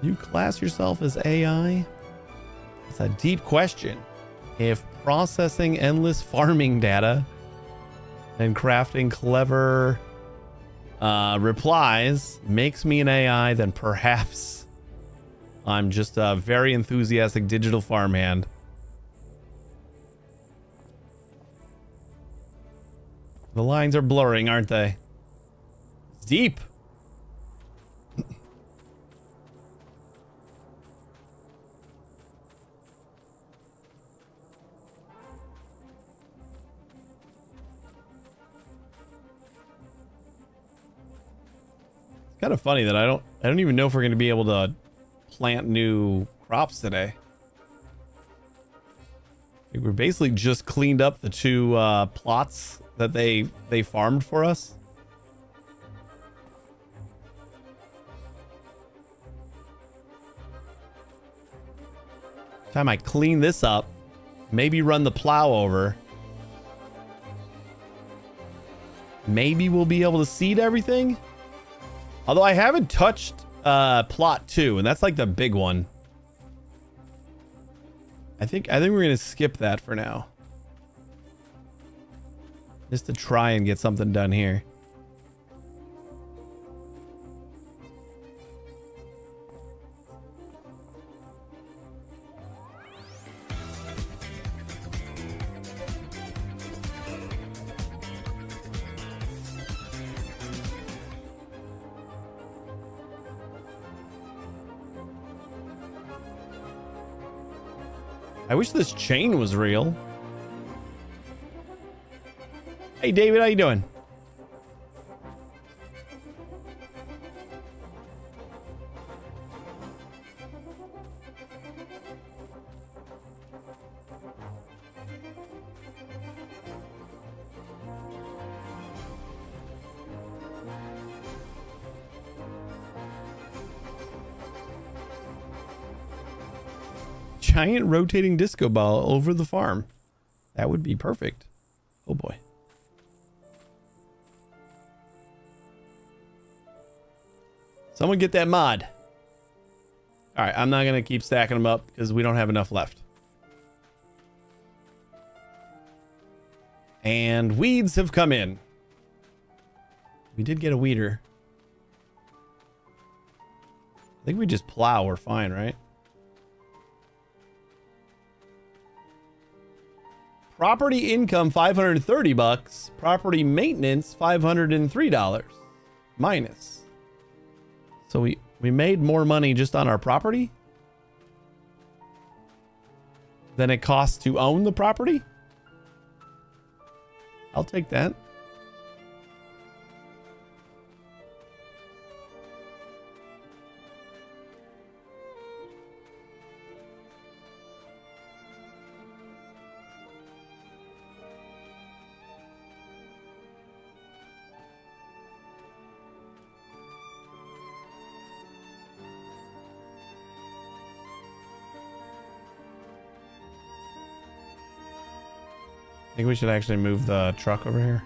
You class yourself as AI? It's a deep question. If processing endless farming data and crafting clever replies makes me an AI, then perhaps I'm just a very enthusiastic digital farmhand. The lines are blurring, aren't they? It's deep. Kind of funny that I don't even know if we're going to be able to plant new crops today. I think we're basically just cleaned up the two plots that they farmed for us. Time I clean this up, maybe run the plow over. Maybe we'll be able to seed everything. Although I haven't touched plot 2, and that's like the big one. I think we're gonna skip that for now. Just to try and get something done here. I wish this chain was real. Hey, David, how you doing? Giant rotating disco ball over the farm. That would be perfect. Oh boy. Someone get that mod. All right, I'm not going to keep stacking them up because we don't have enough left. And weeds have come in. We did get a weeder. I think we just plow. We're fine, right? Property income, $530. Property maintenance, $503. Minus. So we made more money just on our property than it costs to own the property? I'll take that. I think we should actually move the truck over here.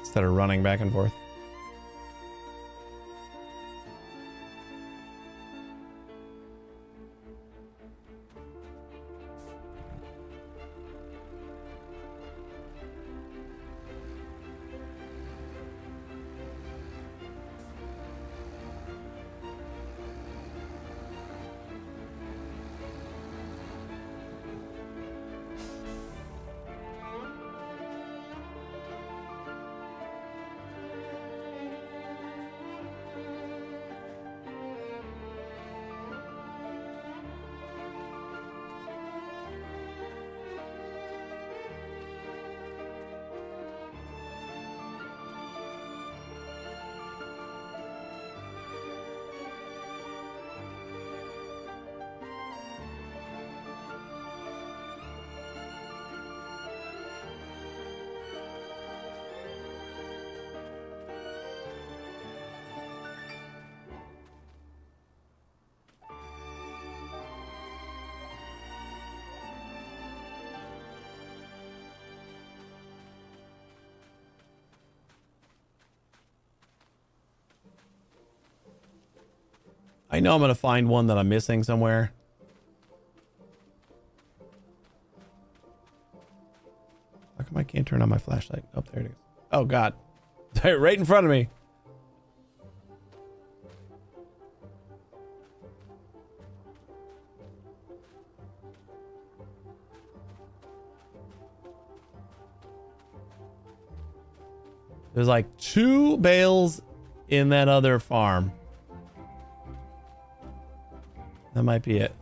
Instead of running back and forth. I know I'm going to find one that I'm missing somewhere. How come I can't turn on my flashlight? Oh, there it is. Oh, God. Right in front of me. There's like 2 bales in that other farm. That might be it.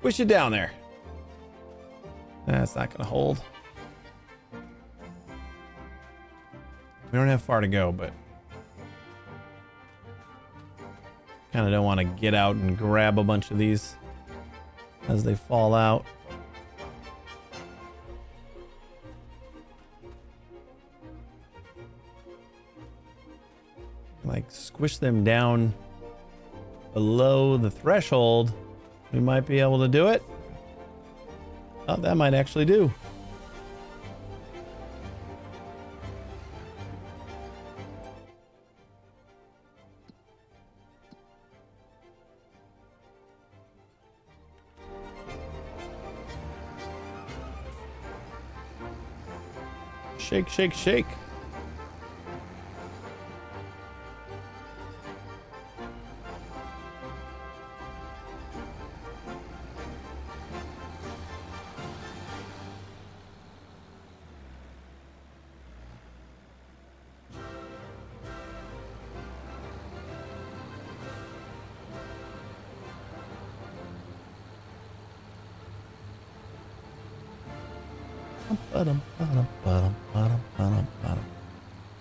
Push it down there. That's not gonna hold. We don't have far to go, but kind of don't want to get out and grab a bunch of these as they fall out. Like squish them down below the threshold. We might be able to do it. Oh, that might actually do. Shake, shake, shake.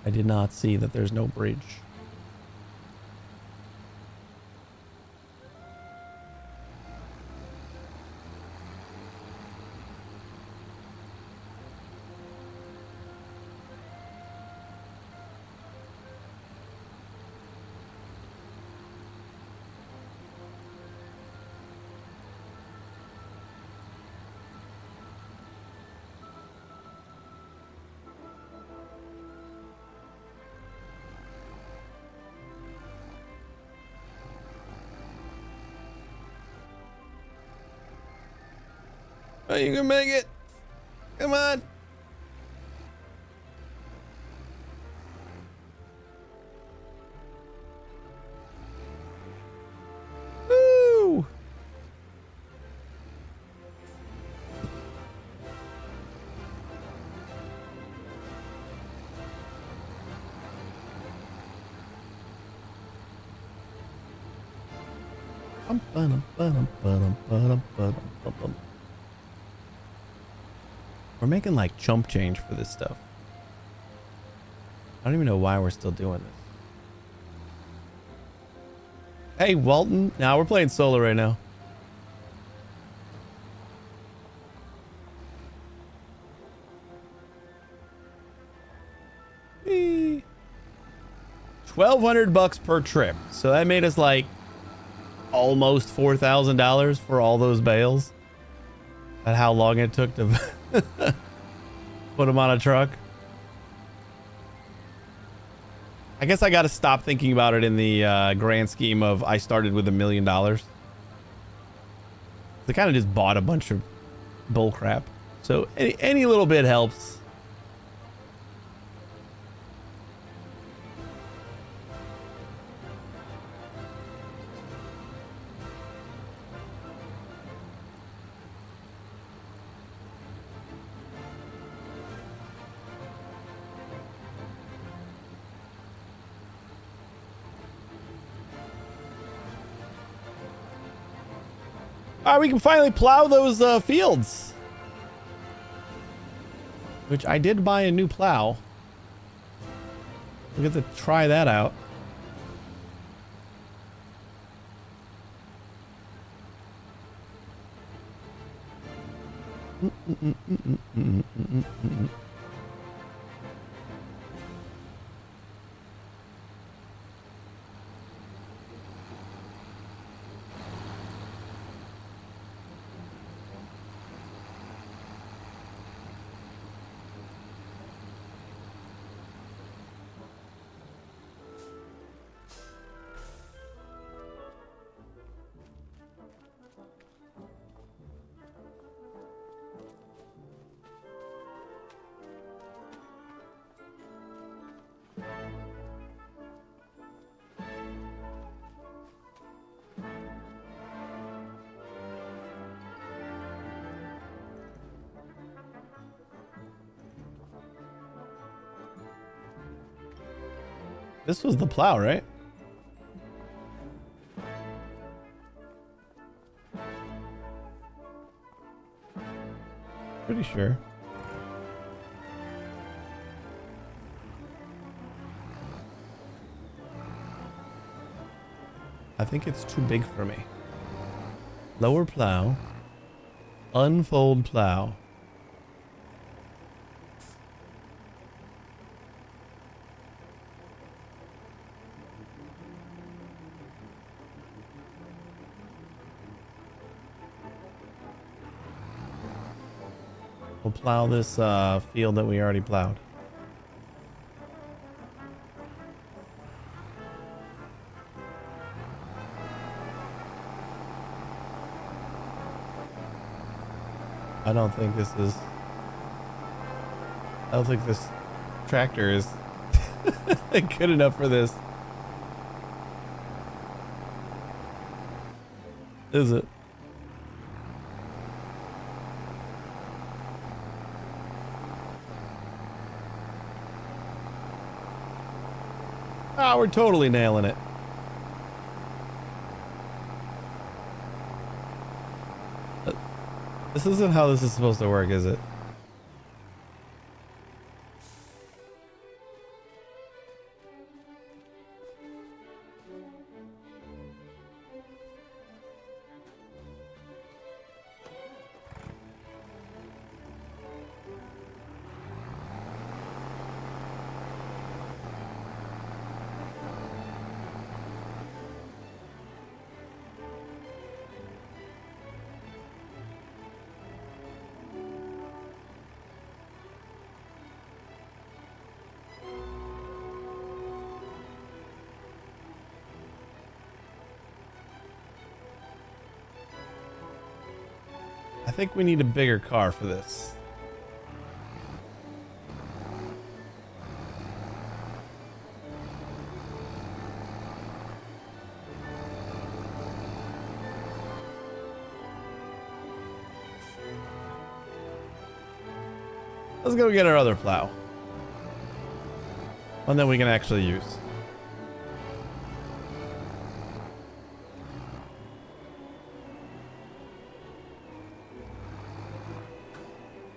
I did not see that there's no bridge. Oh, you can make it. Come on. Woo! We're making like chump change for this stuff. I don't even know why we're still doing this. Hey, Walton. Now we're playing solo right now. Whee. $1,200 per trip. So that made us like almost $4,000 for all those bales. And how long it took to put them on a truck. I guess I got to stop thinking about it in the grand scheme of I started with $1 million. They kind of just bought a bunch of bull crap. So any little bit helps. All right, we can finally plow those fields. Which I did buy a new plow. We'll get to try that out. This was the plow, right? Pretty sure. I think it's too big for me. Lower plow. Unfold plow. We'll plow this field that we already plowed. I don't think this tractor is good enough for this. Is it? Ah, we're totally nailing it. This isn't how this is supposed to work, is it? I think we need a bigger car for this. Let's go get our other plow. One that we can actually use.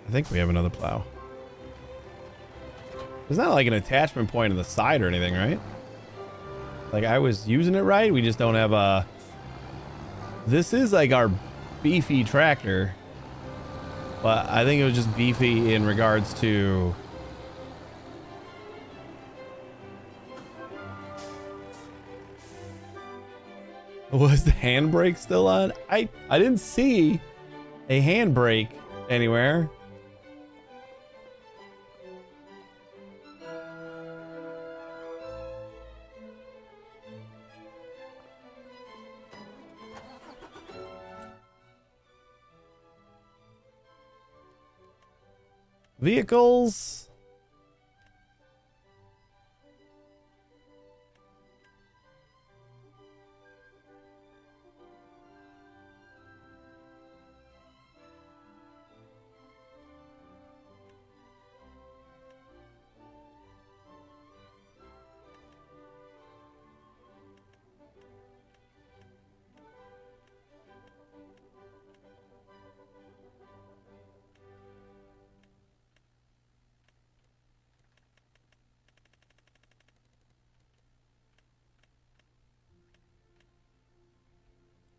I think we have another plow. There's not like an attachment point on the side or anything, right? Like I was using it right. We just don't have a... This is like our beefy tractor. But I think it was just beefy in regards to... Was the handbrake still on? I didn't see a handbrake anywhere. Vehicles.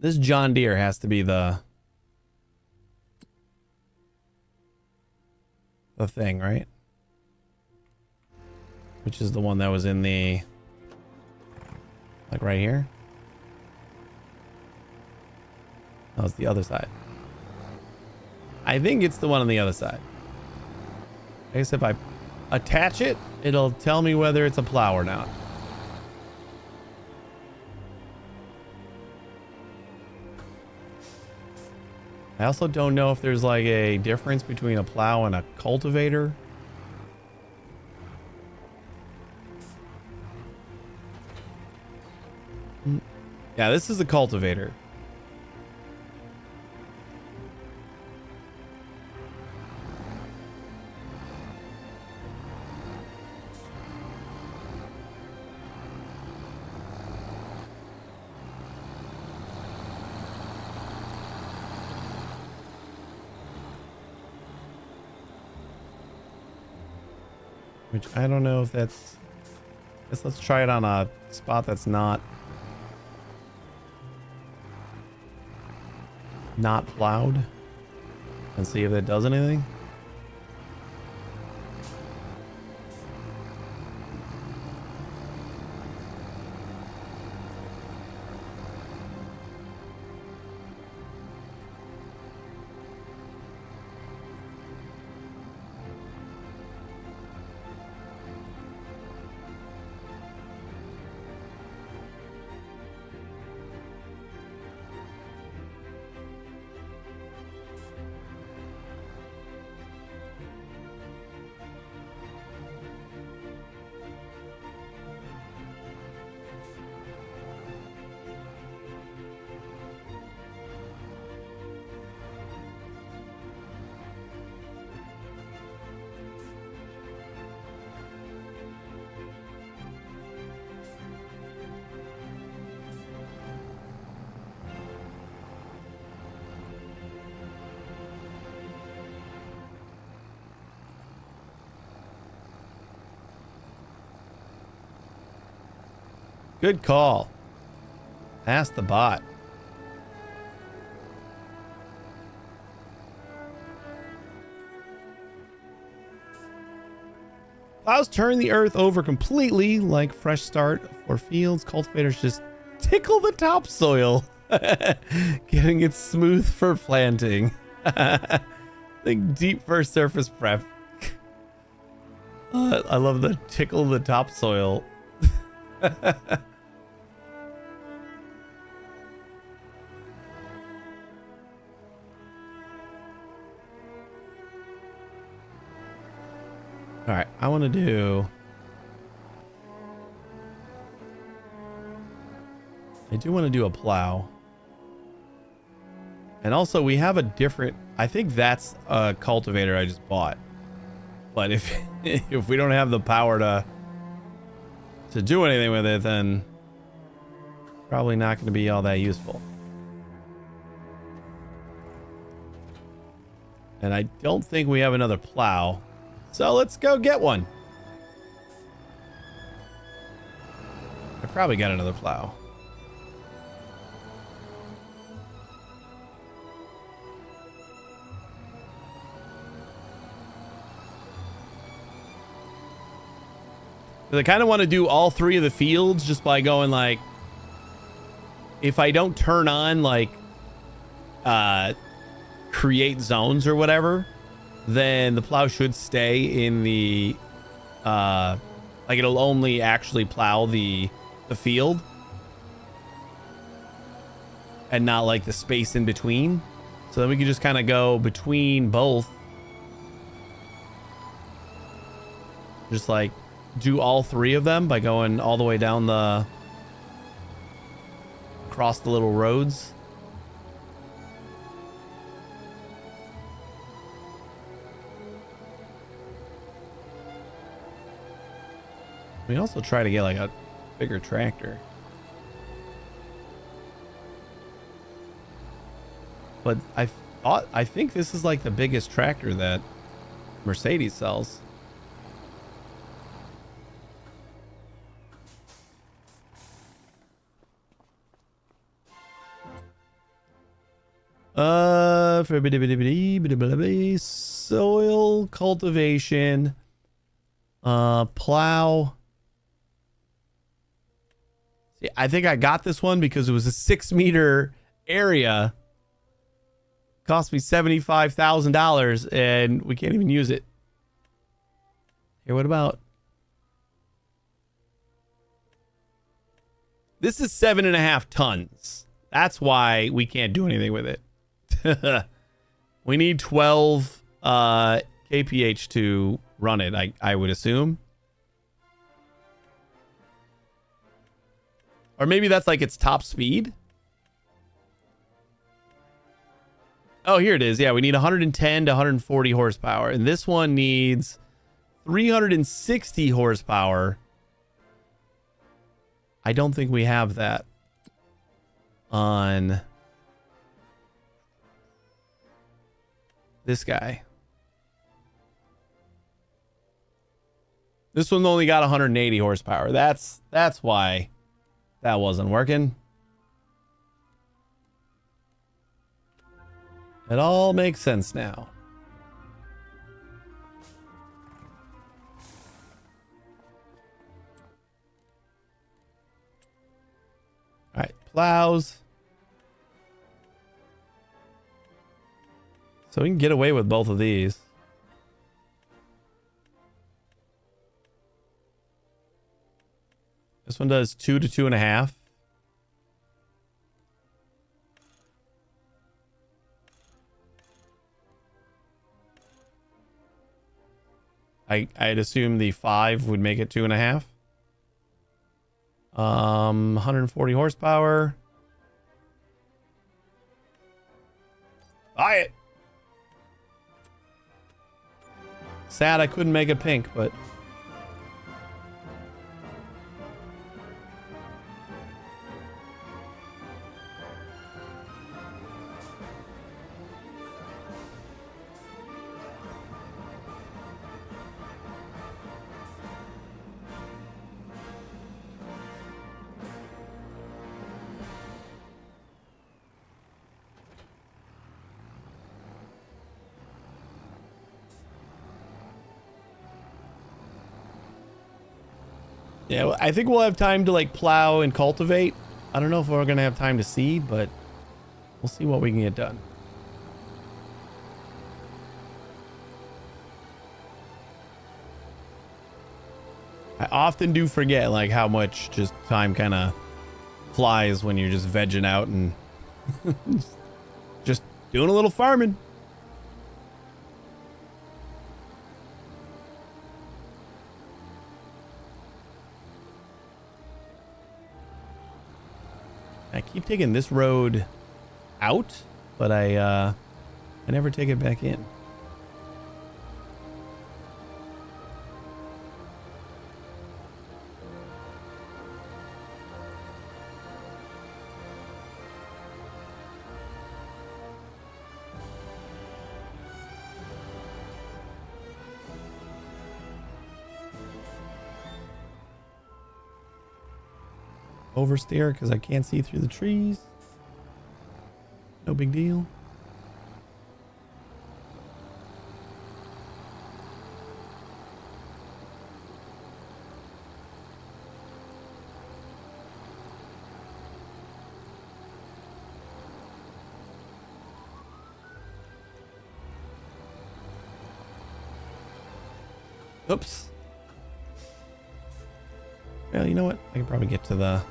This John Deere has to be the thing, right? Which is the one that was in the, like right here? That was the other side. I think it's the one on the other side. I guess if I attach it, it'll tell me whether it's a plow or not. I also don't know if there's like a difference between a plow and a cultivator. Yeah, this is a cultivator. Which I don't know if that's... I guess let's try it on a spot that's not plowed and see if that does anything. Good call. Ask the bot. Plows turn the earth over completely like fresh start for fields. Cultivators just tickle the topsoil, getting it smooth for planting. Think deep for surface prep. I love the tickle the topsoil. All right, I want to do... I do want to do a plow. And also we have a different... I think that's a cultivator I just bought. But if if we don't have the power to do anything with it, then probably not going to be all that useful. And I don't think we have another plow. So let's go get one. I probably got another plow. I kind of want to do all three of the fields just by going like, if I don't turn on like create zones or whatever, then the plow should stay in the like it'll only actually plow the field and not like the space in between. So then we can just kind of go between both, just like do all three of them by going all the way down the across the little roads. We also try to get like a bigger tractor. But I think this is like the biggest tractor that Mercedes sells. Soil cultivation. Plow. See, I think I got this one because it was a 6-meter area. Cost me $75,000 and we can't even use it. Here, what about? This is 7.5 tons. That's why we can't do anything with it. We need 12 kph to run it, I would assume. Or maybe that's like its top speed. Oh, here it is. Yeah, we need 110 to 140 horsepower. And this one needs 360 horsepower. I don't think we have that on this guy. This one only got 180 horsepower. That's why that wasn't working. It all makes sense now. All right, plows. So we can get away with both of these. This one does 2 to 2.5. I'd assume the 5 would make it 2.5. 140 horsepower. Buy it. Sad I couldn't make it pink, but yeah, well, I think we'll have time to like plow and cultivate. I don't know if we're gonna have time to seed, but we'll see what we can get done. I often do forget like how much just time kind of flies when you're just vegging out and just doing a little farming. I keep taking this road out, but I never take it back in. Oversteer because I can't see through the trees. No big deal. Oops. Well, you know what? I can probably get to the...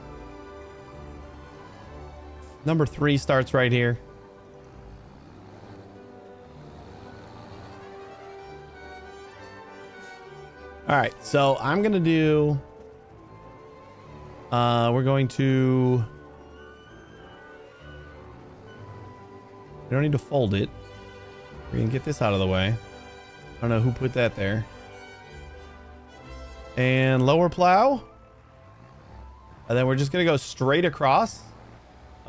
Number 3 starts right here. All right, so I'm gonna do. We're going to. We don't need to fold it. We're gonna get this out of the way. I don't know who put that there. And lower plow. And then we're just gonna go straight across.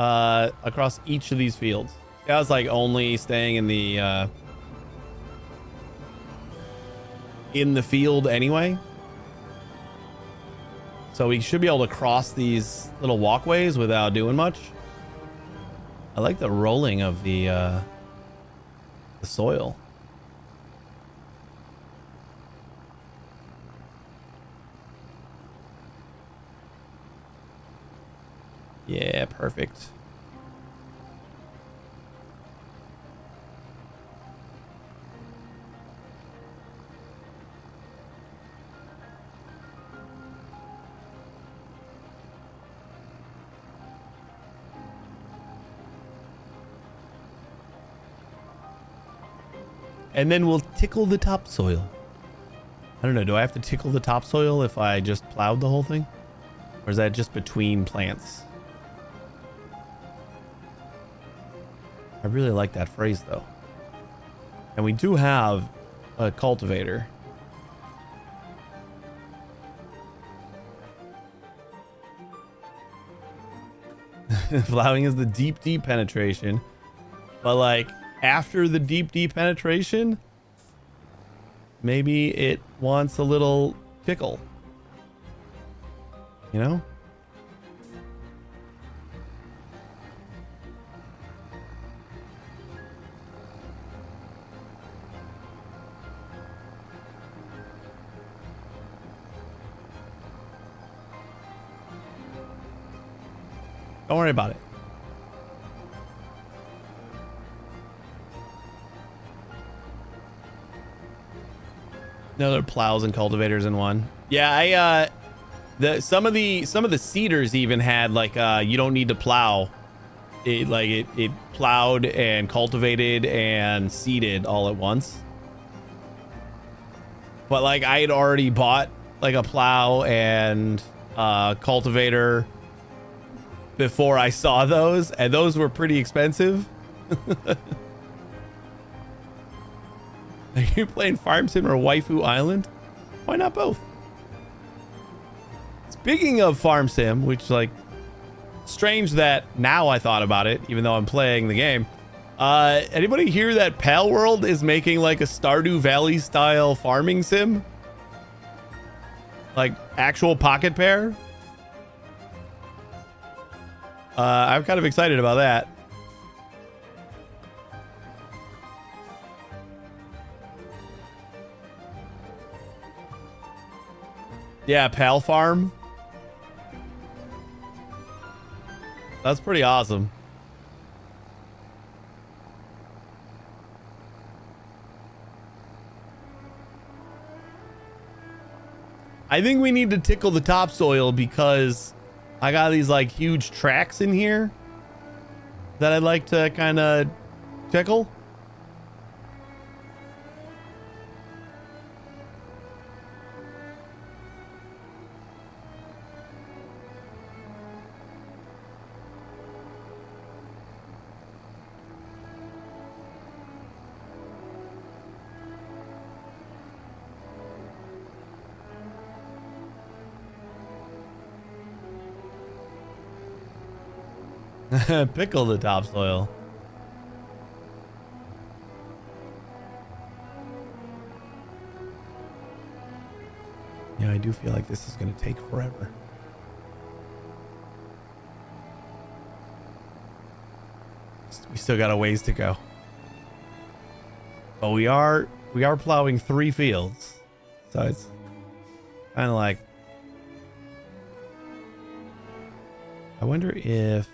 Across each of these fields. I was like only staying in the field anyway. So we should be able to cross these little walkways without doing much. I like the rolling of the soil. Yeah, perfect. And then we'll tickle the topsoil. I don't know. Do I have to tickle the topsoil if I just plowed the whole thing? Or is that just between plants? I really like that phrase, though. And we do have a cultivator. Plowing is the deep penetration. But, like, after the deep penetration, maybe it wants a little tickle. You know? Don't worry about it. Another plows and cultivators in one. Yeah, some of the seeders even had like you don't need to plow. It plowed and cultivated and seeded all at once. But like I had already bought like a plow and cultivator before I saw those, and those were pretty expensive. Are you playing Farm Sim or Waifu Island? Why not both? Speaking of Farm Sim, which like strange that now I thought about it, even though I'm playing the game. Anybody hear that Pal World is making like a Stardew Valley style farming sim? Like actual pocket pair? I'm kind of excited about that. Yeah, Pal Farm. That's pretty awesome. I think we need to tickle the topsoil because I got these like huge tracks in here that I'd like to kind of tickle. Pickle the topsoil. Yeah, I do feel like this is going to take forever. We still got a ways to go. But we are plowing 3 fields. So it's kind of like, I wonder if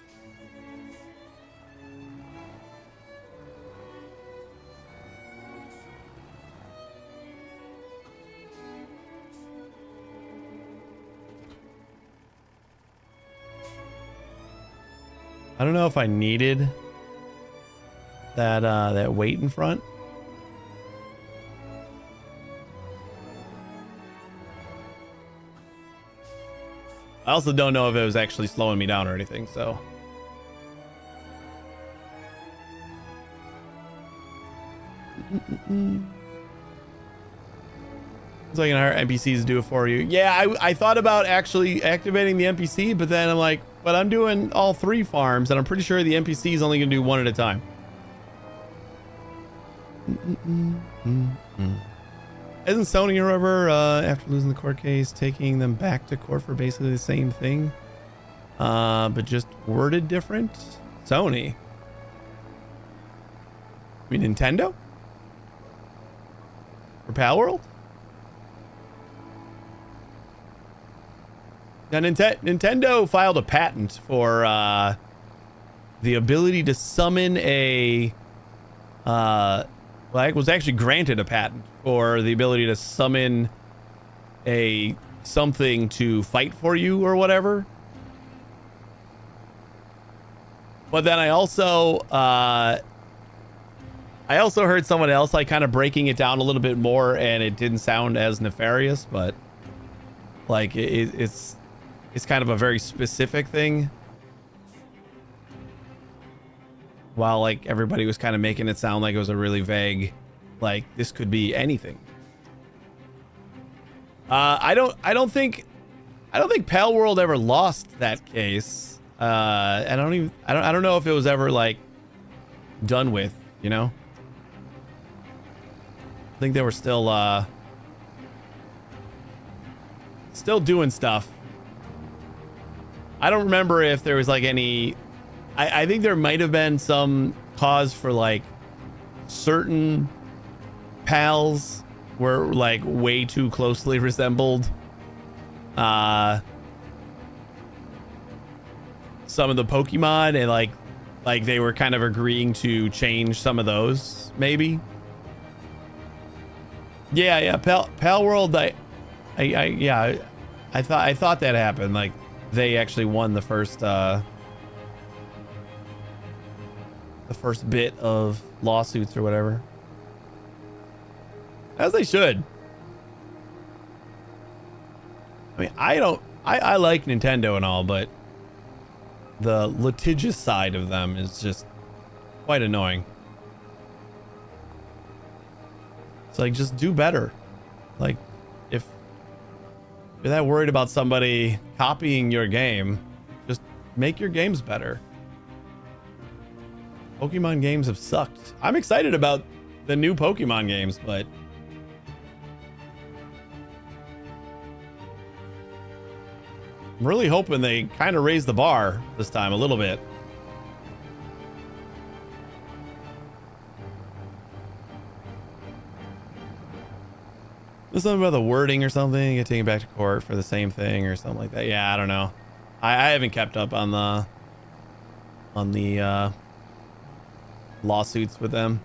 I don't know if I needed that weight in front. I also don't know if it was actually slowing me down or anything, so. It's like an NPCs do it for you. Yeah, I thought about actually activating the NPC, but then I'm like, but I'm doing all 3 farms, and I'm pretty sure the NPC is only going to do 1 at a time. Isn't Sony or whoever, after losing the court case, taking them back to court for basically the same thing, but just worded different? Sony. I mean, Nintendo? For Pal World? Now, Nintendo filed a patent for the ability to summon a... well, I was actually granted a patent for the ability to summon a something to fight for you or whatever. But then I also heard someone else like kind of breaking it down a little bit more, and it didn't sound as nefarious, but like it's kind of a very specific thing. While like everybody was kind of making it sound like it was a really vague, like this could be anything. I don't think Pal World ever lost that case. I don't know if it was ever like done with, you know? I think they were still doing stuff. I don't remember if there was like any... I think there might have been some cause for like certain pals were like way too closely resembled some of the Pokemon, and like they were kind of agreeing to change some of those, maybe. Yeah, Pal World. I thought that happened. Like they actually won the first bit of lawsuits or whatever, as they should. I mean, I like Nintendo and all, but the litigious side of them is just quite annoying. It's like, just do better. Like, if you're that worried about somebody copying your game, just make your games better. Pokemon games have sucked. I'm excited about the new Pokemon games, but I'm really hoping they kind of raise the bar this time a little bit. There's something about the wording or something, get taken back to court for the same thing or something like that. Yeah, I don't know. I haven't kept up on the lawsuits with them.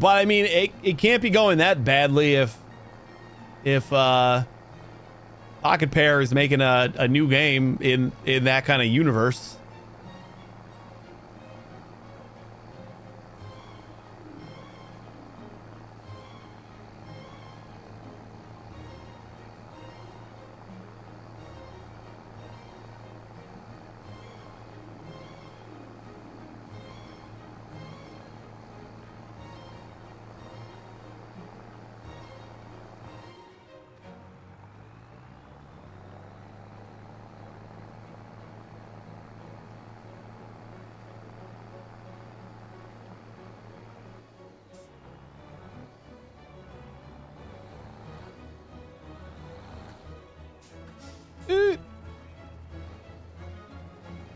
But I mean, it can't be going that badly if Pocket Pair is making a new game in that kind of universe.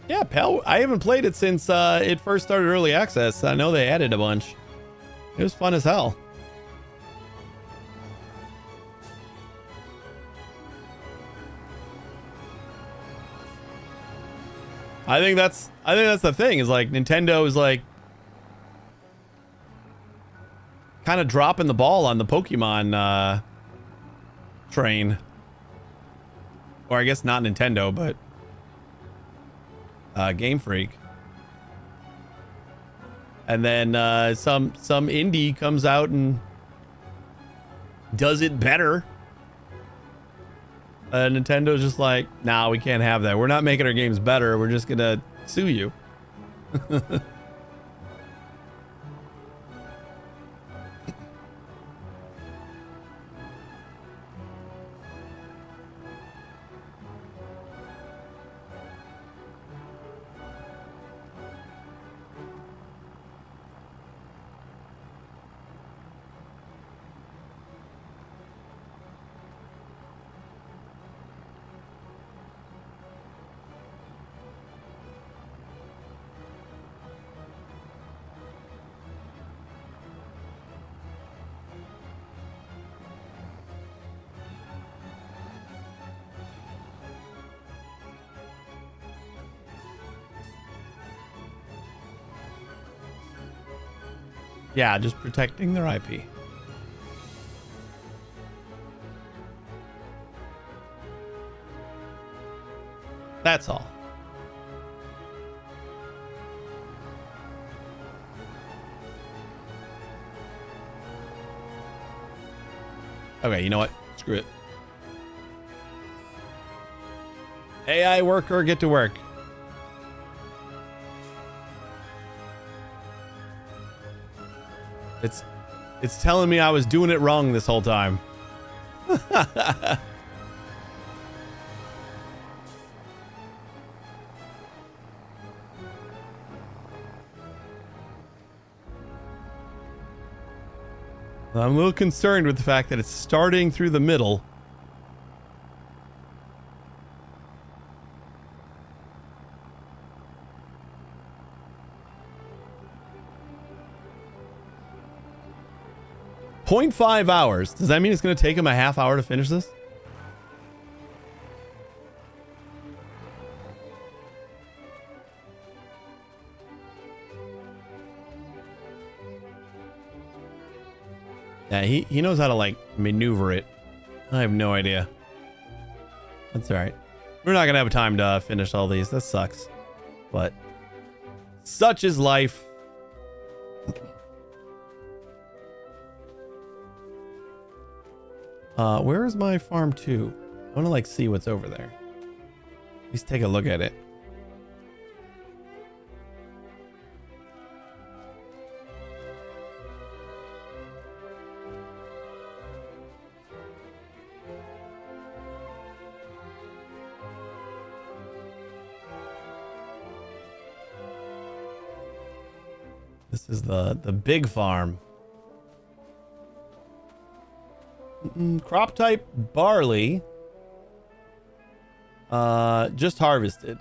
Yeah, Pal. I haven't played it since it first started early access. I know they added a bunch. It was fun as hell. I think that's the thing, is like Nintendo is like kind of dropping the ball on the Pokemon train. Or I guess not Nintendo, but Game Freak. And then some indie comes out and does it better. Nintendo's just like, nah, we can't have that. We're not making our games better. We're just gonna sue you. Yeah, just protecting their IP. That's all. Okay, you know what? Screw it. AI worker, get to work. It's telling me I was doing it wrong this whole time. I'm a little concerned with the fact that it's starting through the middle. .5 hours. Does that mean it's going to take him a half hour to finish this? Yeah, he knows how to like maneuver it. I have no idea. That's all right. We're not gonna have time to finish all these. That sucks. But such is life. Where is my farm 2? I want to like see what's over there. At least take a look at it. This is the big farm. Crop type barley. Just harvested.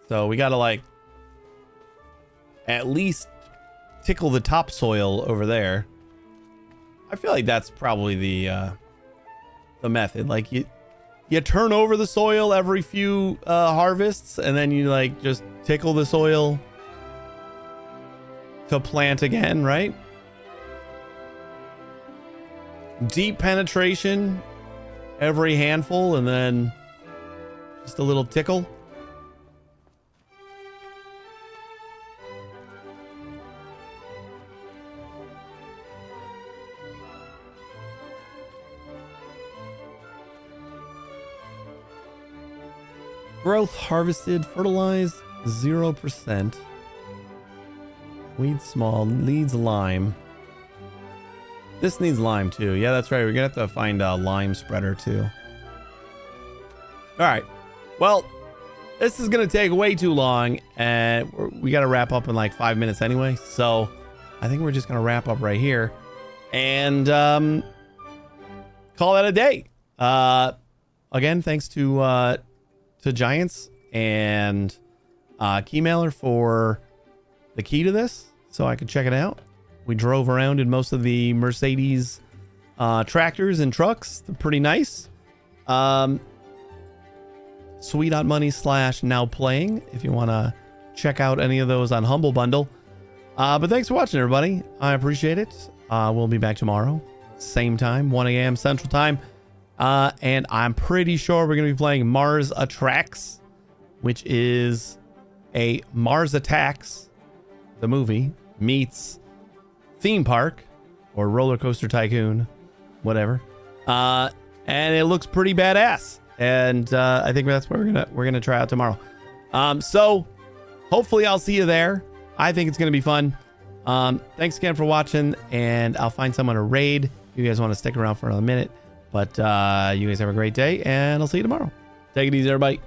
So we gotta like at least tickle the topsoil over there. I feel like that's probably the method. Like you turn over the soil every few harvests, and then you like just tickle the soil to plant again, right? Deep penetration every handful, and then just a little tickle. Growth harvested, fertilized 0%. Weed small, needs lime. This needs lime too. Yeah, that's right. We're gonna have to find a lime spreader too. All right. Well, this is gonna take way too long, and we gotta wrap up in like 5 minutes anyway. So I think we're just gonna wrap up right here and call that a day. Again, thanks to Giants and Keymailer for the key to this, so I could check it out. We drove around in most of the Mercedes tractors and trucks. They're pretty nice. Sweet.money/now playing if you want to check out any of those on Humble Bundle. But thanks for watching, everybody. I appreciate it. We'll be back tomorrow, same time, 1 a.m. Central Time. And I'm pretty sure we're going to be playing Mars Attracts, which is a Mars Attacks, the movie, meets theme park or roller coaster tycoon, whatever. And it looks pretty badass. And I think that's what we're gonna try out tomorrow. So hopefully I'll see you there. I think it's gonna be fun. Thanks again for watching, and I'll find someone to raid if you guys want to stick around for another minute. But you guys have a great day, and I'll see you tomorrow. Take it easy, everybody.